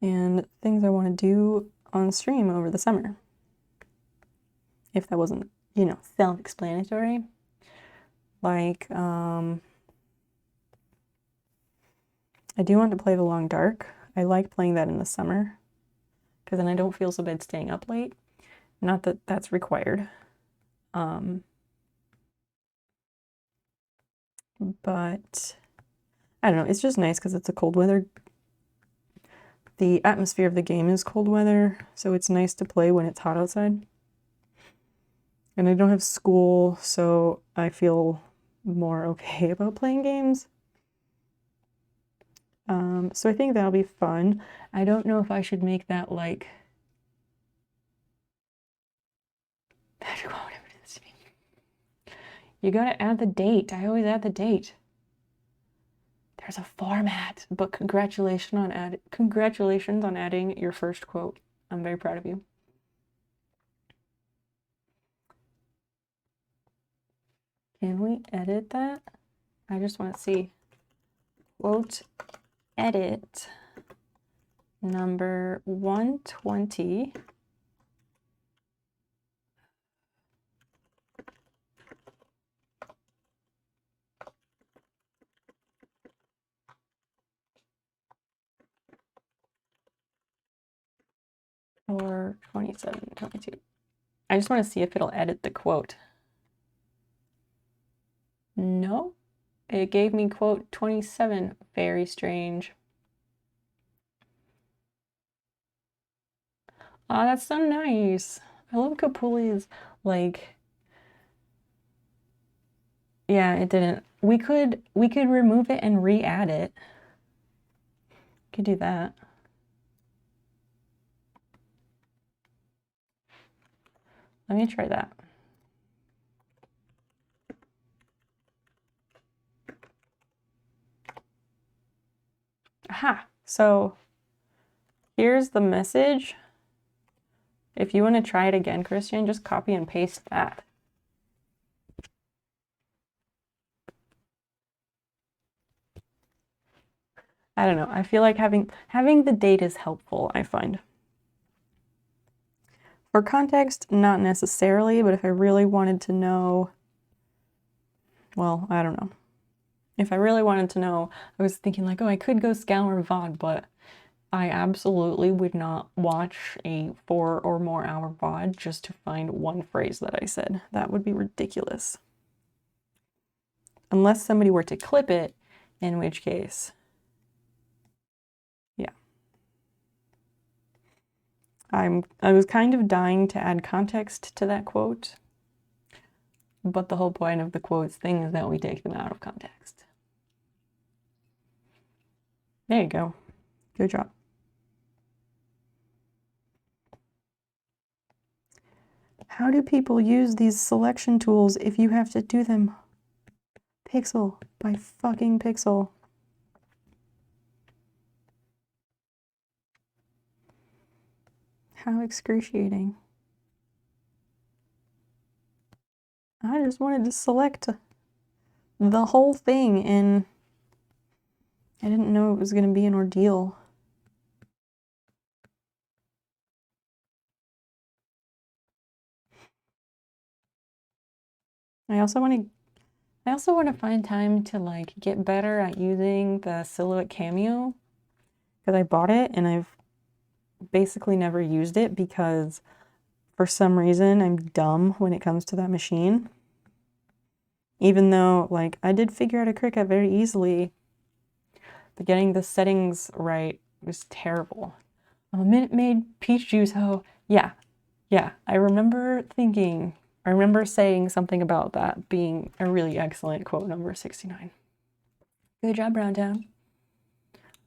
and things I want to do on stream over the summer. If that wasn't, you know, self-explanatory. Like, I do want to play The Long Dark. I like playing that in the summer because then I don't feel so bad staying up late. Not that that's required. But I don't know, it's just nice because it's a cold weather. The atmosphere of the game is cold weather, so it's nice to play when it's hot outside. And I don't have school, so I feel more okay about playing games. So I think that'll be fun. I don't know if I should make that like you gotta add the date. I always add the date. There's a format, but congratulations on adding your first quote. I'm very proud of you. Can we edit that? I just want to see. Quote edit number 120. Or 27, 22. I just want to see if it'll edit the quote. No, it gave me quote 27. Very strange. Oh, that's so nice. I love Capuli's, like, yeah, it didn't. We could remove it and re-add it. Could do that. Let me try that. Aha, so here's the message. If you want to try it again, Christian, just copy and paste that. I don't know. I feel like having the date is helpful, I find. For context, not necessarily, but if I really wanted to know, well, I don't know. If I really wanted to know, I was thinking like, oh, I could go scour VOD, but I absolutely would not watch a 4 or more hour VOD just to find one phrase that I said. That would be ridiculous. Unless somebody were to clip it, in which case, yeah. I was kind of dying to add context to that quote, but the whole point of the quotes thing is that we take them out of context. There you go. Good job. How do people use these selection tools if you have to do them pixel by fucking pixel? How excruciating. I just wanted to select the whole thing and I didn't know it was going to be an ordeal. I also want to find time to like get better at using the Silhouette Cameo because I bought it and I've basically never used it because for some reason I'm dumb when it comes to that machine. Even though like I did figure out a Cricut very easily, but getting the settings right was terrible. I'm a Minute Maid peach juice hoe. Yeah. I remember saying something about that being a really excellent quote number 69. Good job, Browntown.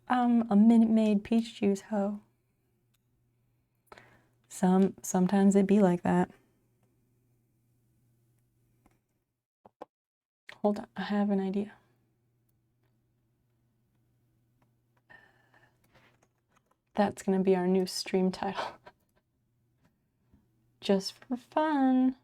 A Minute Maid peach juice hoe. Sometimes it be like that. Hold on, I have an idea. That's gonna be our new stream title. Just for fun.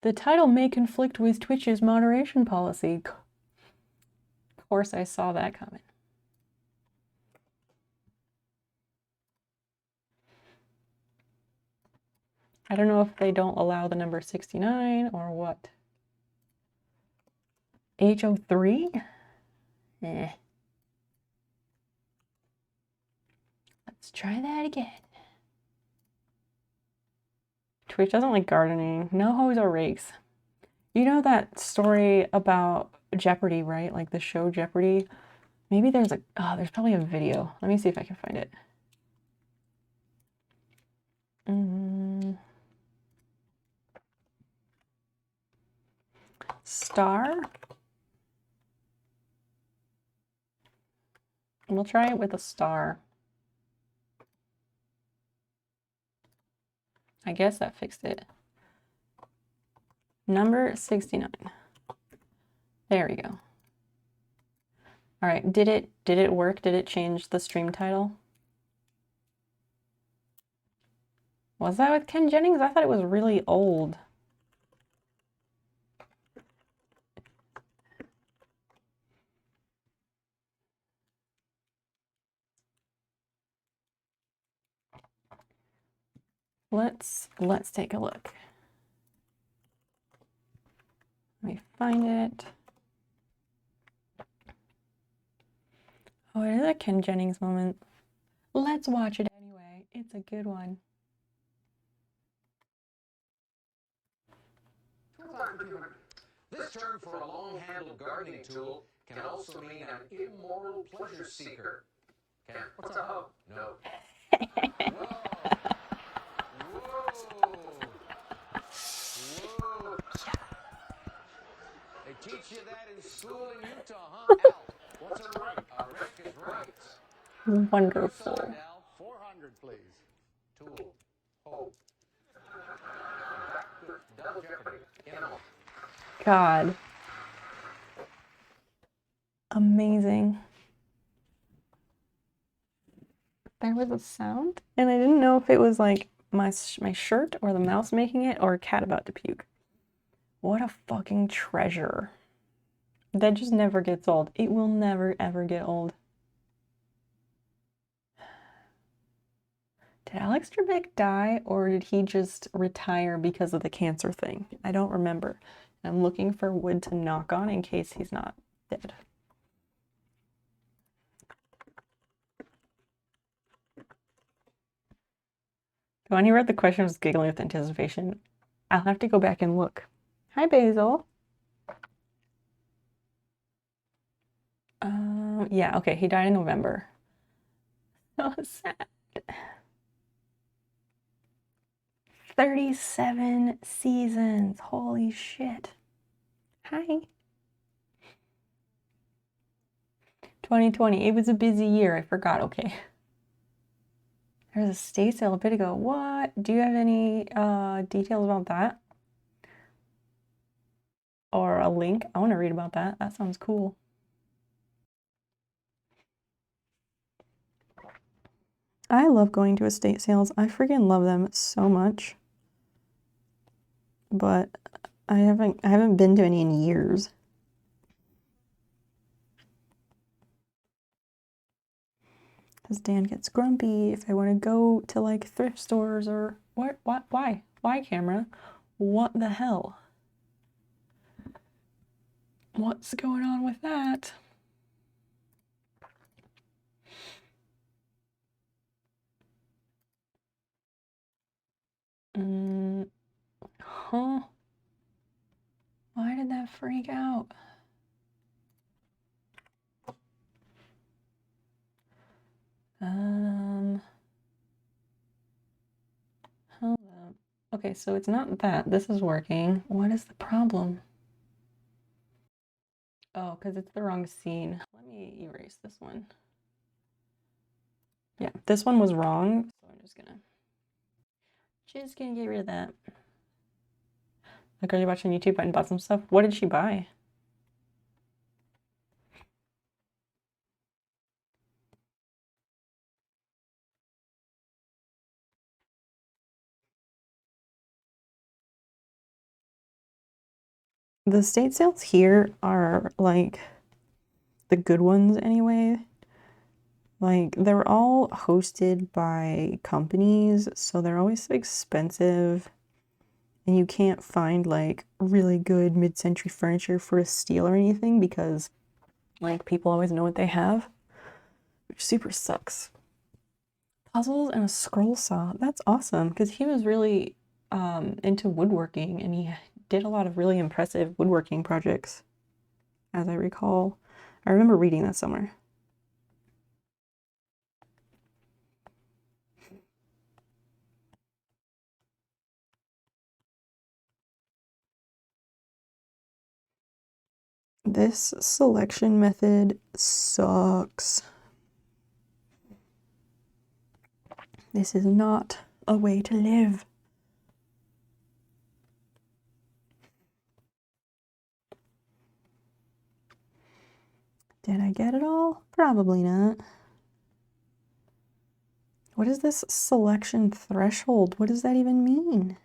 The title may conflict with Twitch's moderation policy. Of course, I saw that coming. I don't know if they don't allow the number 69 or what. H03? Eh. Let's try that again. Twitch doesn't like gardening. No hoes or rakes. You know that story about Jeopardy, right? Like the show Jeopardy? Maybe there's there's probably a video. Let me see if I can find it. Star. We'll try it with a star. I guess that fixed it. Number 69. There we go. All right, did it work? Did it change the stream title? Was that with Ken Jennings? I thought it was really old. Let's take a look. Let me find it. Oh, it is a Ken Jennings moment. Let's watch it anyway. It's a good one. This term for a long-handled gardening tool can also mean an immoral pleasure seeker. Ken, what's a hub? No. Whoa! Whoa! They teach you that in school in Utah, huh? Al, what's a rake? A rake is rakes. Wonderful. Al, 400, please. Tool. Hope. Back with Double Jeopardy. In a moment. God. Amazing. There was a sound, and I didn't know if it was like my shirt or the mouse making it or a cat about to puke. What a fucking treasure. That just never gets old. It will never ever get old. Did Alex Trebec die or did he just retire because of the cancer thing? I don't remember. I'm looking for wood to knock on in case he's not dead. When he read the question, I was giggling with anticipation. I'll have to go back and look. Hi, Basil. Yeah, okay, he died in November. So sad. 37 seasons. Holy shit. Hi. 2020. It was a busy year. I forgot. Okay. There's a state sale a bit ago. What? Do you have any details about that? Or a link? I want to read about that. That sounds cool. I love going to estate sales. I freaking love them so much. But I haven't been to any in years. Because Dan gets grumpy if I want to go to like thrift stores or what? Why? Why, camera? What the hell? What's going on with that? Huh? Why did that freak out? Hold up. Okay, so it's not that. This is working. What is the problem? Oh, because it's the wrong scene. Let me erase this one. Yeah, this one was wrong, so I'm just gonna get rid of that. The girl you watched on YouTube went and bought some stuff. What did she buy? The estate sales here are like the good ones anyway. Like they're all hosted by companies, so they're always expensive. And you can't find like really good mid-century furniture for a steal or anything because like people always know what they have, which super sucks. Puzzles and a scroll saw. That's awesome because he was really into woodworking and he did a lot of really impressive woodworking projects, as I recall. I remember reading that somewhere. This selection method sucks. This is not a way to live. Did I get it all? Probably not. What is this selection threshold? What does that even mean?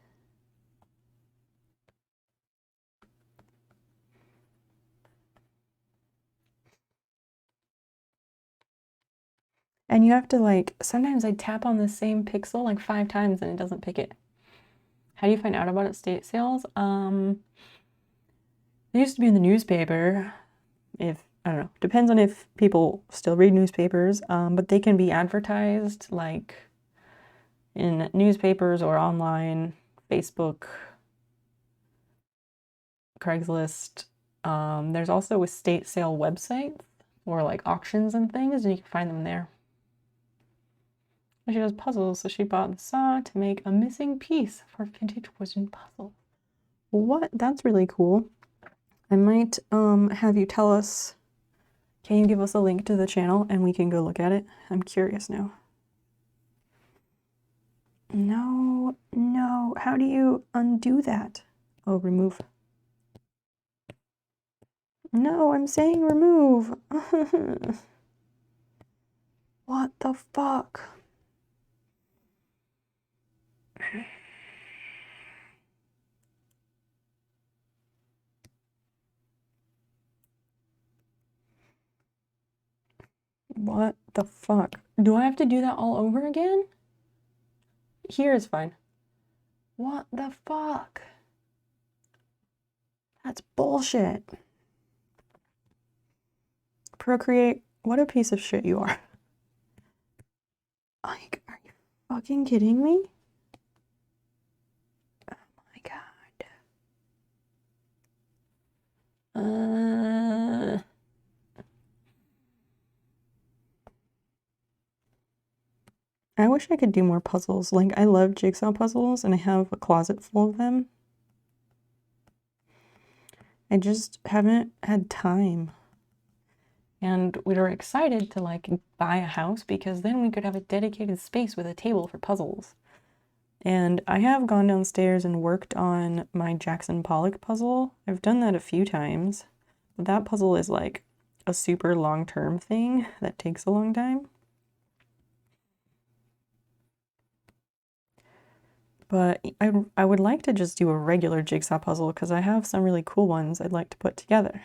And you have to like, sometimes I tap on the same pixel like 5 times and it doesn't pick it. How do you find out about estate sales? They used to be in the newspaper. I don't know. Depends on if people still read newspapers, but they can be advertised like in newspapers or online, Facebook, Craigslist. There's also estate sale websites or like auctions and things, and you can find them there. And she does puzzles, so she bought the saw to make a missing piece for vintage wooden puzzle. What? That's really cool. I might have you tell us. Can you give us a link to the channel and we can go look at it? I'm curious now. No, no. How do you undo that? Oh, remove. No, I'm saying remove. What the fuck? What the fuck? Do I have to do that all over again? Here is fine. What the fuck? That's bullshit. Procreate, what a piece of shit you are. Like, are you fucking kidding me? Oh my god. I wish I could do more puzzles. Like, I love jigsaw puzzles and I have a closet full of them. I just haven't had time. And we were excited to like buy a house because then we could have a dedicated space with a table for puzzles. And I have gone downstairs and worked on my Jackson Pollock puzzle. I've done that a few times, but that puzzle is like a super long-term thing that takes a long time. But I would like to just do a regular jigsaw puzzle because I have some really cool ones I'd like to put together.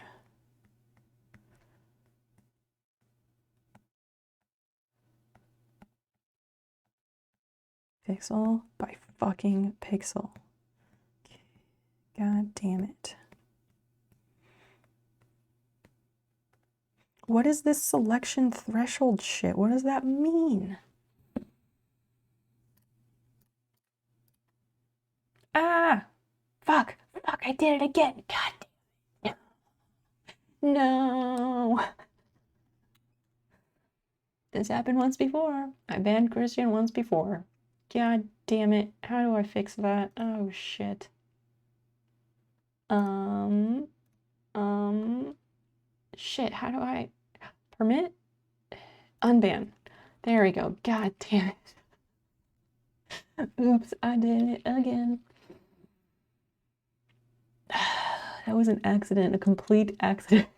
Pixel by fucking pixel. God damn it. What is this selection threshold shit? What does that mean? Ah! Fuck! Fuck, I did it again! God damn. No! This happened once before. I banned Christian once before. God damn it. How do I fix that? Oh shit. Shit, how do I permit? Unban. There we go. God damn it. Oops, I did it again. That was an accident, a complete accident.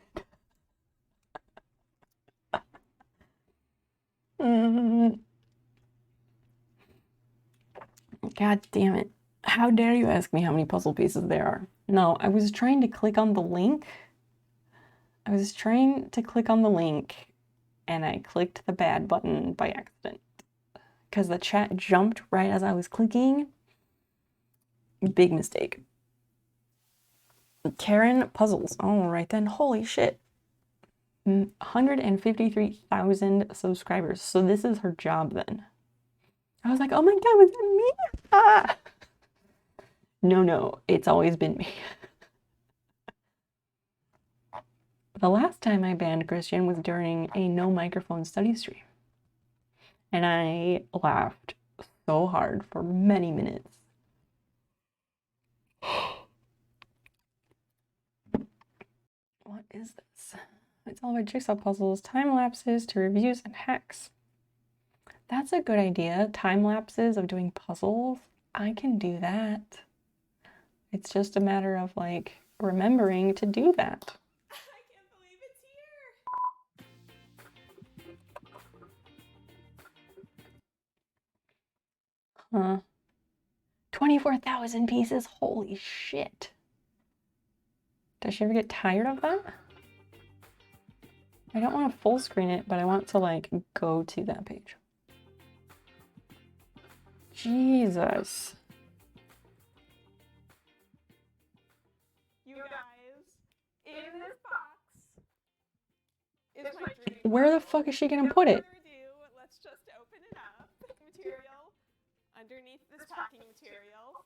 God damn it. How dare you ask me how many puzzle pieces there are? No, I was trying to click on the link. And I clicked the bad button by accident. Because the chat jumped right as I was clicking. Big mistake. Karen Puzzles. All right then. Holy shit. 153,000 subscribers. So this is her job then. I was like, oh my god, was that me? Ah! No, it's always been me. The last time I banned Christian was during a no microphone study stream. And I laughed so hard for many minutes. What is this? It's all about jigsaw puzzles, time lapses to reviews and hacks. That's a good idea. Time lapses of doing puzzles. I can do that. It's just a matter of like remembering to do that. I can't believe it's here. Huh. 24,000 pieces? Holy shit. Does she ever get tired of that? I don't want to full screen it, but I want to like go to that page. Jesus. You guys, in this box is my dream. Where the fuck is she gonna put it? Without further ado, let's just open it up. Material underneath this packing material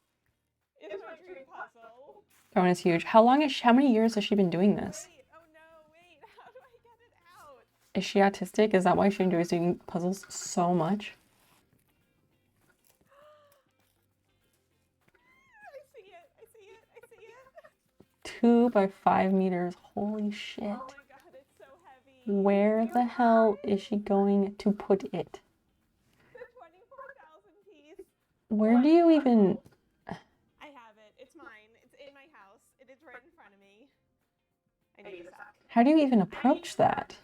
is my dream puzzle. That one is huge. How long is how many years has she been doing this? Wait, oh no, wait, how do I get it out? Is she autistic? Is that why she enjoys doing puzzles so much? I see it, I see it, I see it. 2 by 5 meters. Holy shit. Oh my god, it's so heavy. Where the hell is she going to put it? The 24,000 piece. Where do you even... I have it. It's mine. It's in my house. It is right in front of me. I need a sec. How do you even approach that?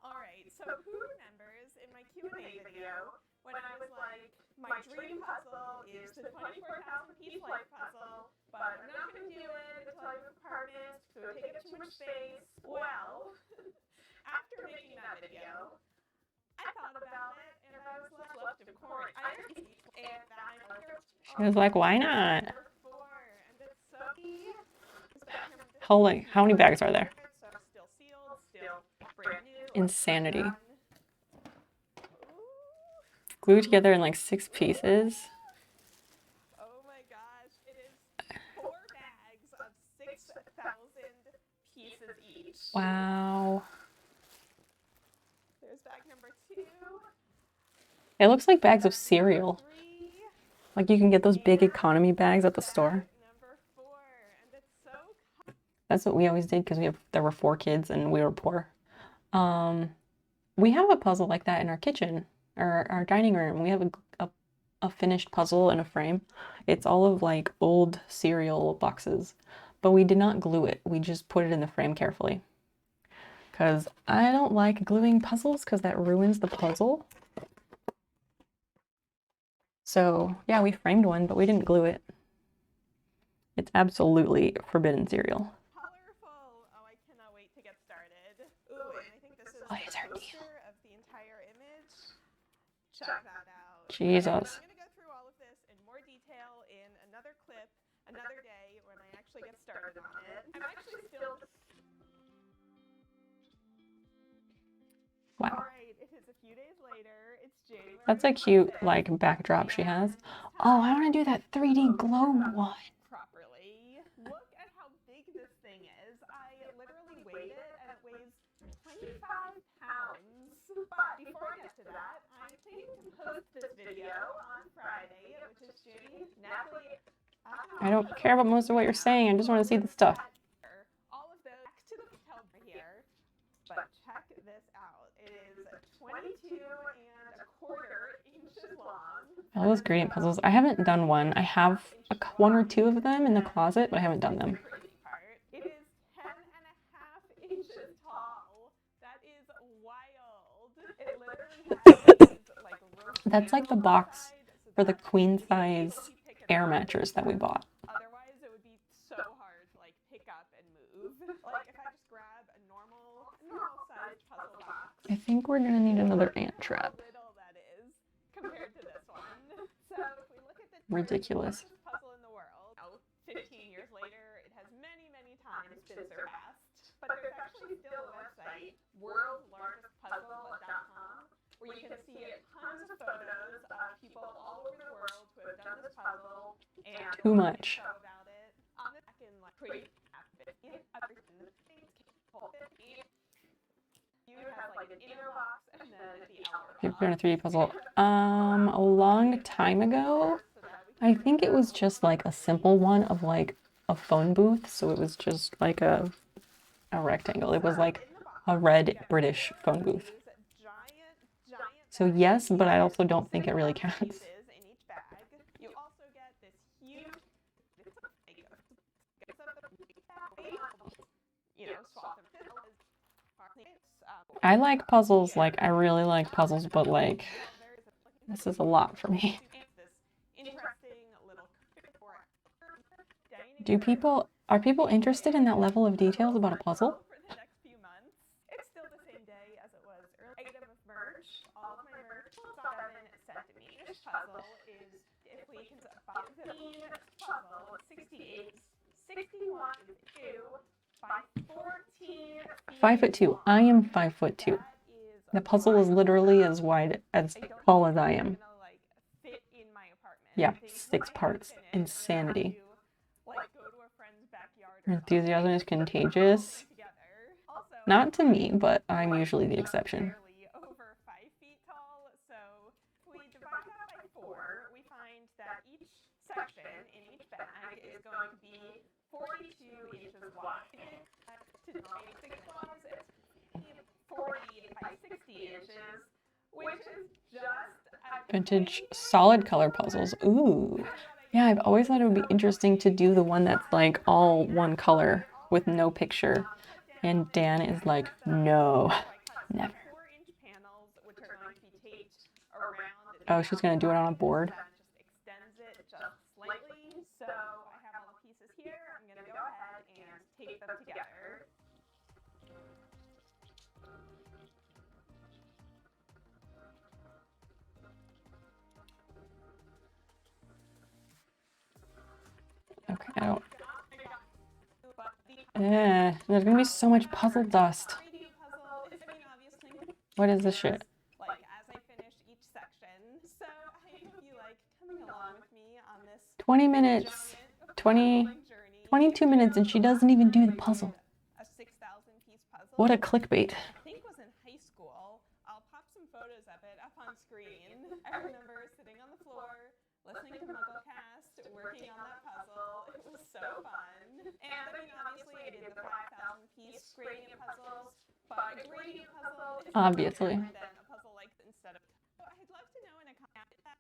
Alright, so who remembers in my Q&A video when I was like, my dream puzzle is the 24,000 piece life puzzle, but I'm not going to do it until I have an apartment because it would take up too much space. Well, after making that video, I thought about it and I was left, of course, I and that I wondered, She was like, why not? number 4, and it's so Holy, how many bags are there? So still sealed, still brand new. Insanity. Ooh. Glued together in like 6 pieces. Oh my gosh, it is 4 bags of 6,000 pieces each. Wow. There's bag number 2. It looks like bags of cereal. 3. Like you can get those big economy bags at the store. Number 4, and it's so. That's what we always did because there were 4 kids and we were poor. We have a puzzle like that in our kitchen or our dining room. We have a finished puzzle in a frame. It's all of like old cereal boxes, but we did not glue it. We just put it in the frame carefully because I don't like gluing puzzles because that ruins the puzzle. So yeah, we framed one, but we didn't glue it. It's absolutely forbidden cereal. Colorful. Oh, I cannot wait to get started. Ooh, and I think this is Oh, it's the our poster of the entire image. Check that out. Jesus. I'm going to go through all of this in more detail in another clip, another day, when I actually get started on it. I'm actually still... Wow. Alright, it is a few days later. It's January. That's a cute 26th, like backdrop she has. and it's Oh, I time want to do that 3D glow one. properly. Look at how big this thing is. I literally weighed it and it weighs 25 pounds. But before I get to that, I'm planning to post this video on Friday, which is June. Natalie, I don't care about most of what you're saying. I just want to see the stuff. all of those back to the hotel here. But check this out. It is 22 and a quarter inches long. All those gradient puzzles. I haven't done one. I have 1 or 2 of them in the closet, but I haven't done them. Crazy part. It is 10 and a half inches tall. That is wild. It literally has like That's like the box for the queen size air mattress that we bought. Otherwise, it would be so hard to like pick up and move. Like if I just grab a normal sized puzzle box. I think we're gonna need another ant How trap. little that is compared to this one. So if we look at the Ridiculous. largest puzzle in the world, 15 years later, it has many, many times been surpassed. But there's actually still a website, worldlargestpuzzle.com, where you can see tons of photos of people all over the world who have done this puzzle and Too much. info about it on the back in like pretty you have like an inner box and then the outer You're box. doing a 3D puzzle. A long time ago, I think it was just like a simple one of like a phone booth. So it was just like a rectangle. It was like a red British phone booth. So yes, but I also don't think it really counts. In each bag. You also get this huge swap them. I like puzzles, like I really like puzzles, but like this is a lot for me. Are people interested in that level of details about a puzzle? For the next few months, it's still the same day as it was earlier. Item of merch, all of my merch, 7 sent to me. This puzzle is, if we can puzzle, 68, 61 is 2 by by 14 feet 5'2". I am 5'2". That is The puzzle is literally as wide, as I don't tall think as I it's am. gonna, like, fit in my apartment. Yeah, I think 6 when I parts. finish, I'm gonna have Insanity. to, like, go to a friend's backyard Her or something enthusiasm is to put the whole contagious. thing together. Also, Not to me, I'm, but I'm like, usually the just exception. barely over 5 feet tall, so if we divide that by 4, we find that each section in each bag is going to be 42 inches wide. To my thick gloves, it's 40 by 60 inches, which is just a Vintage tiny solid color puzzles. Ooh. Yeah, I've always thought it would be interesting to do the one that's like all one color with no picture. And Dan is like, no, never. 4-inch panels, which are going to be taped around the Oh, she's gonna do it on a board. That just extends it just slightly. So I have all the pieces here. I'm gonna go ahead and tape them together. Okay, I don't. There's gonna be so much puzzle dust. What is this shit? Like as I finish each section. So I hope you like coming along with me on this 20 minutes. 20, 22 minutes, and she doesn't even do the puzzle. A 6,000 piece puzzle. What a clickbait. I think was in high school. I'll pop some photos of it up on screen. I remember sitting on the floor, listening to MuggleCast, working on that puzzle. It was so fun. And I mean, obviously, I did the 5,000 piece gradient puzzles, but a gradient puzzle is Obviously. different than a puzzle like instead of. So I'd love to know in a comment that.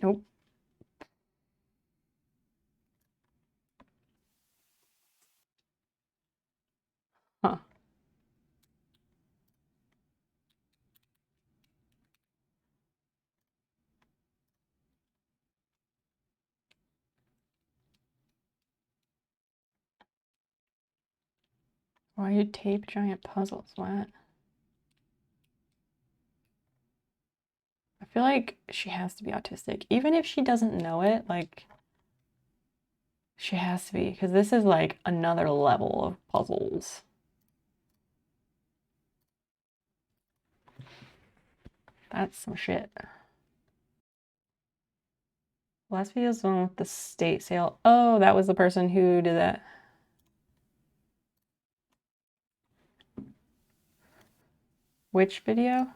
Nope. Huh. Why you tape giant puzzles? What? I feel like she has to be autistic. Even if she doesn't know it, like, she has to be, because this is like another level of puzzles. That's some shit. Last video is the one with the state sale. Oh, that was the person who did that. Which video?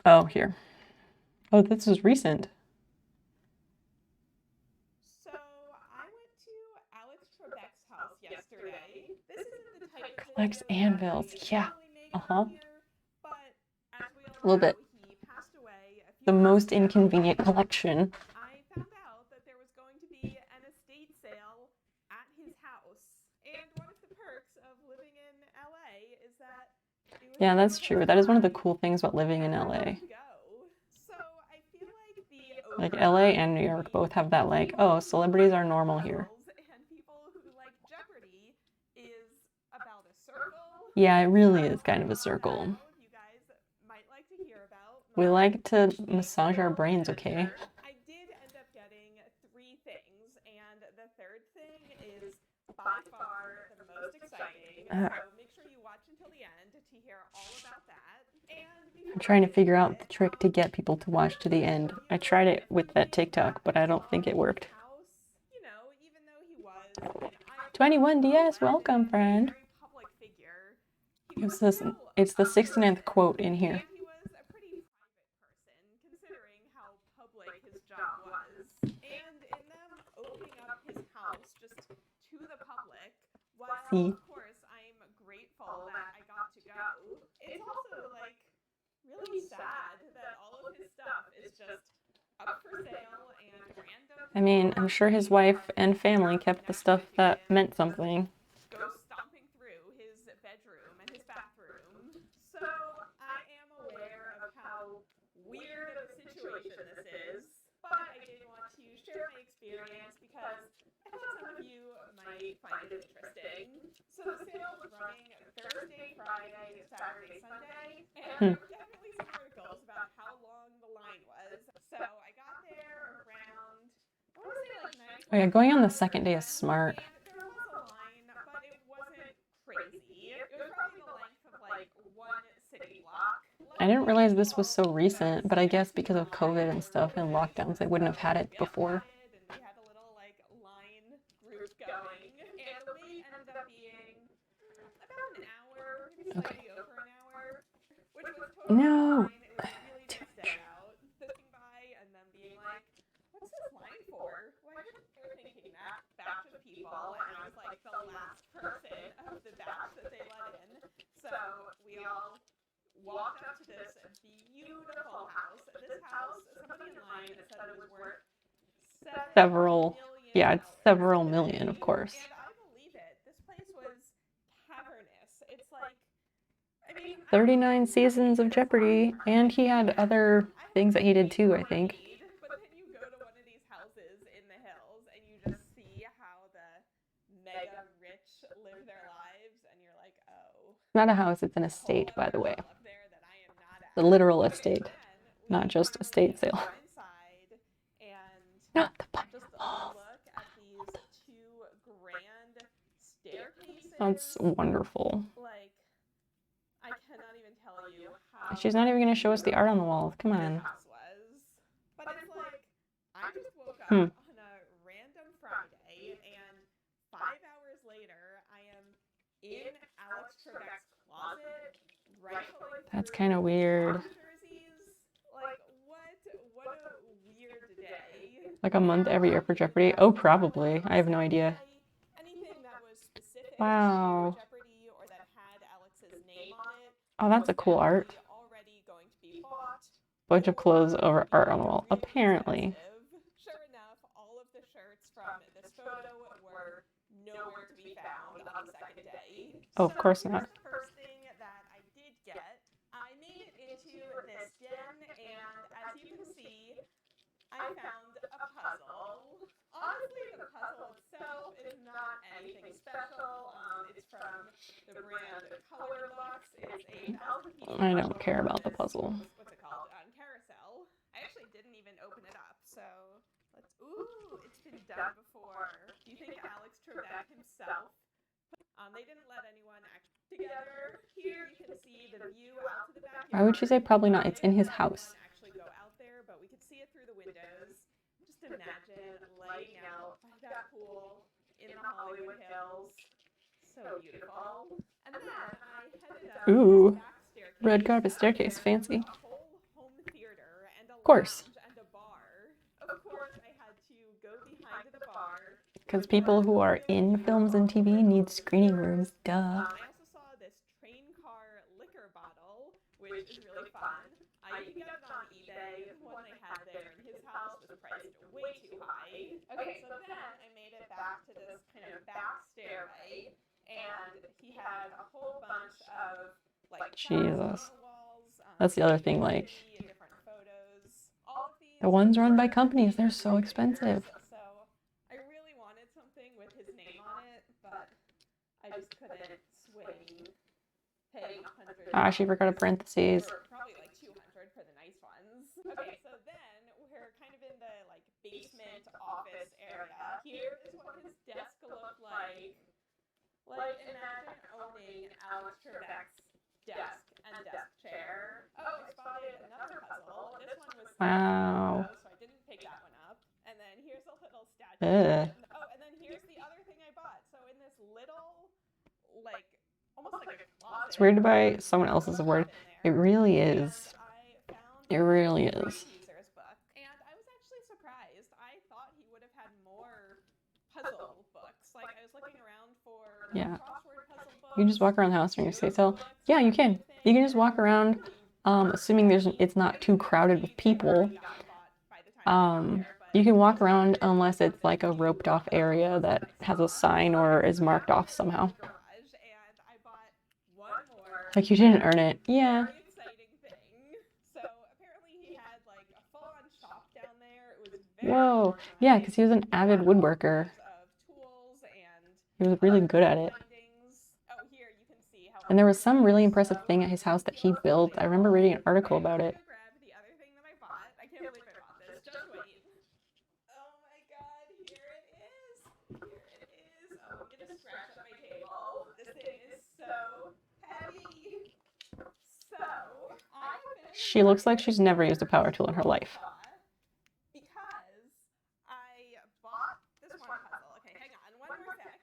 Oh, here. Oh, this is recent. So I went to Alex Trebec's house yesterday. This isn't the type of Collects video anvils. that I Yeah. normally make around here, but as we all A little know, bit. he passed away a few The months most ago. inconvenient collection. I found out that there was going to be an estate sale at his house. And one of the perks of living in LA is that it was Yeah, that's super true. That is one of the fun cool things about living in and LA. fun to go. So I feel like the Like LA and New York both have that like, oh, celebrities are normal here. and people who like Jeopardy is about a circle. Yeah, it really is kind of a circle. You guys might like to hear about. We my like to massage our brains, okay? I did end up getting 3 things, and the third thing is by far the most exciting. So make sure you watch until the end to hear all about that. And I'm trying to figure out the trick to get people to watch to the end. I tried it with that TikTok, but I don't think it worked. house, you know, even though he was an 21DS, welcome, friend. very public figure, he was It's the still 69th quote in here. And he was a pretty private person, considering how public his job was. And in them opening up his house just to the public, while See? of course I'm grateful that I got to go, it's also like really sad that all of his stuff is just up for sale and random. I mean, I'm sure his wife and family kept the stuff that meant something. Go stomping through his bedroom and his bathroom. So I am aware of how weird of a situation this is, but I did want to share my experience because I thought some of you might find it interesting. So the sale was running Thursday, Friday, Saturday, Sunday, and there were definitely some articles about how long the line was. So I got there around Oh yeah, going on the second day is smart. And there was a line, but it wasn't crazy. It was probably the length of like one city block. I didn't realize this was so recent, but I guess because of COVID and stuff and lockdowns, they wouldn't have had it before. And we had a little like line group going, and the wait ended up being about an hour, maybe slightly over an hour, which was totally No. fine. It was a really nice day out. Looking by and then being like, "What's this line for?" Well, I just remember thinking that batch of people, and I was like the last person of the batch that they let in. So we all walked up to this beautiful house. This house, somebody in line said it was worth Several. Yeah, it's several million, of course. And I believe it. This place was cavernous. It's like, I mean, 39 seasons of Jeopardy, and he had other things that he did too, I think. But then you go to one of these houses in the hills and you just see how the mega rich live their lives, and you're like, oh. It's not a house, it's an estate, by the way. Up there that I am not at. The literal estate, not just estate sale. Inside and Not the just look at these two grand staircases. That's wonderful. Like, I cannot even tell you how. She's not even going to show us the art on the walls. Come on. House was. But it's like, I just woke up Hmm. on a random Friday, and 5 hours later, I am in Alex Trebec's closet, rifling That's through kind of weird. jerseys. Like, what a weird day. Like a month every year for Jeopardy? Oh, probably. I have no idea. Anything that was specific Wow. to Jeopardy or that had Alex's name on it. Oh, that's a cool art. Already going to be bought. Bunch of clothes over art on the wall, apparently. Sure enough, all of the shirts from this photo were nowhere to be found on the second day. Oh, of course not. The first thing that I did get, I made it into this den, and as you can see, I found a puzzle. Honestly, the puzzle itself is not anything special. It's from the brand Color Lux. It's a 1,000-piece I don't care about the puzzle. What's it called? On Carousel. I actually didn't even open it up, so let's. Ooh, it's been done before. Do you think Alex Trebec himself? They didn't let anyone act together. Here you can see the view out to the backyard. Why would she say probably not? It's in his house. Actually go out there, but we could see it through the windows. Just imagine laying out by that pool in the Hollywood Hills. So beautiful. And then I headed up Ooh, this back staircase. red carpet staircase, fancy. A whole home theater and a course. lounge and a bar. Of course, I had to go behind the bar. Because people who are in films and TV need screening rooms, duh. I also saw this train car liquor bottle, which is really fun. You can get it on eBay. The one they had there in his house was priced way too high. Okay, so then I made it back to this kind of back stairway, and he had a whole bunch of like Jesus. walls. That's the other thing, like, Different photos. All of these the ones run by companies, they're so expensive. So I really wanted something with his name on it, but I just couldn't swing paying $100. Ah, she forgot a parentheses. Or probably like $200 for the nice ones. Okay, so then we're kind of in the like basement office area. Here is what his desk looked like. Like, imagine owning Alex Trebec's desk and desk chair. Oh, I spotted another puzzle. This one was Wow. so I didn't pick that one up. And then here's a little statue. Oh, and then here's the other thing I bought. So in this little, like, almost like a closet. It's weird to buy someone else's word. It really is. It really is. And I was actually surprised. I thought he would have had more puzzle books. Like, I was looking around for Yeah. crossword puzzle books. You can just walk around the house during your estate sale. Yeah, you can. You can just walk around, assuming it's not too crowded with people. You can walk around unless it's like a roped off area that has a sign or is marked off somehow. Like you didn't earn it. Yeah. Very exciting thing. So apparently he had like a full-on shop down there. It was very Whoa. Yeah, because he was an avid woodworker. of tools and He was really good at it. findings. Oh, here you can see how. And there was some really impressive thing at his house that he built. I remember reading an article about it. I'm gonna grab the other thing that I bought. I can't believe I bought this. Just wait. Oh my god, here it scratch up my table. This thing is so heavy. So I have been in the She looks like market she's never used a for power tool in her life. saw because I bought this one puzzle. Okay, hang on, one more sec.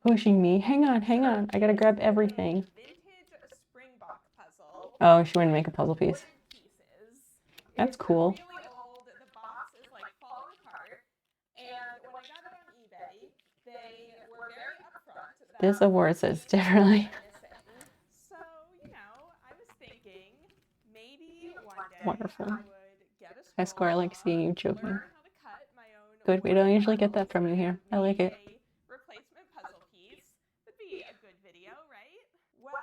Pushing me. Hang on, hang on. I gotta grab everything. Vintage Springbok puzzle. Oh, she wanted to make a puzzle piece. Wooden pieces. That's It's cool. really old. The box is like falling apart. And when I got it on eBay, they were very upfront. This award says differently. So, you know, I was thinking maybe one day Wonderful. I would get a I score. I like saw, seeing you joking. learn how to cut my own Good. We don't wooden usually get that puzzles, from you here. I and like it. make a replacement puzzle piece. Would be a good video, right? Well,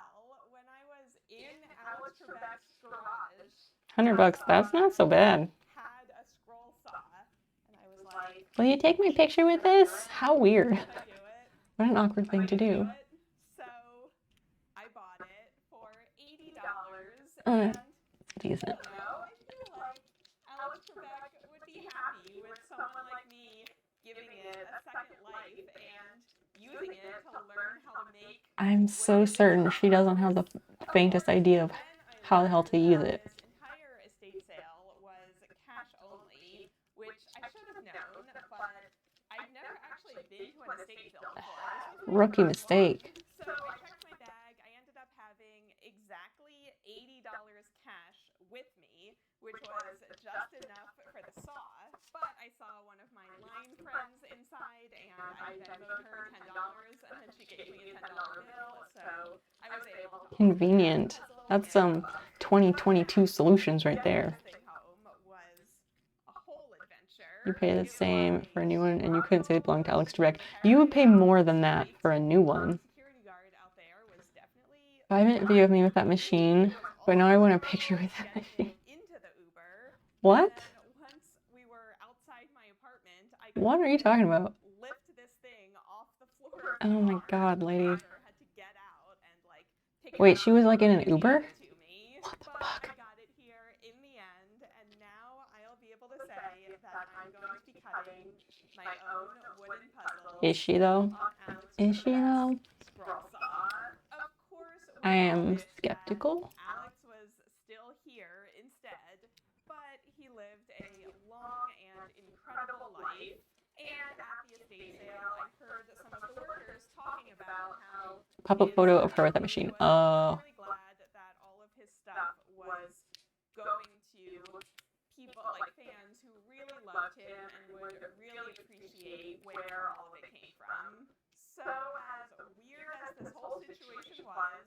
when I was in Alex Trebec's garage, $100. That's not so bad. had a scroll saw, and I was like, Will you take my picture with this? How weird. if I do it, What an awkward am I thing to gonna do. it? So I bought it for $80, Uh, and Decent. I don't know, I feel like Alex Trebec would be happy with someone like me giving it a second life and using it to learn how to make. I'm so certain she doesn't have the faintest idea of how the hell to use it. This entire estate sale was cash only, which I should have known, but I've never actually been to an estate sale before. This was my Rookie first mistake. one. So I checked my bag. I ended up having exactly $80 cash with me, which was just enough for the saw. But I saw one of my line friends inside, and I Venmoed her $10, and then she gave me a $10 bill. So I was able to Convenient. That's some 2022 solutions right there. This thing home was a whole adventure. You pay the It was same for a new one, and you struggle couldn't say it belonged to Alex Trebec. carrying You would pay more than out that for a new one. security guard out there was definitely 5-minute video of me with that machine, It was but now I also want a struggle picture with that getting machine. it into the Uber. What? And then once we were outside my apartment, I What are you couldn't talking about? lift this thing off the floor of Oh the my car. God, lady. My brother had to get out and like pick it Wait, up she was like in an and Uber? give it to me. What the But fuck? I got it here in the end, and now I'll be able to say that I'm going to be cutting my own wooden puzzles. Is she though? on Alex Is she Trebec's though? scroll saw. Of course, we I all am wish that skeptical. Alex was still here instead, but he lived a long and incredible life. And at the estate sale, I heard some of the workers talking about how Pop up photo of her with that machine. he was really glad that all of his stuff was going to people like fans who really loved him and would really appreciate where all of it came from. So as weird as this whole situation was,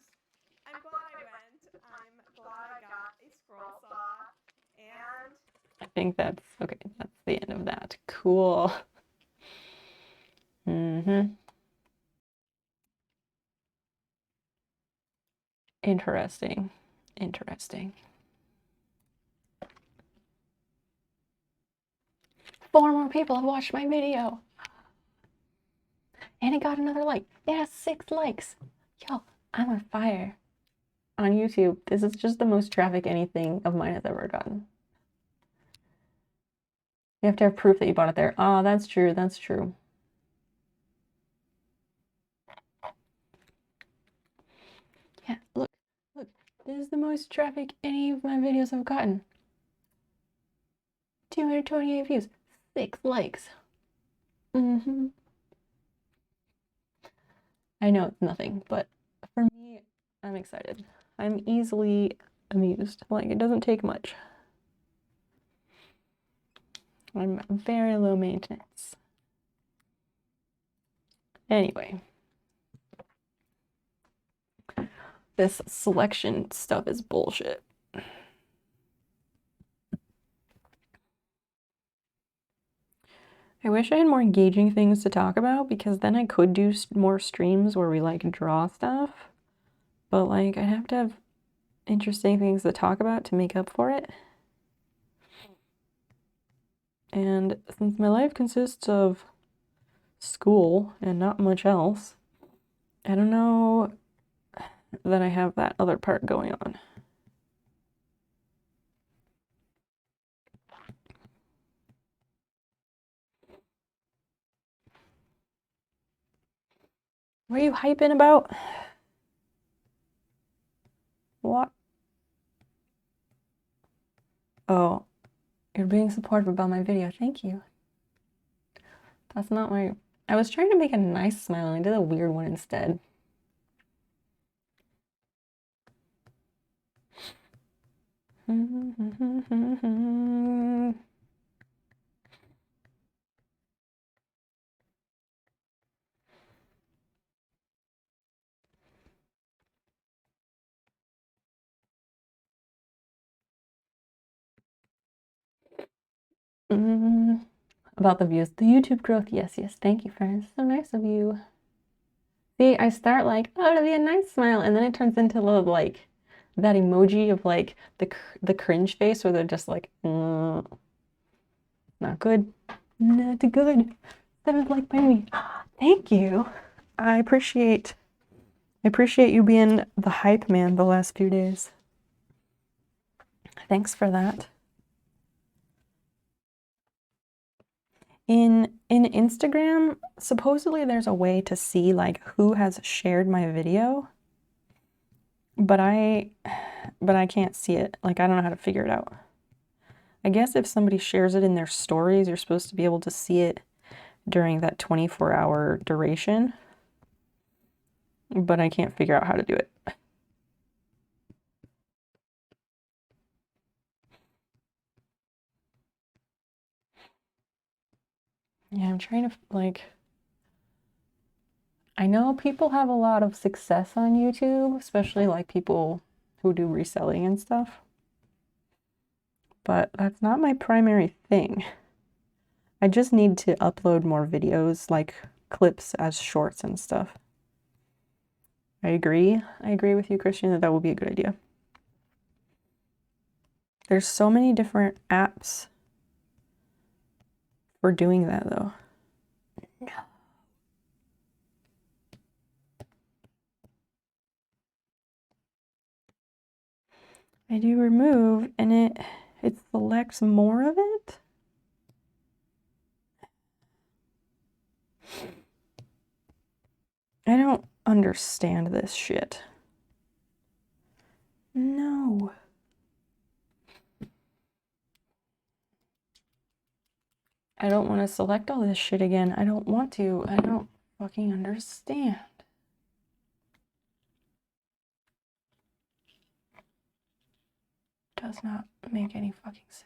I'm glad I went. I'm glad I got a scroll saw, and I think that's okay. That's the end of that. Cool. Interesting. Interesting. 4 more people have watched my video. And it got another like. It has 6 likes. Yo, I'm on fire. On YouTube, this is just the most traffic anything of mine has ever gotten. You have to have proof that you bought it there. Oh, that's true. That's true. Yeah, look. Look. This is the most traffic any of my videos have gotten. 228 views. 6 likes. I know it's nothing, but for me, I'm excited. I'm easily amused. Like, it doesn't take much. I'm very low maintenance. Anyway. This selection stuff is bullshit. I wish I had more engaging things to talk about, because then I could do more streams where we like draw stuff. But like, I'd have to have interesting things to talk about to make up for it. And since my life consists of school and not much else, I don't know that I have that other part going on. What are you hyping about? What? Oh, you're being supportive about my video. Thank you. That's not my... I was trying to make a nice smile and I did a weird one instead. About the views. The YouTube growth. Yes, yes. Thank you, friends. So nice of you. See, I start like, oh, it'll be a nice smile. And then it turns into a little, like, that emoji of, like, the cringe face where they're just like, not good. Not good. That like by me. Thank you. I appreciate you being the hype man the last few days. Thanks for that. In Instagram, supposedly there's a way to see like who has shared my video, but I can't see it. Like I don't know how to figure it out. I guess if somebody shares it in their stories, you're supposed to be able to see it during that 24-hour duration, but I can't figure out how to do it. Yeah, I'm trying to like, I know people have a lot of success on YouTube, especially like people who do reselling and stuff, but that's not my primary thing. I just need to upload more videos, like clips as shorts and stuff. I agree with you, Christian, that would be a good idea. There's so many different apps for doing that though. No. I do remove and it selects more of it. I don't understand this shit. No. I don't want to select all this shit again. I don't want to. I don't fucking understand. Does not make any fucking sense.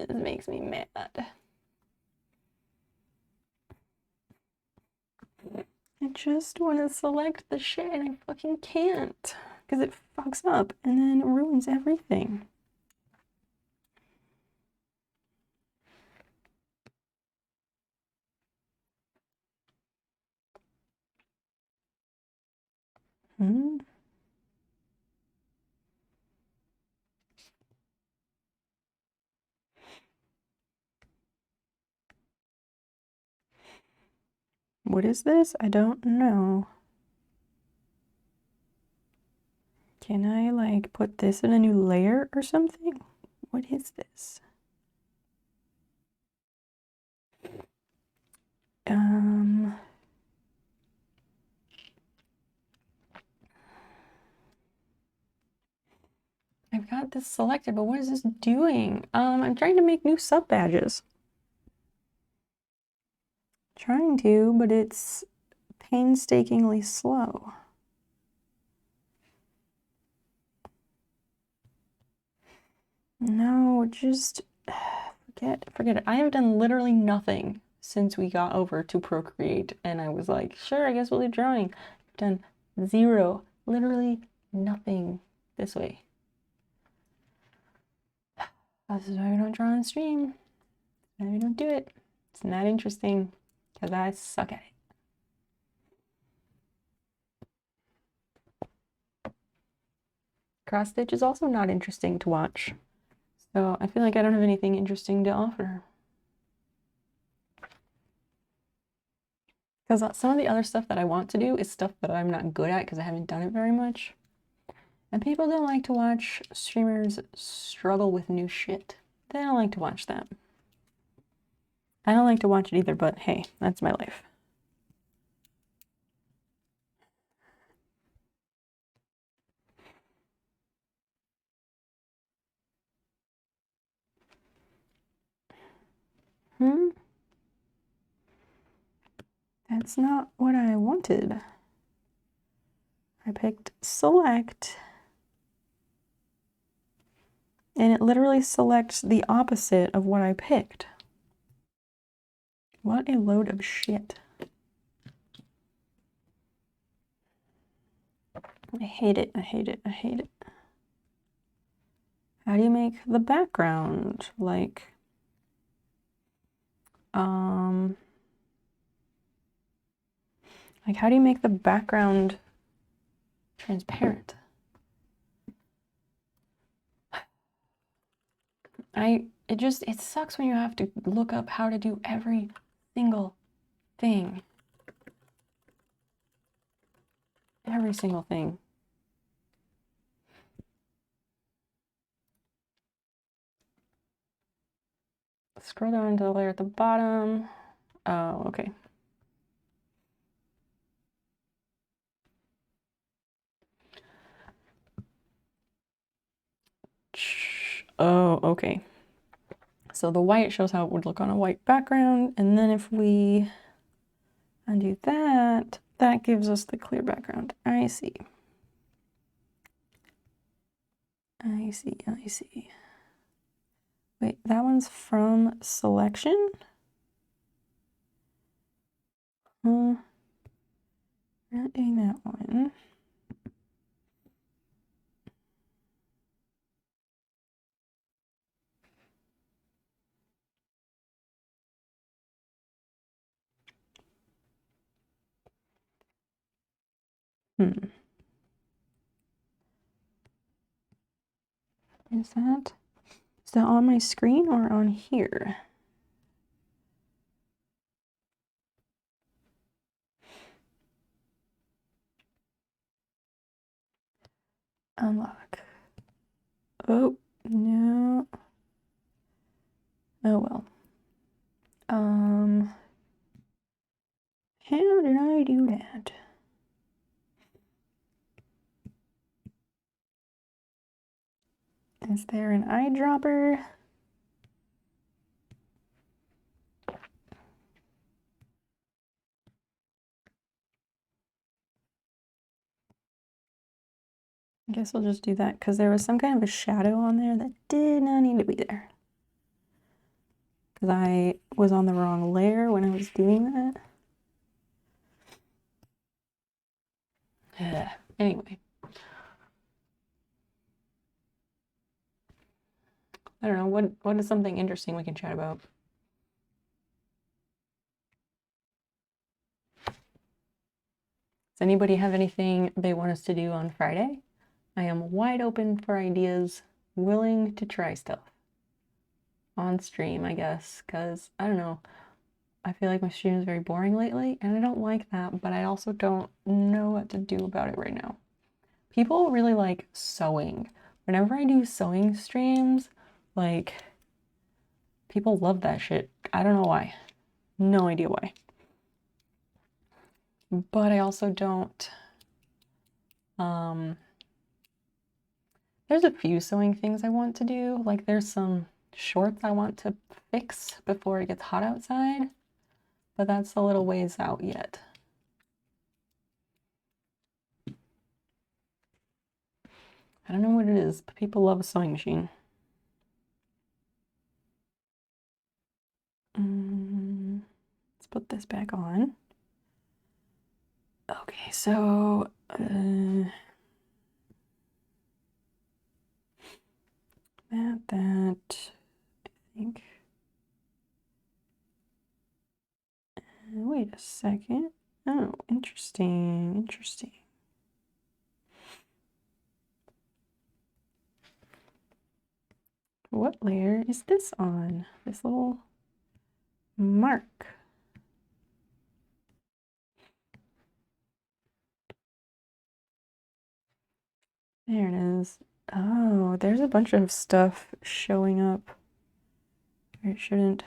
This makes me mad. I just want to select the shit and I fucking can't because it fucks up and then ruins everything. What is this? I don't know. Can I like put this in a new layer or something? What is this? I've got this selected, but what is this doing? I'm trying to make new sub badges. Trying to, but it's painstakingly slow. No, just forget it. I have done literally nothing since we got over to Procreate, and I was like, sure, I guess we'll do drawing. I've done zero, literally nothing this way. This is why we don't draw on stream. Why we don't do it. It's not interesting because I suck at it. Cross stitch is also not interesting to watch. So I feel like I don't have anything interesting to offer. Because some of the other stuff that I want to do is stuff that I'm not good at because I haven't done it very much. And people don't like to watch streamers struggle with new shit. They don't like to watch that. I don't like to watch it either, but hey, that's my life. That's not what I wanted. I picked select, and it literally selects the opposite of what I picked. What a load of shit. I hate it, I hate it, I hate it. How do you make the background? Like, how do you make the background transparent? It sucks when you have to look up how to do every single thing. Every single thing. Scroll down to the layer at the bottom. Oh, okay. Oh, okay. So the white shows how it would look on a white background, and then if we undo that, that gives us the clear background. I see. I see, I see. Wait, that one's from selection? Not doing that one. Is that on my screen or on here? Unlock. Oh, no. Oh well. How did I do that? Is there an eyedropper? I guess I'll just do that because there was some kind of a shadow on there that did not need to be there. Because I was on the wrong layer when I was doing that. Anyway. I don't know, what is something interesting we can chat about? Does anybody have anything they want us to do on Friday? I am wide open for ideas, willing to try stuff. On stream, I guess, because, I don't know, I feel like my stream is very boring lately, and I don't like that, but I also don't know what to do about it right now. People really like sewing. Whenever I do sewing streams, like, people love that shit. I don't know why. No idea why. But I also don't, there's a few sewing things I want to do. Like there's some shorts I want to fix before it gets hot outside, but that's a little ways out yet. I don't know what it is, but people love a sewing machine. Let's put this back on. Okay, so that I think. Wait a second. Oh, interesting, interesting. What layer is this on? This little mark. There it is. Oh, there's a bunch of stuff showing up where it shouldn't.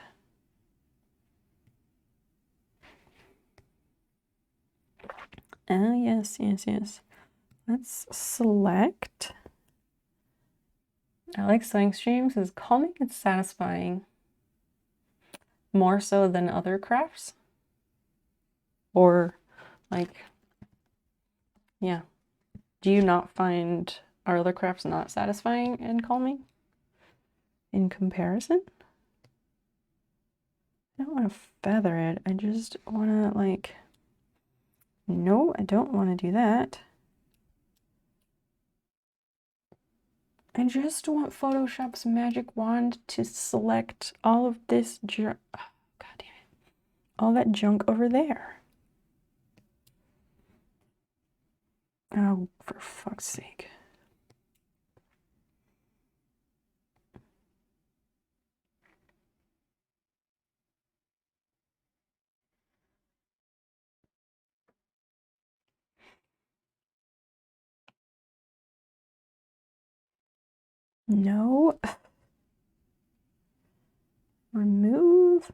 Oh, yes, yes, yes. Let's select. Alex Sewing Stream says, calming and satisfying. More so than other crafts? Or, like, yeah. Do you not find our other crafts not satisfying and calming? In comparison? I don't want to feather it. I just want to, like... No, I don't want to do that. I just want Photoshop's magic wand to select all of this junk. Oh, God damn it. All that junk over there. Oh, for fuck's sake. No. Remove.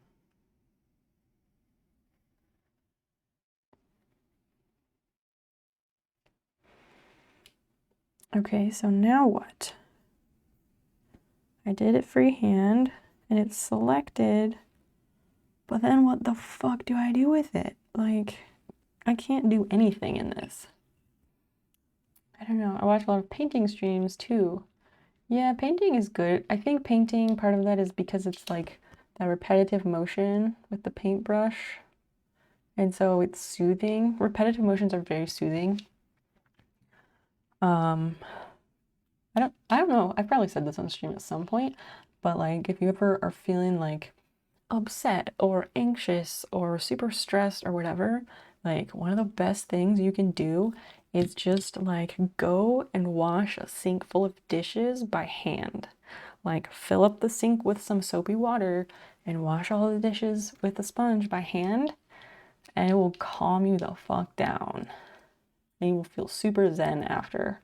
Okay, so now what? I did it freehand and it's selected, but then what the fuck do I do with it? Like, I can't do anything in this. I don't know. I watch a lot of painting streams too. Yeah, painting is good. I think painting, part of that is because it's like that repetitive motion with the paintbrush. And so it's soothing. Repetitive motions are very soothing. I don't know. I've probably said this on stream at some point, but like if you ever are feeling like upset or anxious or super stressed or whatever, like one of the best things you can do is just like go and wash a sink full of dishes by hand. Like fill up the sink with some soapy water and wash all the dishes with a sponge by hand, and it will calm you the fuck down. And you will feel super zen after,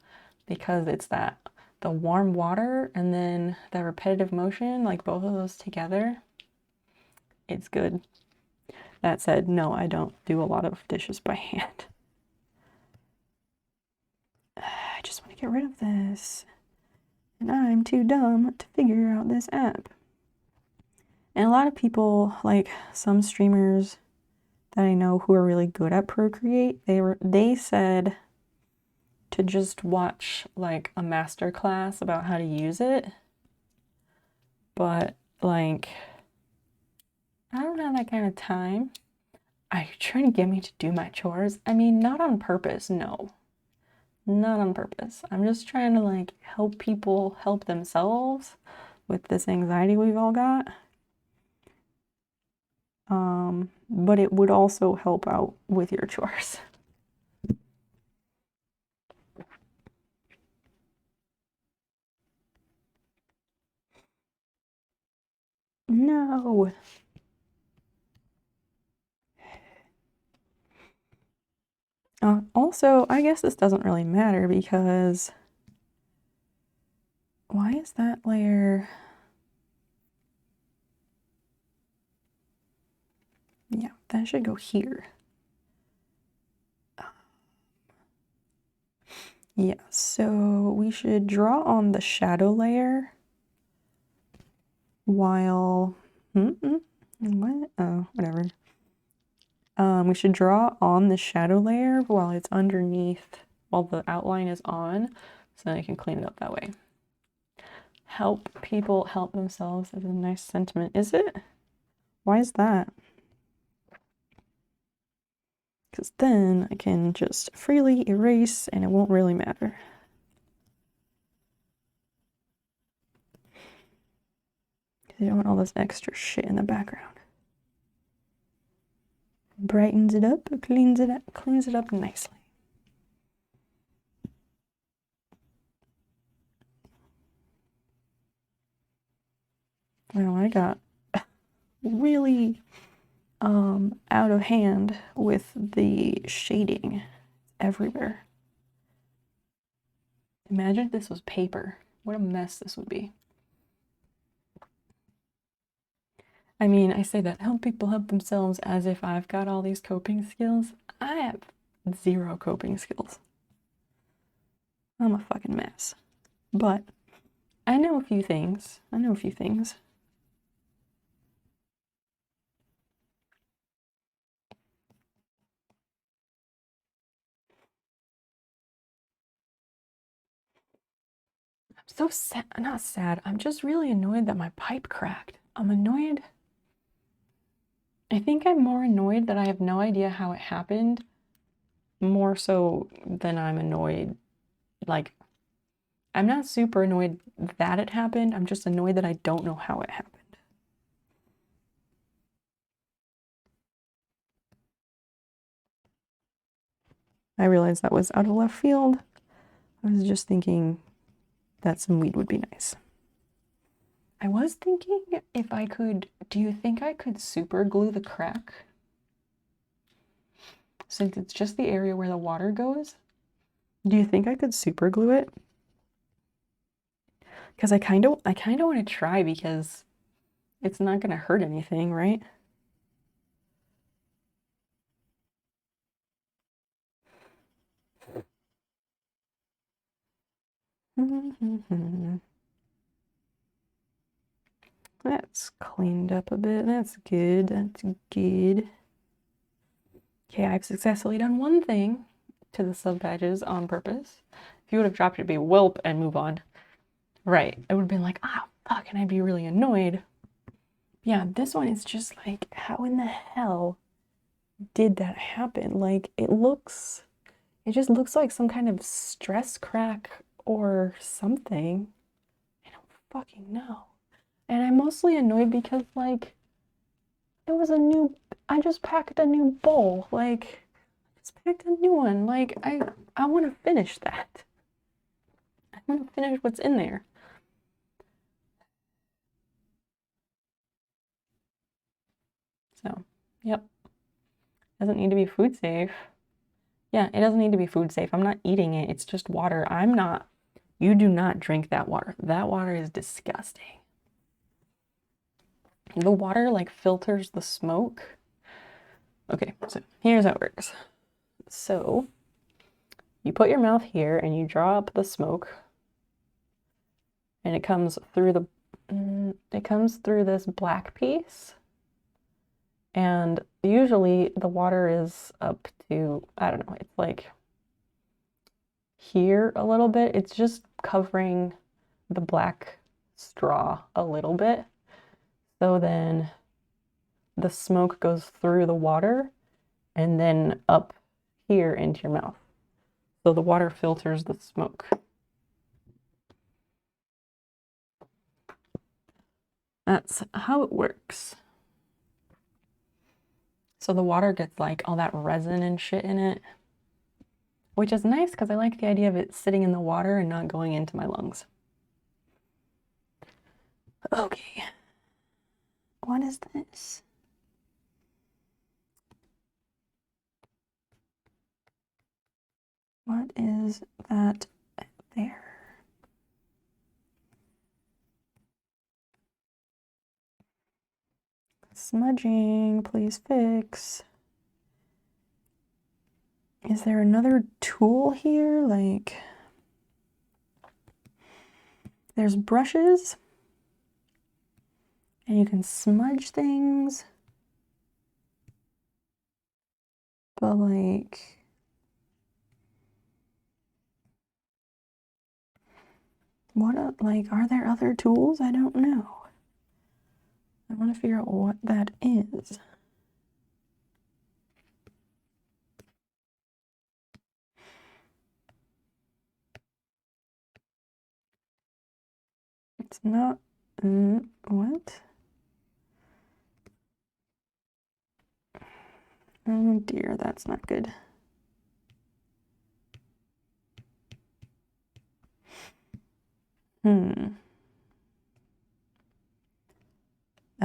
because it's that the warm water and then the repetitive motion, like both of those together, it's good. That said, no, I don't do a lot of dishes by hand. I just want to get rid of this. And I'm too dumb to figure out this app. And a lot of people, like some streamers that I know who are really good at Procreate, they said to just watch like a master class about how to use it. But like, I don't have that kind of time. Are you trying to get me to do my chores? I mean, not on purpose, no. Not on purpose. I'm just trying to like help people help themselves with this anxiety we've all got. But it would also help out with your chores. No. Also, I guess this doesn't really matter because why is that layer? Yeah, that should go here. Yeah, so we should draw on the shadow layer while what? Oh, whatever. We should draw on the shadow layer while it's underneath, while the outline is on, so then I can clean it up that way. Help people help themselves is a nice sentiment, is it? Why is that? Because then I can just freely erase and it won't really matter. You don't want all this extra shit in the background. Brightens it up, cleans it up nicely. Well, I got really out of hand with the shading everywhere. Imagine if this was paper. What a mess this would be. I mean, I say that help people help themselves as if I've got all these coping skills. I have zero coping skills. I'm a fucking mess. But I know a few things. I'm so sad, not sad, I'm just really annoyed that my pipe cracked. I'm annoyed. I think I'm more annoyed that I have no idea how it happened, more so than I'm annoyed. Like, I'm not super annoyed that it happened, I'm just annoyed that I don't know how it happened. I realized that was out of left field. I was just thinking that some weed would be nice. I was thinking if I could, do you think I could super glue the crack? Since it's just the area where the water goes, do you think I could super glue it? Because I kind of want to try because it's not going to hurt anything, right? That's cleaned up a bit. That's good. That's good. Okay, I've successfully done one thing to the sub badges on purpose. If you would have dropped it, it'd be whelp and move on. Right. It would have been like, ah, fuck, and I'd be really annoyed. Yeah, this one is just like, how in the hell did that happen? Like, it just looks like some kind of stress crack or something. I don't fucking know. And I'm mostly annoyed because, like, I just packed a new bowl. Like, I just packed a new one. Like, I want to finish that. I want to finish what's in there. So, yep. Doesn't need to be food safe. Yeah, it doesn't need to be food safe. I'm not eating it. It's just water. You do not drink that water. That water is disgusting. The water like filters the smoke. Okay, so here's how it works. So you put your mouth here and you draw up the smoke, and it comes through this black piece. And usually the water is up to, I don't know, it's like here a little bit. It's just covering the black straw a little bit. So then the smoke goes through the water and then up here into your mouth. So the water filters the smoke. That's how it works. So the water gets like all that resin and shit in it, which is nice because I like the idea of it sitting in the water and not going into my lungs. Okay. What is this? What is that there? Smudging, please fix. Is there another tool here? Like, there's brushes, and you can smudge things, but like, are there other tools? I don't know. I want to figure out what that is. It's not, what? Oh dear, that's not good.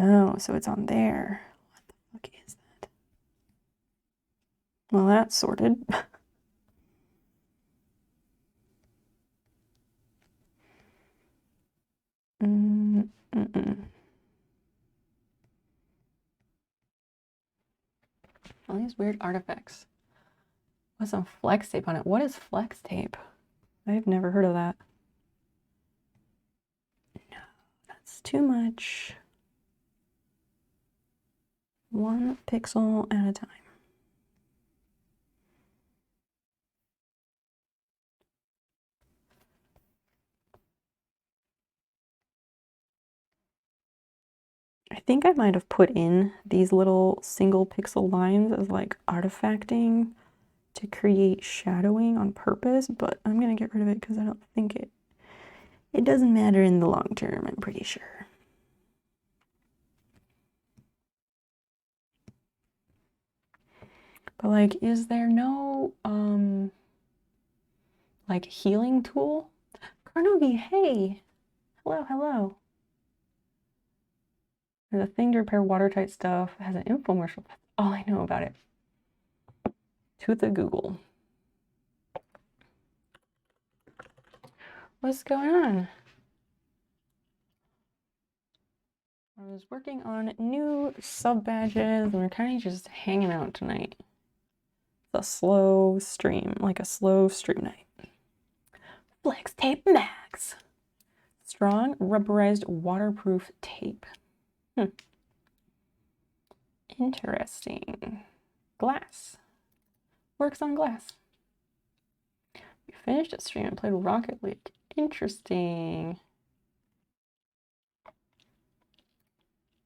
Oh, so it's on there. What the fuck is that? Well, that's sorted. All these weird artifacts. with some flex tape on it. What is flex tape? I've never heard of that. No, that's too much. 1 pixel at a time. I think I might have put in these little single pixel lines as like artifacting to create shadowing on purpose, but I'm gonna get rid of it because I don't think it doesn't matter in the long term, I'm pretty sure. But like, is there no like healing tool? Carnegie, hey! Hello, hello. There's a thing to repair watertight stuff. It has an infomercial. That's all I know about it. To the Google. What's going on? I was working on new sub badges and we're kind of just hanging out tonight. It's a slow stream, like a slow stream night. Flex tape max. Strong rubberized waterproof tape. Interesting. Glass. Works on glass. We finished a stream and played Rocket League. Interesting.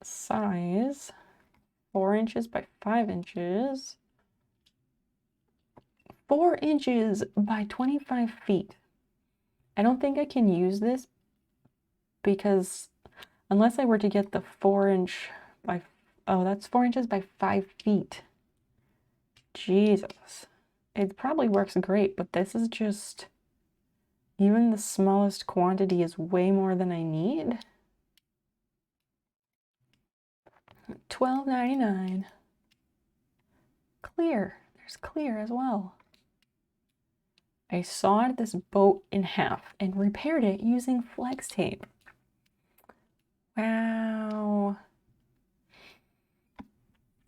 Size. 4 inches by 5 inches. 4 inches by 25 feet. I don't think I can use this because unless I were to get the 4-inch by, oh, that's 4 inches by 5 feet. Jesus. It probably works great, but this is just, even the smallest quantity is way more than I need. $12.99. Clear. There's clear as well. I sawed this boat in half and repaired it using flex tape. Wow.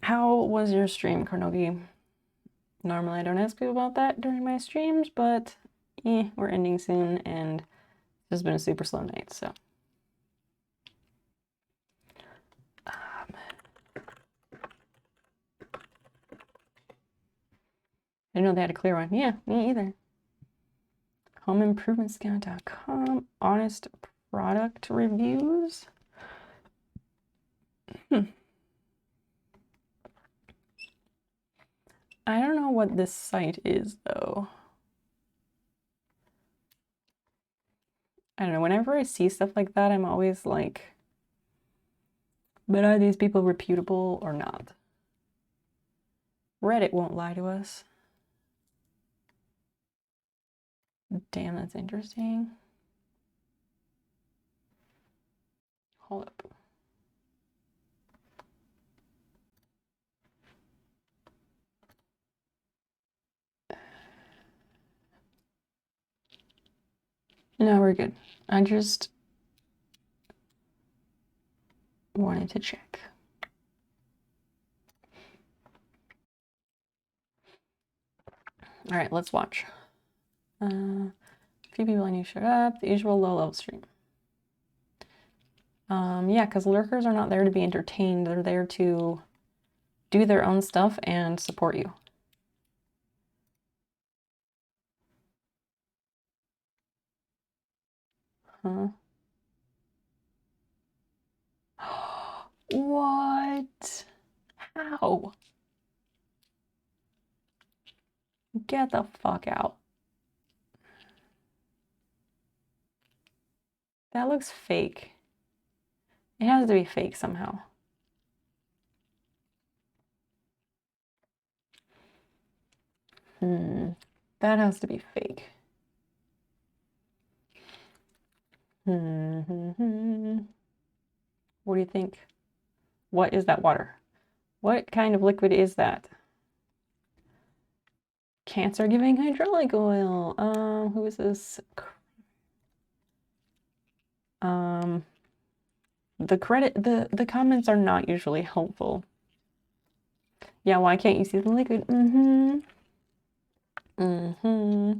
How was your stream, Carnegie? Normally I don't ask people about that during my streams, but we're ending soon and this has been a super slow night, so. I didn't know they had a clear one. Yeah, me either. HomeImprovementScout.com. Honest product reviews. I don't know what this site is, though. I don't know. Whenever I see stuff like that, I'm always like, but are these people reputable or not? Reddit won't lie to us. Damn, that's interesting. Hold up. No, we're good. I just wanted to check. All right, let's watch. A few people I knew showed up. The usual low level stream. Yeah, because lurkers are not there to be entertained. They're there to do their own stuff and support you. Huh? What? How? Get the fuck out. That looks fake. It has to be fake somehow. That has to be fake. What do you think? What is that water? What kind of liquid is that? Cancer-giving hydraulic oil. Who is this? The comments are not usually helpful. Yeah, why can't you see the liquid? Mm-hmm.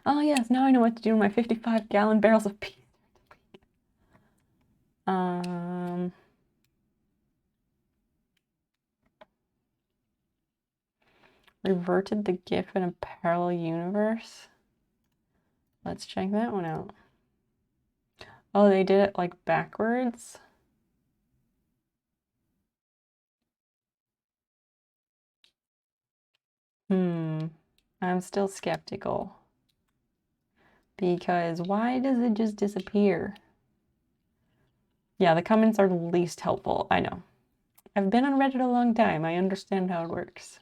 Oh yes, now I know what to do with my 55-gallon barrels of pee. Reverted the GIF in a parallel universe. Let's check that one out. Oh, they did it like backwards. I'm still skeptical. Because why does it just disappear? Yeah, the comments are the least helpful. I know. I've been on Reddit a long time. I understand how it works.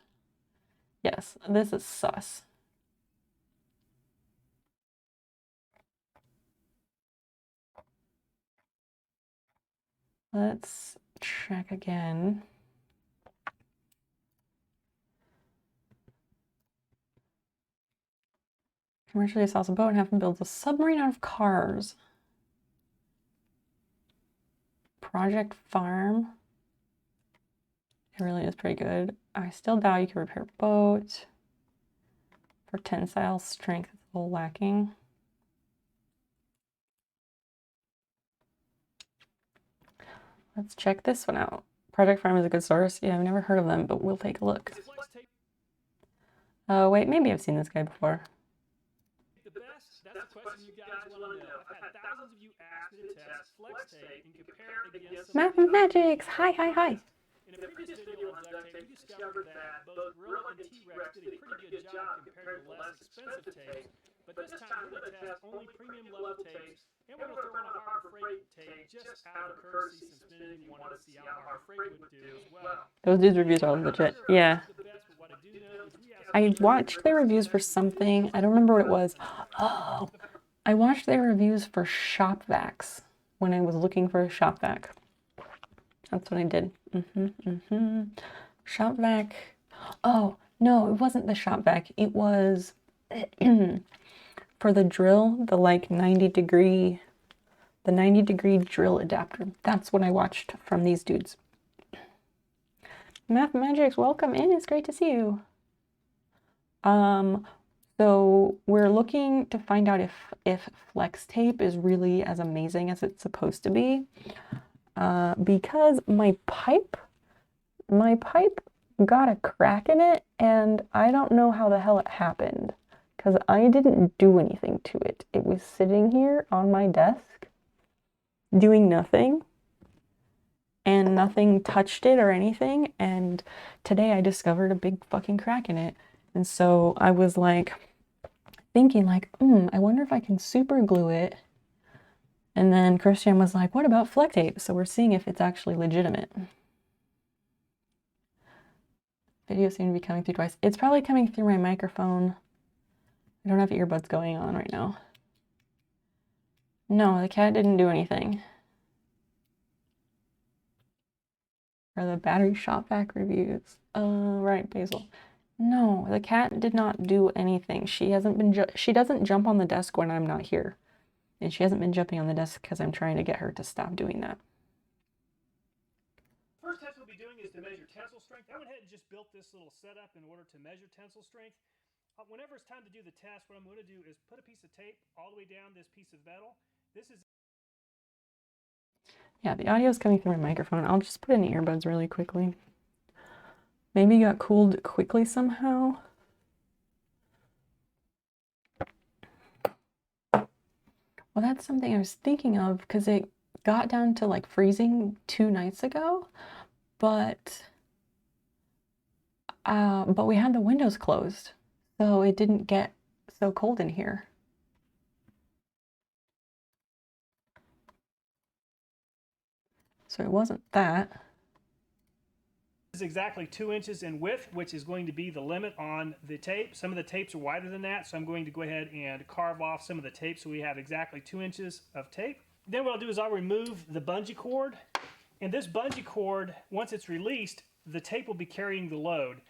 Yes, this is sus. Let's check again. Commercially sells a boat and half builds a submarine out of cars. Project Farm. It really is pretty good. I still doubt you can repair a boat. For tensile strength, it's a little lacking. Let's check this one out. Project Farm is a good source. Yeah, I've never heard of them, but we'll take a look. Oh, wait, maybe I've seen this guy before. The best? That's the question you guys want to know. I've had thousands of you ask me to test flex tape and compare it against Mathematics! Hi, hi, hi! In a previous video on duct tape, we discovered that both Gorilla and T-Rex did a pretty good job compared to less expensive tapes. But this time we're going to test only premium level tapes, and we're going to throw in a Harbor Freight tape just out of courtesy since many of you wanted to see how Harbor Freight would do as well. Those dudes' reviews are legit. Yeah. I watched their reviews for something. I don't remember what it was. Oh, I watched their reviews for shop vacs when I was looking for a shop vac. That's what I did. Shop vac. Oh, no, it wasn't the shop vac. It was for the drill, the like 90-degree drill adapter. That's what I watched from these dudes. Mathematics, welcome in. It's great to see you. So we're looking to find out if flex tape is really as amazing as it's supposed to be. Because my pipe got a crack in it, and I don't know how the hell it happened, because I didn't do anything to it. It was sitting here on my desk doing nothing, and nothing touched it or anything, and today I discovered a big fucking crack in it. And so I was like thinking like, I wonder if I can super glue it. And then Christian was like, what about flex tape? So we're seeing if it's actually legitimate. Video seems to be coming through twice. It's probably coming through my microphone. I don't have earbuds going on right now. No, the cat didn't do anything. Or the battery shop vac reviews. Right, Basil. No, the cat did not do anything. She doesn't jump on the desk when I'm not here. And she hasn't been jumping on the desk because I'm trying to get her to stop doing that. First test we'll be doing is to measure tensile strength. I went ahead and just built this little setup in order to measure tensile strength. Whenever it's time to do the test, what I'm going to do is put a piece of tape all the way down this piece of metal. This is... Yeah, the audio is coming through my microphone. I'll just put in earbuds really quickly. Maybe it got cooled quickly somehow. Well, that's something I was thinking of because it got down to like freezing 2 nights ago, but we had the windows closed, so it didn't get so cold in here. So it wasn't that. This is exactly 2 inches in width, which is going to be the limit on the tape. Some of the tapes are wider than that, so I'm going to go ahead and carve off some of the tape so we have exactly 2 inches of tape. Then what I'll do is I'll remove the bungee cord, and this bungee cord, once it's released, the tape will be carrying the load.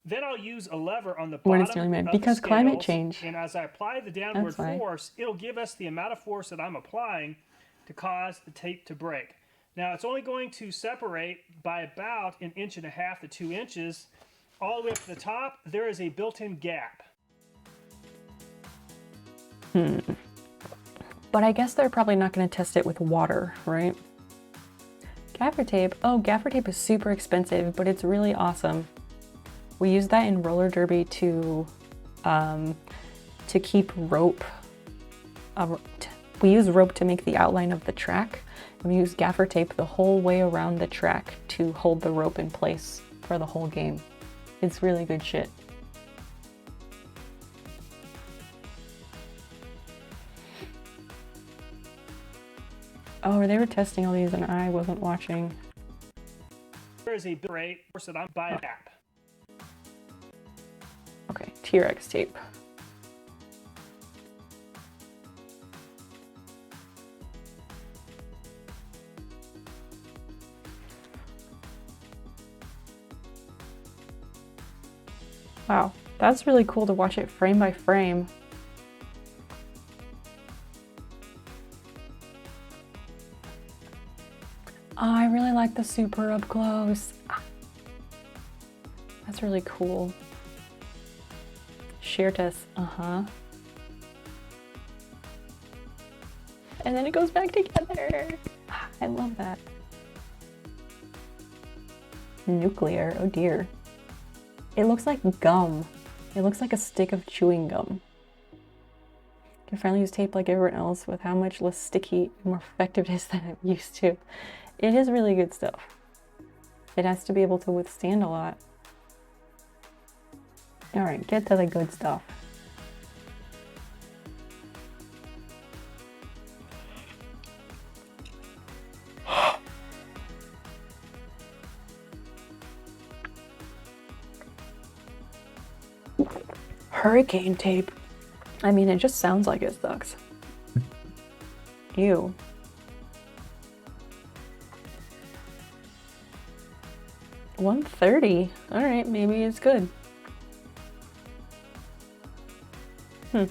Then I'll use a lever on the bottom When it's doing it, because of the climate scales, change. and as I apply the downward force, it'll give us the amount of force that I'm applying to cause the tape to break. Now it's only going to separate by about 1.5 inches to 2 inches. All the way up to the top, there is a built-in gap. But I guess they're probably not going to test it with water, right? Gaffer tape. Oh, gaffer tape is super expensive, but it's really awesome. We use that in roller derby to keep rope. We use rope to make the outline of the track. And we use gaffer tape the whole way around the track to hold the rope in place for the whole game. It's really good shit. Oh, they were testing all these and I wasn't watching. There is a build rate that I'm buying app. Okay, T-Rex tape. Wow, that's really cool to watch it frame by frame. Oh, I really like the super up close. That's really cool. Shear test, and then it goes back together. I love that. Nuclear, oh dear. It looks like gum. It looks like a stick of chewing gum. You can finally use tape like everyone else with how much less sticky and more effective it is than I'm used to. It is really good stuff. It has to be able to withstand a lot. All right, get to the good stuff. Hurricane tape. I mean, it just sounds like it sucks. Ew. $130. All right, maybe it's good. Hmm.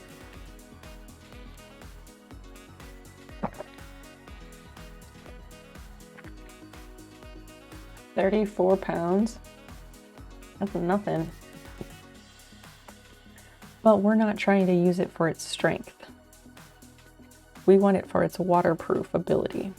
£34. That's nothing. But we're not trying to use it for its strength. We want it for its waterproof ability.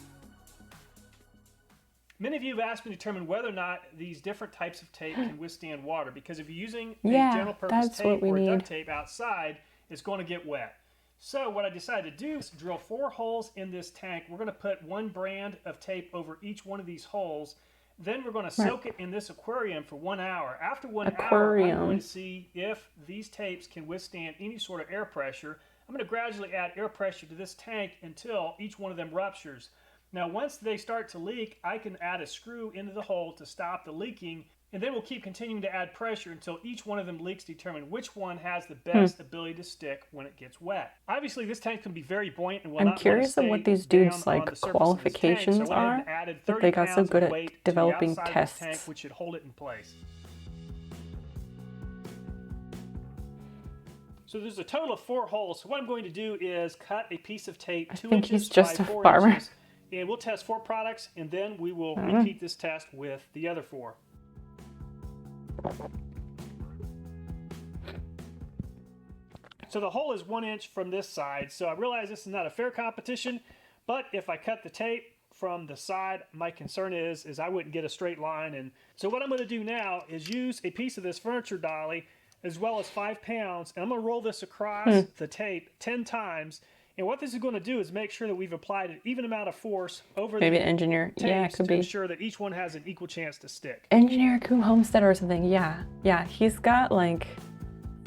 Many of you have asked me to determine whether or not these different types of tape can withstand water, because if you're using a general purpose tape or duct tape outside, it's going to get wet. So what I decided to do is drill 4 holes in this tank. We're going to put 1 brand of tape over each one of these holes. Then we're going to soak it in this aquarium for 1 hour. After 1 hour, I'm going to see if these tapes can withstand any sort of air pressure. I'm going to gradually add air pressure to this tank until each one of them ruptures. Now, once they start to leak, I can add a screw into the hole to stop the leaking, and then we'll keep continuing to add pressure until each one of them leaks to determine which one has the best ability to stick when it gets wet. Obviously, this tank can be very buoyant and will not curious of what these dudes' like qualifications are. If they got so good at developing tests. Tank, which should hold it in place. So there's a total of 4 holes. So what I'm going to do is cut a piece of tape 2 inches by 4 inches. And we'll test 4 products, and then we will repeat this test with the other 4. So the hole is 1 inch from this side. So I realize this is not a fair competition, but if I cut the tape from the side, my concern is I wouldn't get a straight line. And so what I'm going to do now is use a piece of this furniture dolly as well as 5 pounds, and I'm going to roll this across the tape 10 times. And what this is going to do is make sure that we've applied an even amount of force over maybe the an engineer. Yeah, it could be. ensure that each one has an equal chance to stick. Engineer Coom Homestead or something. Yeah, he's got like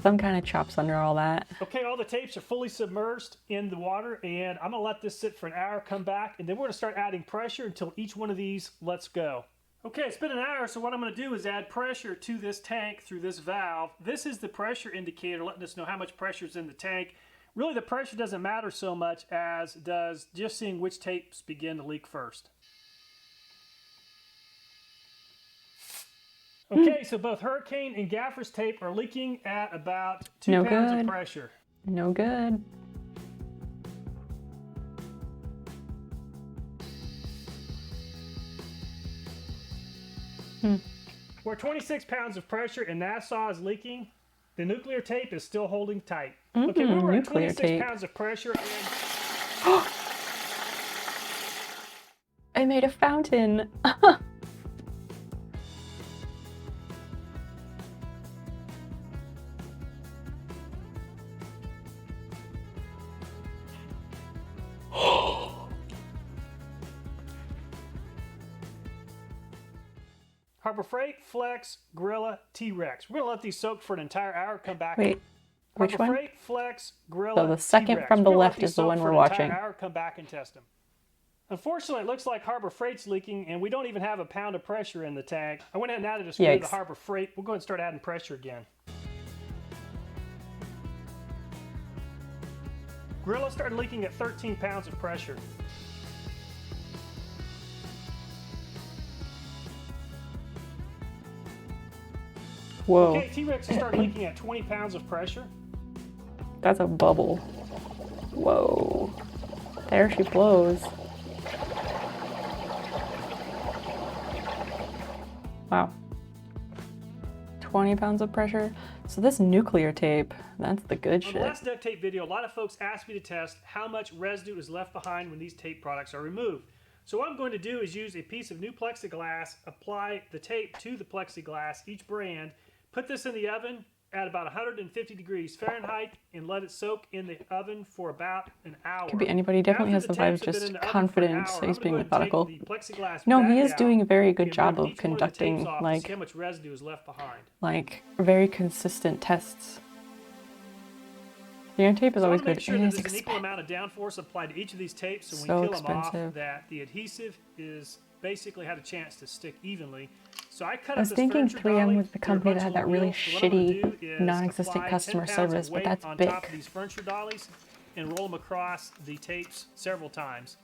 some kind of chops under all that. Okay, all the tapes are fully submerged in the water, and I'm going to let this sit for an hour, come back, and then we're going to start adding pressure until each one of these lets go. Okay, it's been an hour, so what I'm going to do is add pressure to this tank through this valve. This is the pressure indicator letting us know how much pressure is in the tank. Really, the pressure doesn't matter so much as does just seeing which tapes begin to leak first. Okay, so both Hurricane and Gaffer's tape are leaking at about 2 pounds of pressure. No good. Where 26 pounds of pressure and Nassau is leaking, the nuclear tape is still holding tight. Mm-hmm, Okay, we were at nuclear 26 tape. pounds of pressure and... I made a fountain. Harbor Freight, Flex, Gorilla, T-Rex. We're going to let these soak for an entire hour, come back. Wait, which Harbor one? Freight, Flex, Gorilla, So the second T-Rex. from the We're gonna let left these is the soak one for we're an watching. entire hour, come back and test them. Unfortunately, it looks like Harbor Freight's leaking, and we don't even have a pound of pressure in the tank. I went ahead and added a screw to the Yikes. Harbor Freight. We'll go ahead and start adding pressure again. Gorilla started leaking at 13 pounds of pressure. Whoa, Okay, T-Rex started leaking at 20 pounds of pressure. that's a bubble. Whoa, there she blows. Wow. 20 pounds of pressure. So this nuclear tape, that's the good On shit. the last duct tape video, a lot of folks asked me to test how much residue is left behind when these tape products are removed. So what I'm going to do is use a piece of new plexiglass, apply the tape to the plexiglass, each brand, put this in the oven at about 150 degrees Fahrenheit and let it soak in the oven for about an hour. Could be anybody. Definitely has After the vibe tapes have been just in the oven for an confident, hour, so he's I'm being gonna go ahead and methodical. take the plexiglass No, back he is out doing a very good and job rip of each one of the tapes conducting off to see how much residue is left behind. like very consistent tests. The tape is So I always want to good. make sure It that is there's an equal expensive. amount of downforce applied to each of these tapes, so when So you peel them off, expensive. that the adhesive basically had a chance to stick evenly. So I cut I up was this thinking furniture 3M dolly. was the There are a company bunch that of had that little really wheels. So what I'm gonna shitty, do is non-existent apply 10 customer pounds of service, but weight that's on big. top of these furniture dollies and roll them across the tapes several times.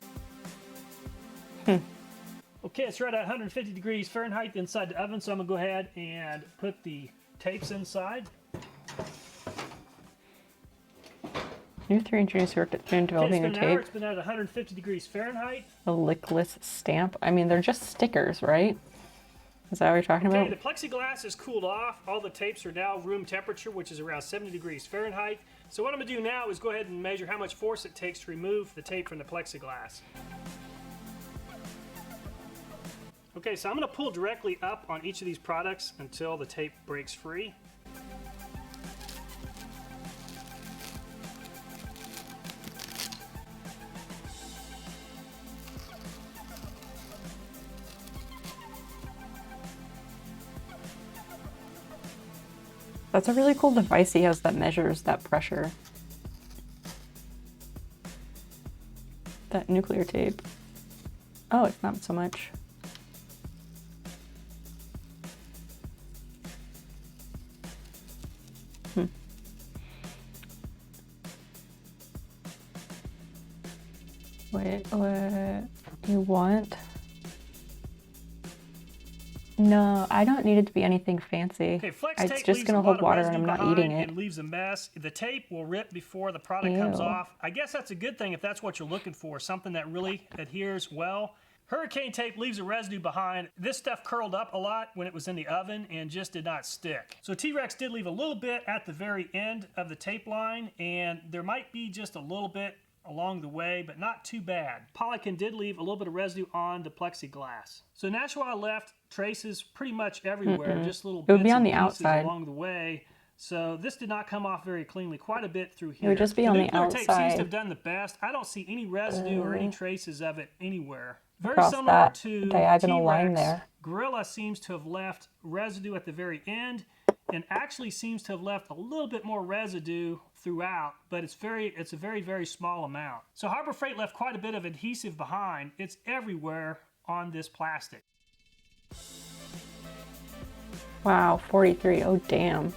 Okay, it's right at 150 degrees Fahrenheit inside the oven, so I'm gonna go ahead and put the tapes inside. New 3 engineers who worked at 3M Okay, it's developing been the an hour. tape. It's been at 150 degrees Fahrenheit. A lickless stamp. I mean, they're just stickers, right? Is that what you're talking Okay, about? the plexiglass is cooled off. All the tapes are now room temperature, which is around 70 degrees Fahrenheit. So what I'm gonna do now is go ahead and measure how much force it takes to remove the tape from the plexiglass. Okay, so I'm gonna pull directly up on each of these products until the tape breaks free. That's a really cool device he has that measures that pressure. That nuclear tape. Oh, it's not so much. Wait, what you want? No, I don't need it to be anything fancy. Okay, flex It's tape just leaves gonna a hold lot of water and residue I'm not behind eating it. and leaves a mess. The tape will rip before the product comes Ew. off. I guess that's a good thing if that's what you're looking for, something that really adheres well. Hurricane tape leaves a residue behind. This stuff curled up a lot when it was in the oven and just did not stick. So T-Rex did leave a little bit at the very end of the tape line, and there might be just a little bit along the way, but not too bad. Polycon did leave a little bit of residue on the plexiglass. So Nashua left traces pretty much everywhere, just little It would be bits on and the pieces outside. along the way. So this did not come off very cleanly, quite a bit through here. would just be on the nuclear tape seems outside. to have done the best. I don't see any residue or any traces of it anywhere. Very Across similar that to diagonal line T-Rex, there. Gorilla seems to have left residue at the very end and actually seems to have left a little bit more residue throughout, but it's a very, very small amount. So Harbor Freight left quite a bit of adhesive behind. It's everywhere on this plastic. Wow, 43. Oh, damn.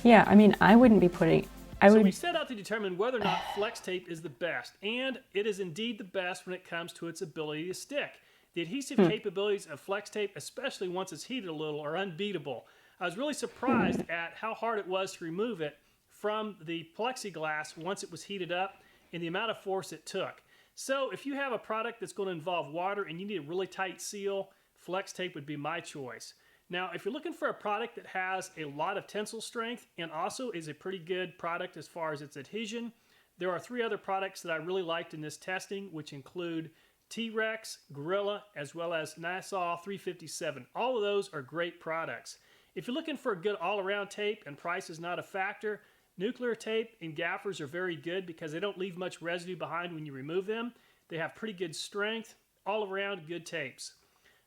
Yeah, I mean, I wouldn't be putting... So we set out to determine whether or not flex tape is the best, and it is indeed the best when it comes to its ability to stick. The adhesive capabilities of flex tape, especially once it's heated a little, are unbeatable. I was really surprised at how hard it was to remove it from the plexiglass once it was heated up and the amount of force it took. So if you have a product that's going to involve water and you need a really tight seal, flex tape would be my choice. Now, if you're looking for a product that has a lot of tensile strength and also is a pretty good product as far as its adhesion, there are 3 other products that I really liked in this testing, which include T-Rex, Gorilla, as well as Nassau 357. All of those are great products. If you're looking for a good all-around tape and price is not a factor, nuclear tape and gaffers are very good because they don't leave much residue behind when you remove them. They have pretty good strength, all-around good tapes.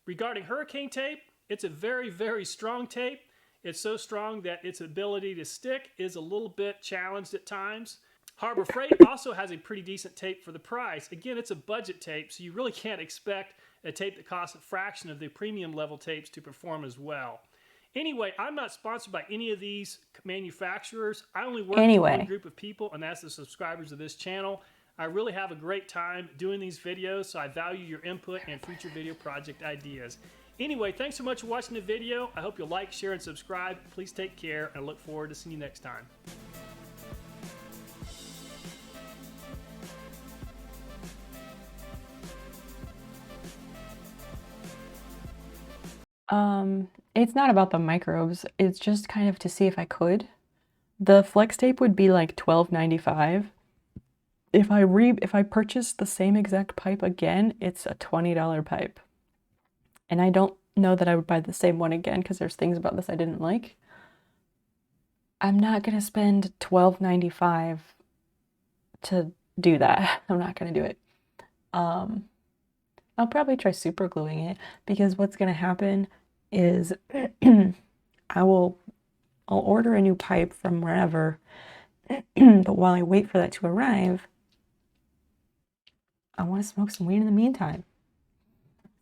Regarding hurricane tape, it's a very, very strong tape. It's so strong that its ability to stick is a little bit challenged at times. Harbor Freight also has a pretty decent tape for the price. Again, it's a budget tape, so you really can't expect a tape that costs a fraction of the premium level tapes to perform as well. Anyway, I'm not sponsored by any of these manufacturers. I only work with one group of people, and that's the subscribers of this channel. I really have a great time doing these videos, so I value your input and future video project ideas. Anyway, thanks so much for watching the video. I hope you'll like, share, and subscribe. Please take care, and I look forward to seeing you next time. It's not about the microbes. It's just kind of to see if I could. The flex tape would be like $12.95. If I purchase the same exact pipe again, it's a $20 pipe. And I don't know that I would buy the same one again because there's things about this I didn't like. I'm not going to spend $12.95 to do that. I'm not going to do it. I'll probably try super gluing it because what's going to happen is I'll order a new pipe from wherever, but while I wait for that to arrive, I want to smoke some weed in the meantime.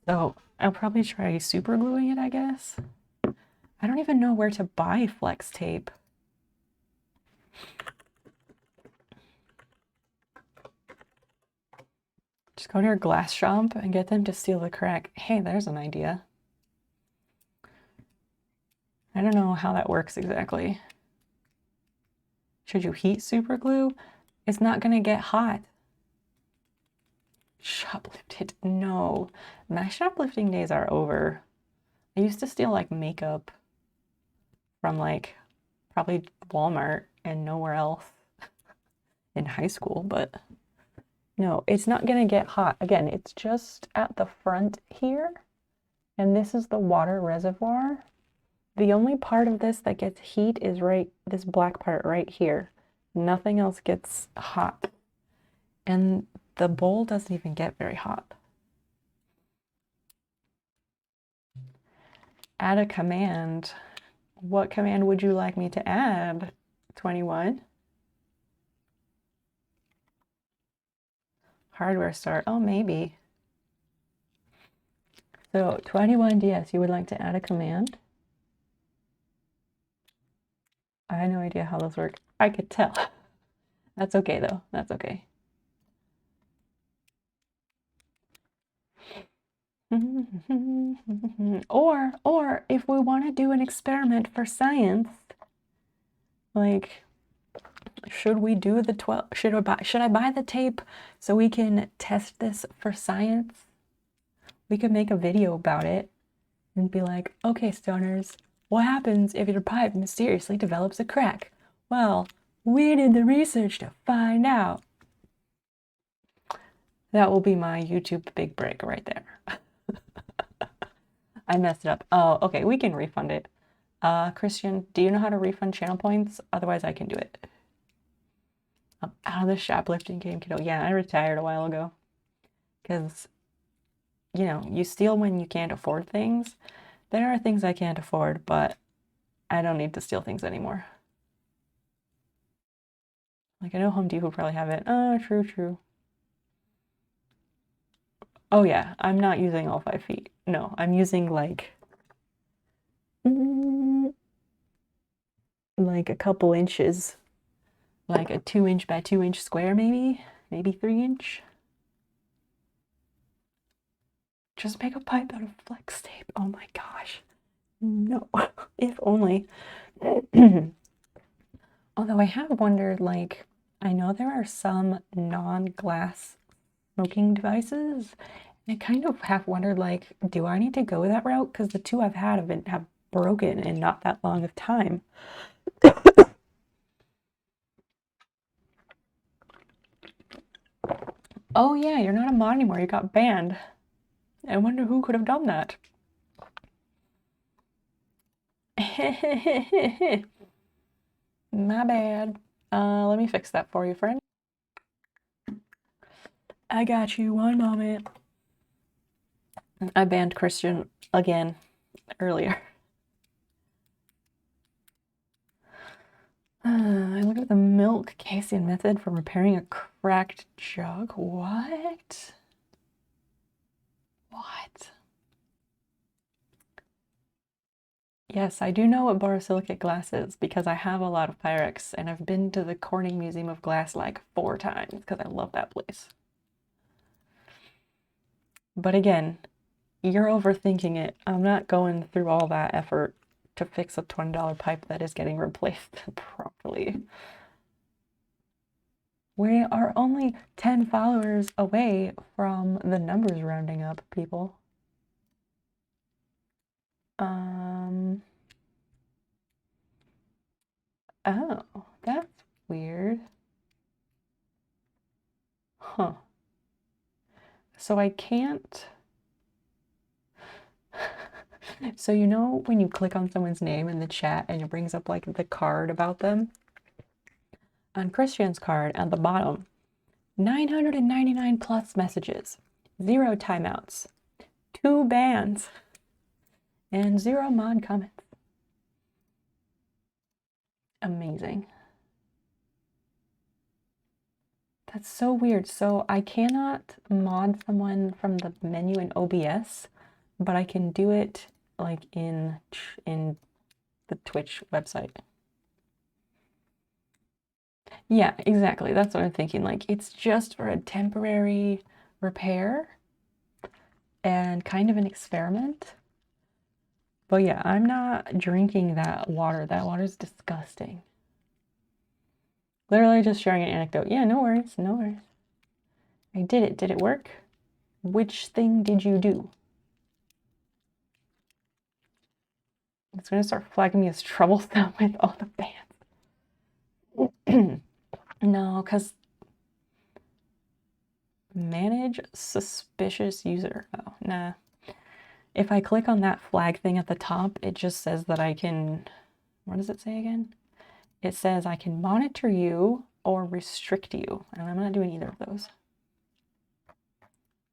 So I'll probably try super gluing it, I guess. I don't even know where to buy flex tape. Just go to your glass shop and get them to seal the crack. Hey, there's an idea. I don't know how that works exactly. Should you heat super glue? It's not going to get hot. Shoplifted. No. My shoplifting days are over. I used to steal like makeup from like probably Walmart and nowhere else in high school, but no, it's not going to get hot. Again, it's just at the front here, and this is the water reservoir. The only part of this that gets heat is this black part right here. Nothing else gets hot. And the bowl doesn't even get very hot. Add a command. What command would you like me to add, 21? Hardware start. Oh, maybe. So 21DS, you would like to add a command? I had no idea how those work. I could tell. That's okay though. That's okay. Or if we want to do an experiment for science, like, should we do the 12? Should I buy the tape so we can test this for science? We could make a video about it and be like, okay, stoners, what happens if your pipe mysteriously develops a crack? Well, we did the research to find out. That will be my YouTube big break right there. I messed it up. Oh, okay, we can refund it. Christian, do you know how to refund channel points? Otherwise, I can do it. I'm out of the shoplifting game, kiddo. Yeah, I retired a while ago. Because, you know, you steal when you can't afford things. There are things I can't afford, but I don't need to steal things anymore. Like, I know Home Depot probably have it. Oh, true, true. Oh, yeah, I'm not using all 5 feet. No, I'm using, like a couple inches. Like a 2-inch by 2-inch square, maybe 3-inch. Just make a pipe out of flex tape. Oh my gosh. No, if only. Although I have wondered, like, I know there are some non-glass smoking devices, I kind of half wondered, like, do I need to go that route? Because the two I've had have broken in not that long of time. Oh yeah, you're not a mod anymore. You got banned. I wonder who could have done that. My bad. Let me fix that for you, friend. I got you. One moment. I banned Christian again earlier. I looked at the milk casein method for repairing a cracked jug. What? What? Yes, I do know what borosilicate glass is because I have a lot of Pyrex and I've been to the Corning Museum of Glass like 4 times because I love that place. But again, you're overthinking it. I'm not going through all that effort to fix a $20 pipe that is getting replaced properly. We are only 10 followers away from the numbers rounding up, people. Oh, that's weird. Huh. So I can't... So you know when you click on someone's name in the chat and it brings up like the card about them? On Christian's card at the bottom, 999 plus messages, 0 timeouts, 2 bans, and 0 mod comments. Amazing. That's so weird. So I cannot mod someone from the menu in OBS, but I can do it like in the Twitch website. Yeah, exactly. That's what I'm thinking. Like, it's just for a temporary repair and kind of an experiment. But yeah, I'm not drinking that water. That water's disgusting. Literally just sharing an anecdote. Yeah, no worries, no worries. I did it. Did it work? Which thing did you do? It's going to start flagging me as troublesome with all the bans. No, because manage suspicious user. Oh, nah. If I click on that flag thing at the top, it just says that I can, what does it say again? It says I can monitor you or restrict you, and I'm not doing either of those.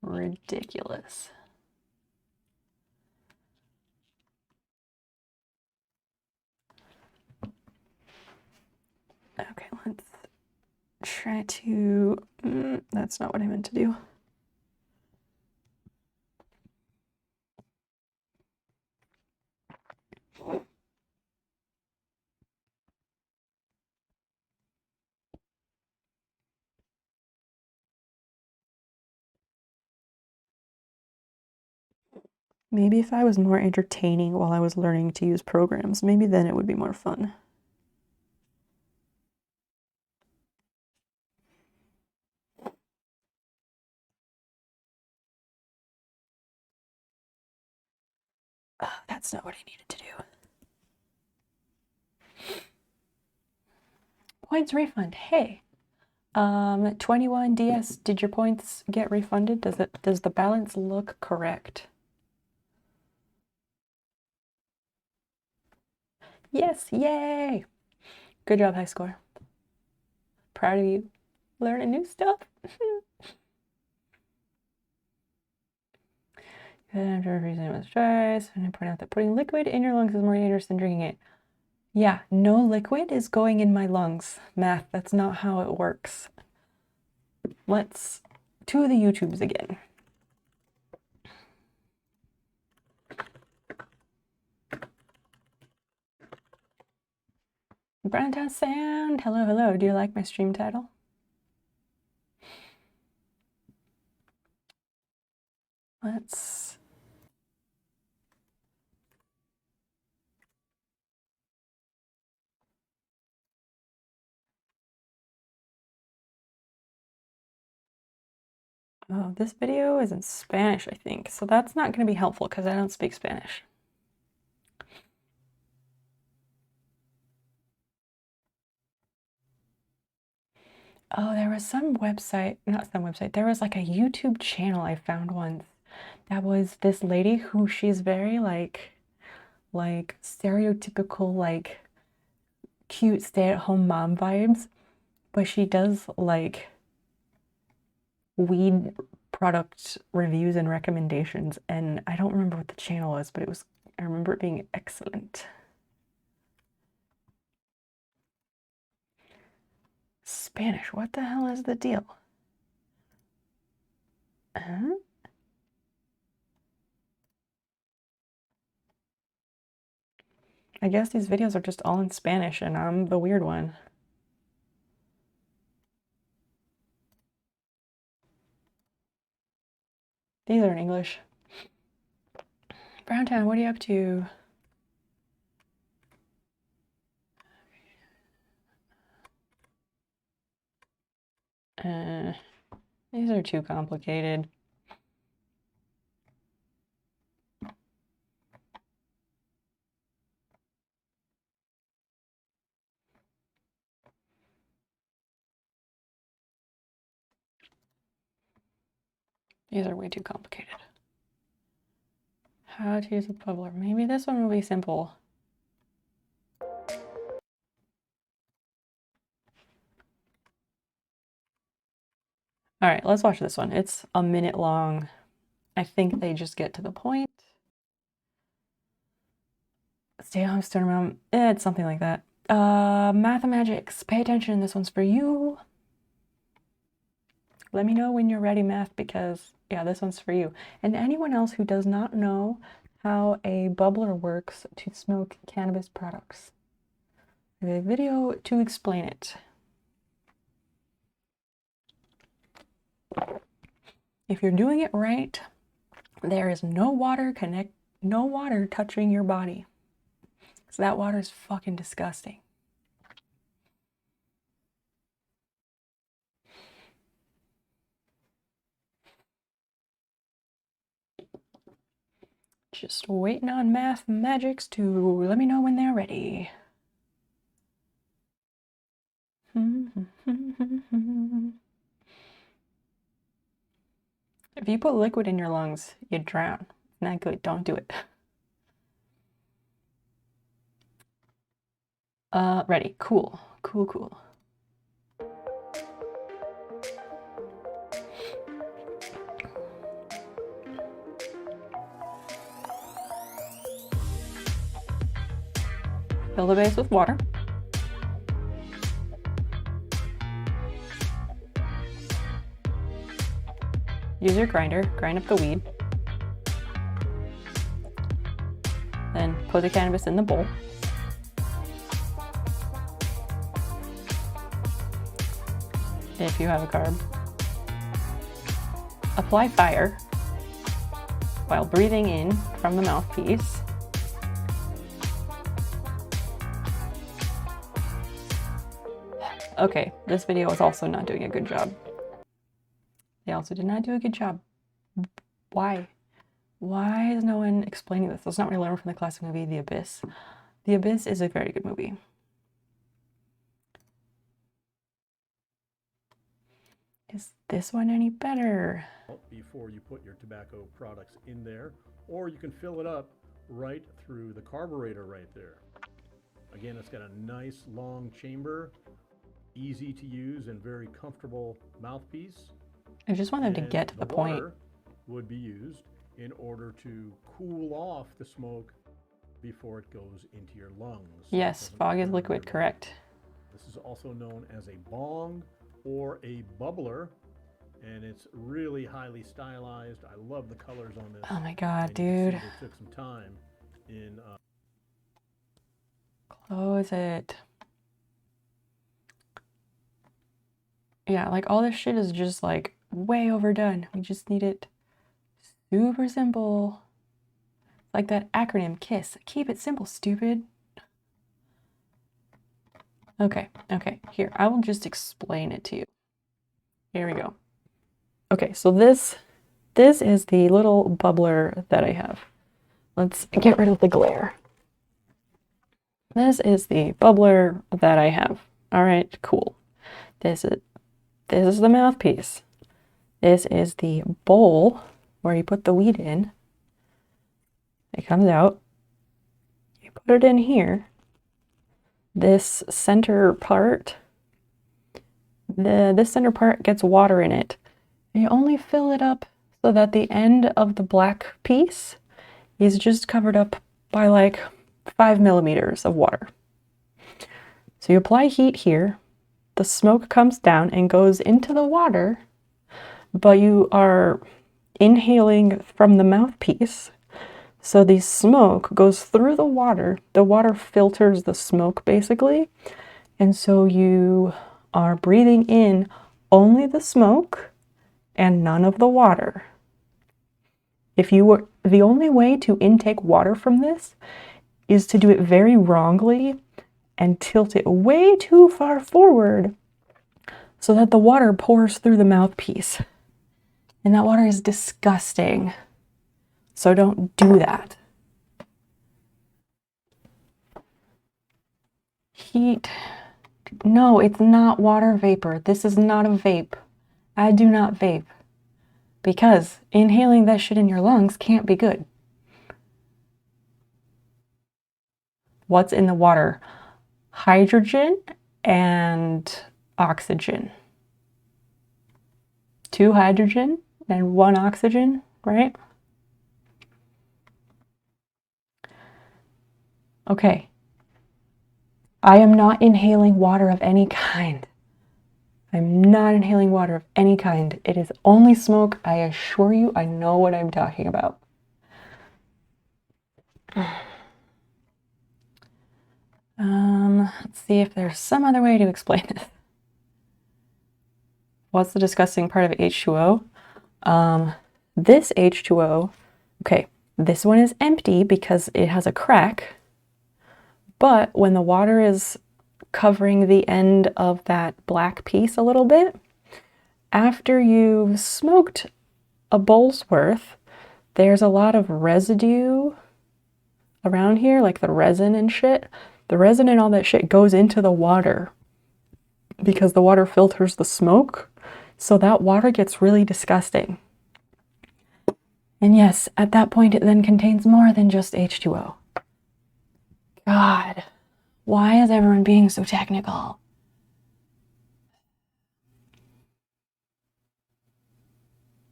Ridiculous. Okay, let's try to, that's not what I meant to do. Maybe if I was more entertaining while I was learning to use programs, maybe then it would be more fun. That's not what I needed to do. Points refund. Hey, 21 DS, did your points get refunded? Does the balance look correct? Yes, yay! Good job, high score. Proud of you. Learning new stuff. After freezing with stress, and I point out that putting liquid in your lungs is more dangerous than drinking it. Yeah, no liquid is going in my lungs. Math, that's not how it works. Let's to the YouTubes again. Browntown Sound, hello, hello. Do you like my stream title? Let's... Oh, this video is in Spanish, I think. So that's not going to be helpful because I don't speak Spanish. Oh, there was some website, not some website, there was like a YouTube channel I found once that was this lady who she's very like stereotypical, like cute stay-at-home mom vibes, but she does like weed product reviews and recommendations, and I don't remember what the channel was, but I remember it being excellent. Spanish, what the hell is the deal? Huh? I guess these videos are just all in Spanish and I'm the weird one. These are in English. Browntown, what are you up to? These are too complicated. These are way too complicated. How to use a bubbler. Maybe this one will be simple. All right, let's watch this one. It's a minute long. I think they just get to the point. Stay home, stone around. It's something like that. Mathemagics. Pay attention. This one's for you. Let me know when you're ready, math, because yeah, this one's for you. And anyone else who does not know how a bubbler works to smoke cannabis products. I have a video to explain it. If you're doing it right, there is no water touching your body. So that water is fucking disgusting. Just waiting on Math Magics to let me know when they're ready. If you put liquid in your lungs, you drown. Not good. Don't do it. Ready. Cool. Cool, cool. Fill the base with water. Use your grinder, grind up the weed. Then put the cannabis in the bowl. If you have a carb. Apply fire while breathing in from the mouthpiece. Okay, this video is also not doing a good job. They also did not do a good job. Why? Why is no one explaining this? Let's not really learn from the classic movie, The Abyss. The Abyss is a very good movie. Is this one any better? Before you put your tobacco products in there, or you can fill it up right through the carburetor right there. Again, it's got a nice long chamber, easy to use and very comfortable mouthpiece. I just want them to get to the point. Water would be used in order to cool off the smoke before it goes into your lungs. Yes, fog is liquid, correct. This is also known as a bong or a bubbler, and it's really highly stylized. I love the colors on this. Oh my god, And you can dude. see they took some time in Close it. Yeah, like all this shit is just like way overdone. We just need it super simple. Like that acronym KISS. Keep it simple, stupid. Okay, here. I will just explain it to you. Here we go. Okay, so this is the little bubbler that I have. Let's get rid of the glare. This is the bubbler that I have. All right, cool. This is the mouthpiece. This is the bowl where you put the weed in. It comes out. You put it in here. This center part, this center part gets water in it. You only fill it up so that the end of the black piece is just covered up by like 5 millimeters of water. So you apply heat here, the smoke comes down and goes into the water, but you are inhaling from the mouthpiece. So the smoke goes through the water filters the smoke basically, and so you are breathing in only the smoke and none of the water. The only way to intake water from this is to do it very wrongly and tilt it way too far forward so that the water pours through the mouthpiece. And that water is disgusting. So don't do that. Heat. No, it's not water vapor. This is not a vape. I do not vape. Because inhaling that shit in your lungs can't be good. What's in the water? Hydrogen and oxygen. 2 hydrogen and 1 oxygen, right? Okay. I am not inhaling water of any kind. I'm not inhaling water of any kind. It is only smoke. I assure you, I know what I'm talking about. Let's see if there's some other way to explain this. What's the disgusting part of H2O? This H2O, okay, this one is empty because it has a crack, but when the water is covering the end of that black piece a little bit, after you've smoked a bowl's worth, there's a lot of residue around here, like the resin and shit. The resin and all that shit goes into the water because the water filters the smoke. So that water gets really disgusting. And yes, at that point, it then contains more than just H2O. God, why is everyone being so technical?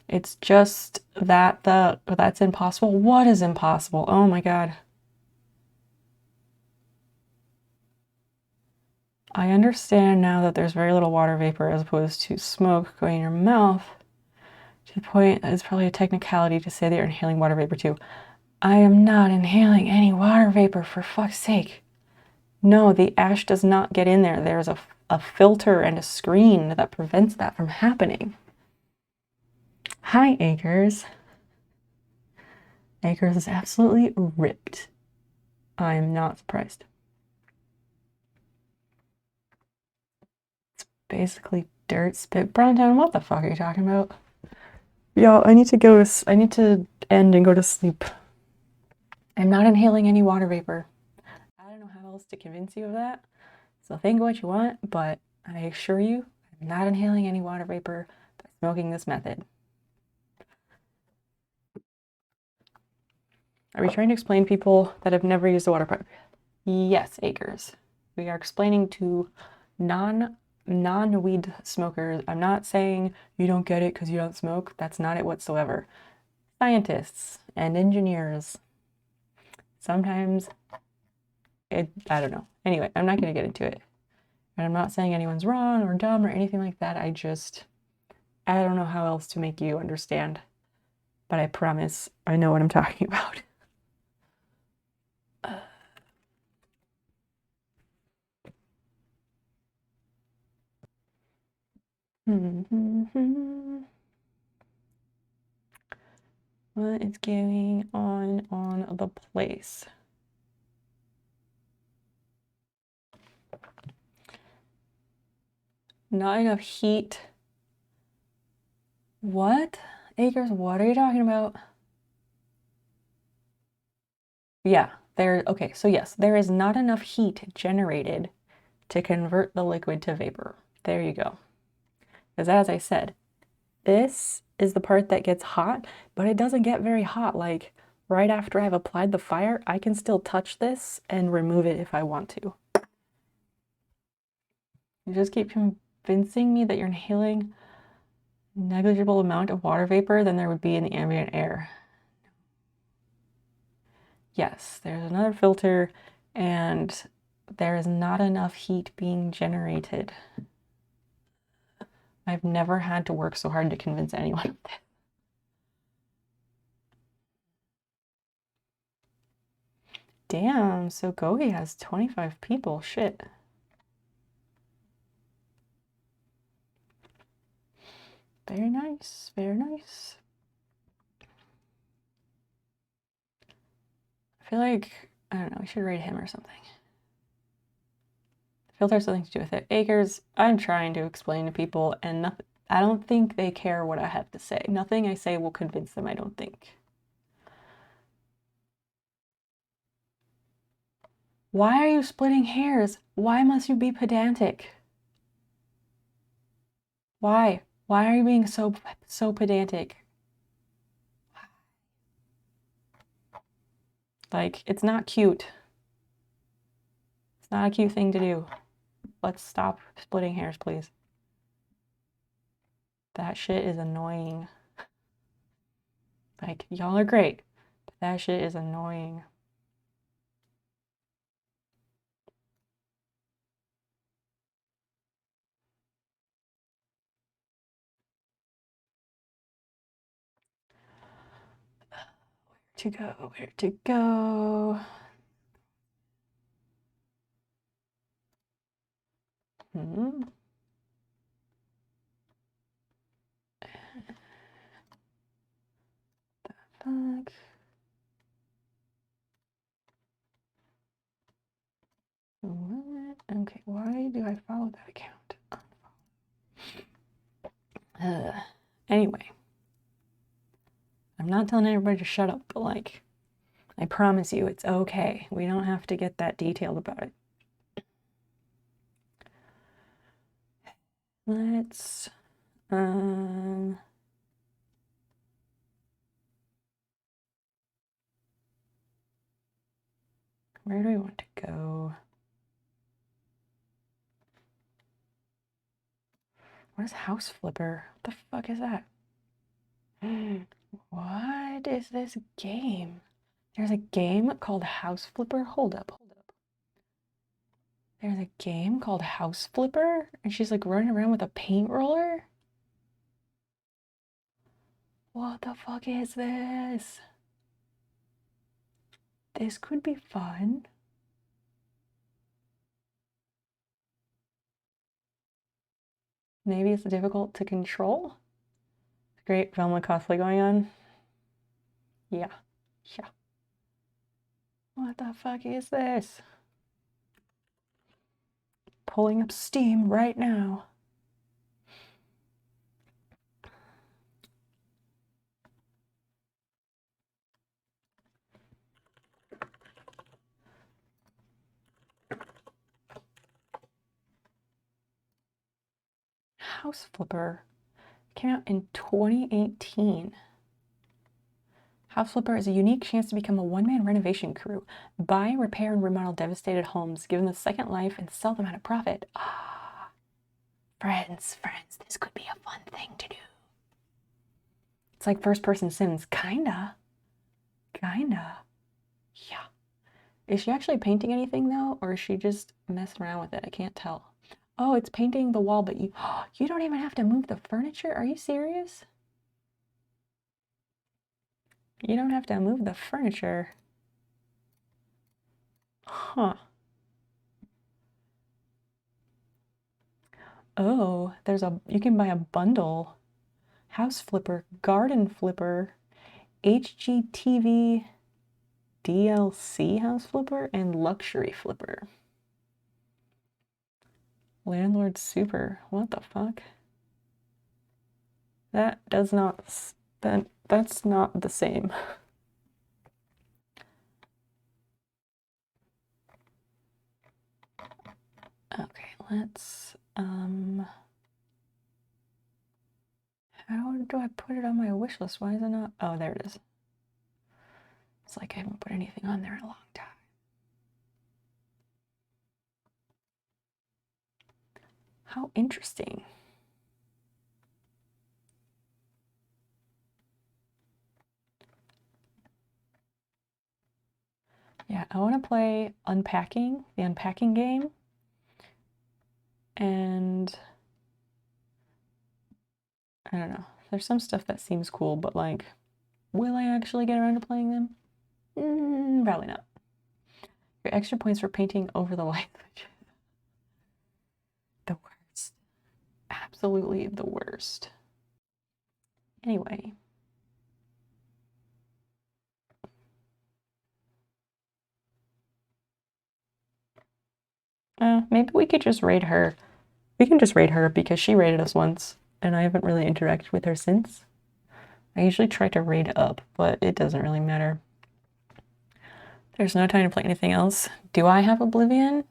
It's just that that's impossible. What is impossible? Oh my God. I understand now that there's very little water vapor as opposed to smoke going in your mouth. To the point, it's probably a technicality to say that you're inhaling water vapor too. I am not inhaling any water vapor, for fuck's sake. No, the ash does not get in there. There's a filter and a screen that prevents that from happening. Hi, Acres. Acres is absolutely ripped. I'm not surprised. It's basically dirt spit. Browntown, what the fuck are you talking about? Yo, I need to end and go to sleep. I'm not inhaling any water vapor. I don't know how else to convince you of that. So think what you want, but I assure you, I'm not inhaling any water vapor by smoking this method. Are we trying to explain to people that have never used a water pipe? Yes, Acres. We are explaining to non-weed smokers. I'm not saying you don't get it because you don't smoke. That's not it whatsoever. Scientists and engineers. Sometimes I don't know. Anyway, I'm not going to get into it. And I'm not saying anyone's wrong or dumb or anything like that. I don't know how else to make you understand. But I promise I know what I'm talking about. What is going on the place? Not enough heat. What? Acres, what are you talking about? Yeah, okay, so yes, there is not enough heat generated to convert the liquid to vapor. There you go. Because as I said, this is the part that gets hot, but it doesn't get very hot. Like right after I've applied the fire, I can still touch this and remove it if I want to. You just keep convincing me that you're inhaling a negligible amount of water vapor than there would be in the ambient air. Yes, there's another filter and there is not enough heat being generated. I've never had to work so hard to convince anyone of this. Damn, so Gogi has 25 people. Shit. Very nice, very nice. I feel like, I don't know, we should rate him or something. Filter has something to do with it. Acres, I'm trying to explain to people and nothing, I don't think they care what I have to say. Nothing I say will convince them, I don't think. Why are you splitting hairs? Why must you be pedantic? Why? Why are you being so pedantic? Like, it's not cute. It's not a cute thing to do. Let's stop splitting hairs, please. That shit is annoying. Like, y'all are great, but that shit is annoying. Where to go? Where to go? Hmm. Fuck. What? Okay, why do I follow that account? Anyway, I'm not telling everybody to shut up, but like, I promise you it's okay. We don't have to get that detailed about it. Let's, where do we want to go? What is House Flipper? What the fuck is that? What is this game? There's a game called House Flipper. Hold up, hold up. There's a game called House Flipper, and she's like running around with a paint roller? What the fuck is this? This could be fun. Maybe it's difficult to control. Great Velma cosplay going on. Yeah, yeah. What the fuck is this? Pulling up Steam right now. House Flipper came out in 2018. House Flipper is a unique chance to become a one-man renovation crew. Buy, repair, and remodel devastated homes, give them a second life, and sell them at a profit. Ah, friends, this could be a fun thing to do. It's like first-person Sims, kinda. Yeah. Is she actually painting anything though, or is she just messing around with it? I can't tell. Oh, it's painting the wall, but you don't even have to move the furniture? Are you serious? You don't have to move the furniture. Huh. Oh, you can buy a bundle. House Flipper, Garden Flipper, HGTV, DLC House Flipper, and Luxury Flipper. Landlord Super, what the fuck? That does not, that's not the same. Okay, let's, how do I put it on my wish list? Why is it not? Oh, there it is. It's like I haven't put anything on there in a long time. How interesting. Yeah, I want to play Unpacking, the Unpacking game. And I don't know. There's some stuff that seems cool, but like, will I actually get around to playing them? Probably not. Your extra points for painting over the light switch. The worst. Absolutely the worst. Anyway. Maybe we could just raid her. We can just raid her because she raided us once, and I haven't really interacted with her since. I usually try to raid up, but it doesn't really matter. There's no time to play anything else. Do I have Oblivion?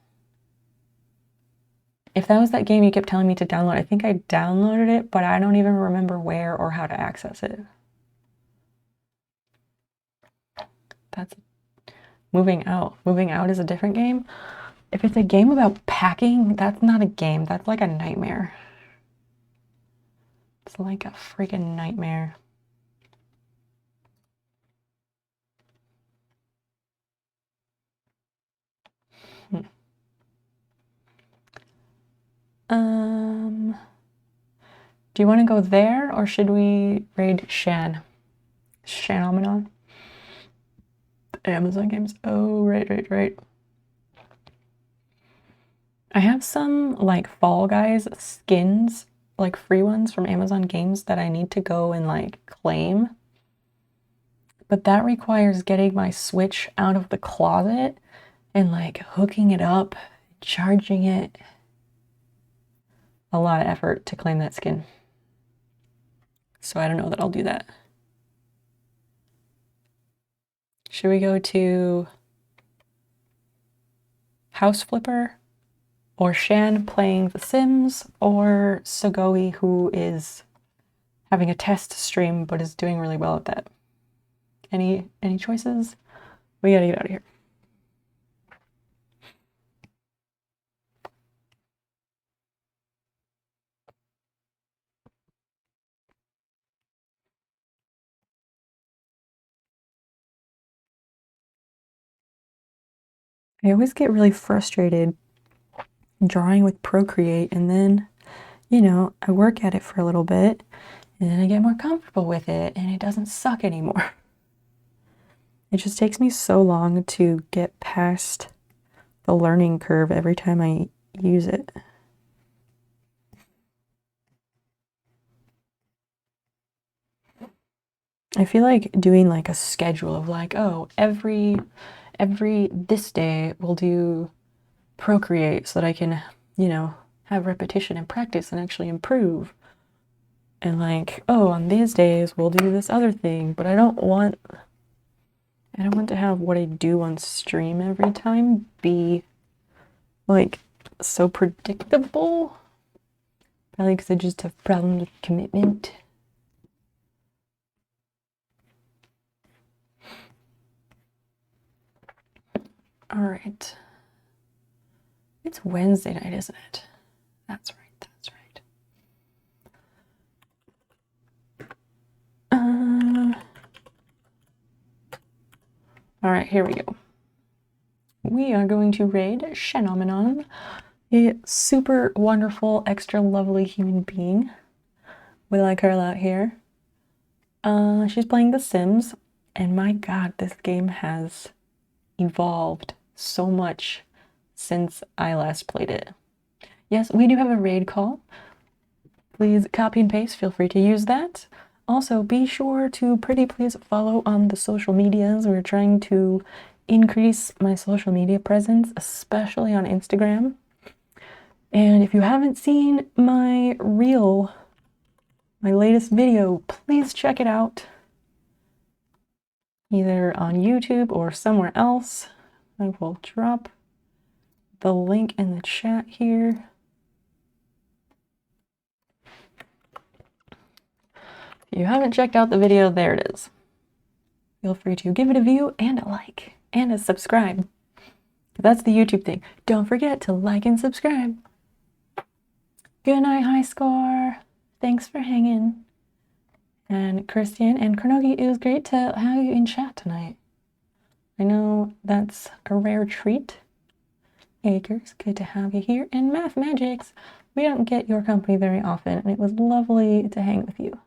If that was that game you kept telling me to download, I think I downloaded it, but I don't even remember where or how to access it. That's Moving Out. Moving Out is a different game. If it's a game about packing, that's not a game. That's like a nightmare. It's like a freaking nightmare. Do you want to go there or should we raid Shan? Shanomenon? Amazon games. Oh, right. I have some like Fall Guys skins, like free ones from Amazon games that I need to go and like claim. But that requires getting my Switch out of the closet and like hooking it up, charging it. A lot of effort to claim that skin. So I don't know that I'll do that. Should we go to House Flipper or Shan playing The Sims or Sugoi, who is having a test stream but is doing really well at that? Any choices? We gotta get out of here. I always get really frustrated drawing with Procreate, and then, you know, I work at it for a little bit, and then I get more comfortable with it, and it doesn't suck anymore. It just takes me so long to get past the learning curve every time I use it. I feel like doing like a schedule of like, oh, every this day we'll do Procreate so that I can, you know, have repetition and practice and actually improve. And like, oh, on these days we'll do this other thing, but I don't want to have what I do on stream every time be like so predictable. Probably because I just have problems with commitment. All right. It's Wednesday night, isn't it? That's right. All right, here we go. We are going to raid Shanomenon, a super wonderful, extra lovely human being. We like her a lot here. She's playing The Sims, and my God, this game has evolved so much since I last played it. Yes, we do have a raid call. Please copy and paste, feel free to use that. Also, be sure to pretty please follow on the social medias. We're trying to increase my social media presence, especially on Instagram. And if you haven't seen my my latest video, please check it out. Either on YouTube or somewhere else. I will drop the link in the chat here. If you haven't checked out the video, there it is. Feel free to give it a view and a like and a subscribe. That's the YouTube thing. Don't forget to like and subscribe. Good night, High Score. Thanks for hanging. And Christian and Kronogi, it was great to have you in chat tonight. I know that's a rare treat. Acres, good to have you here. And Math Magics, we don't get your company very often, and it was lovely to hang with you.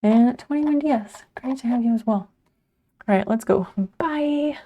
And 21DS, great to have you as well. All right, let's go. Bye.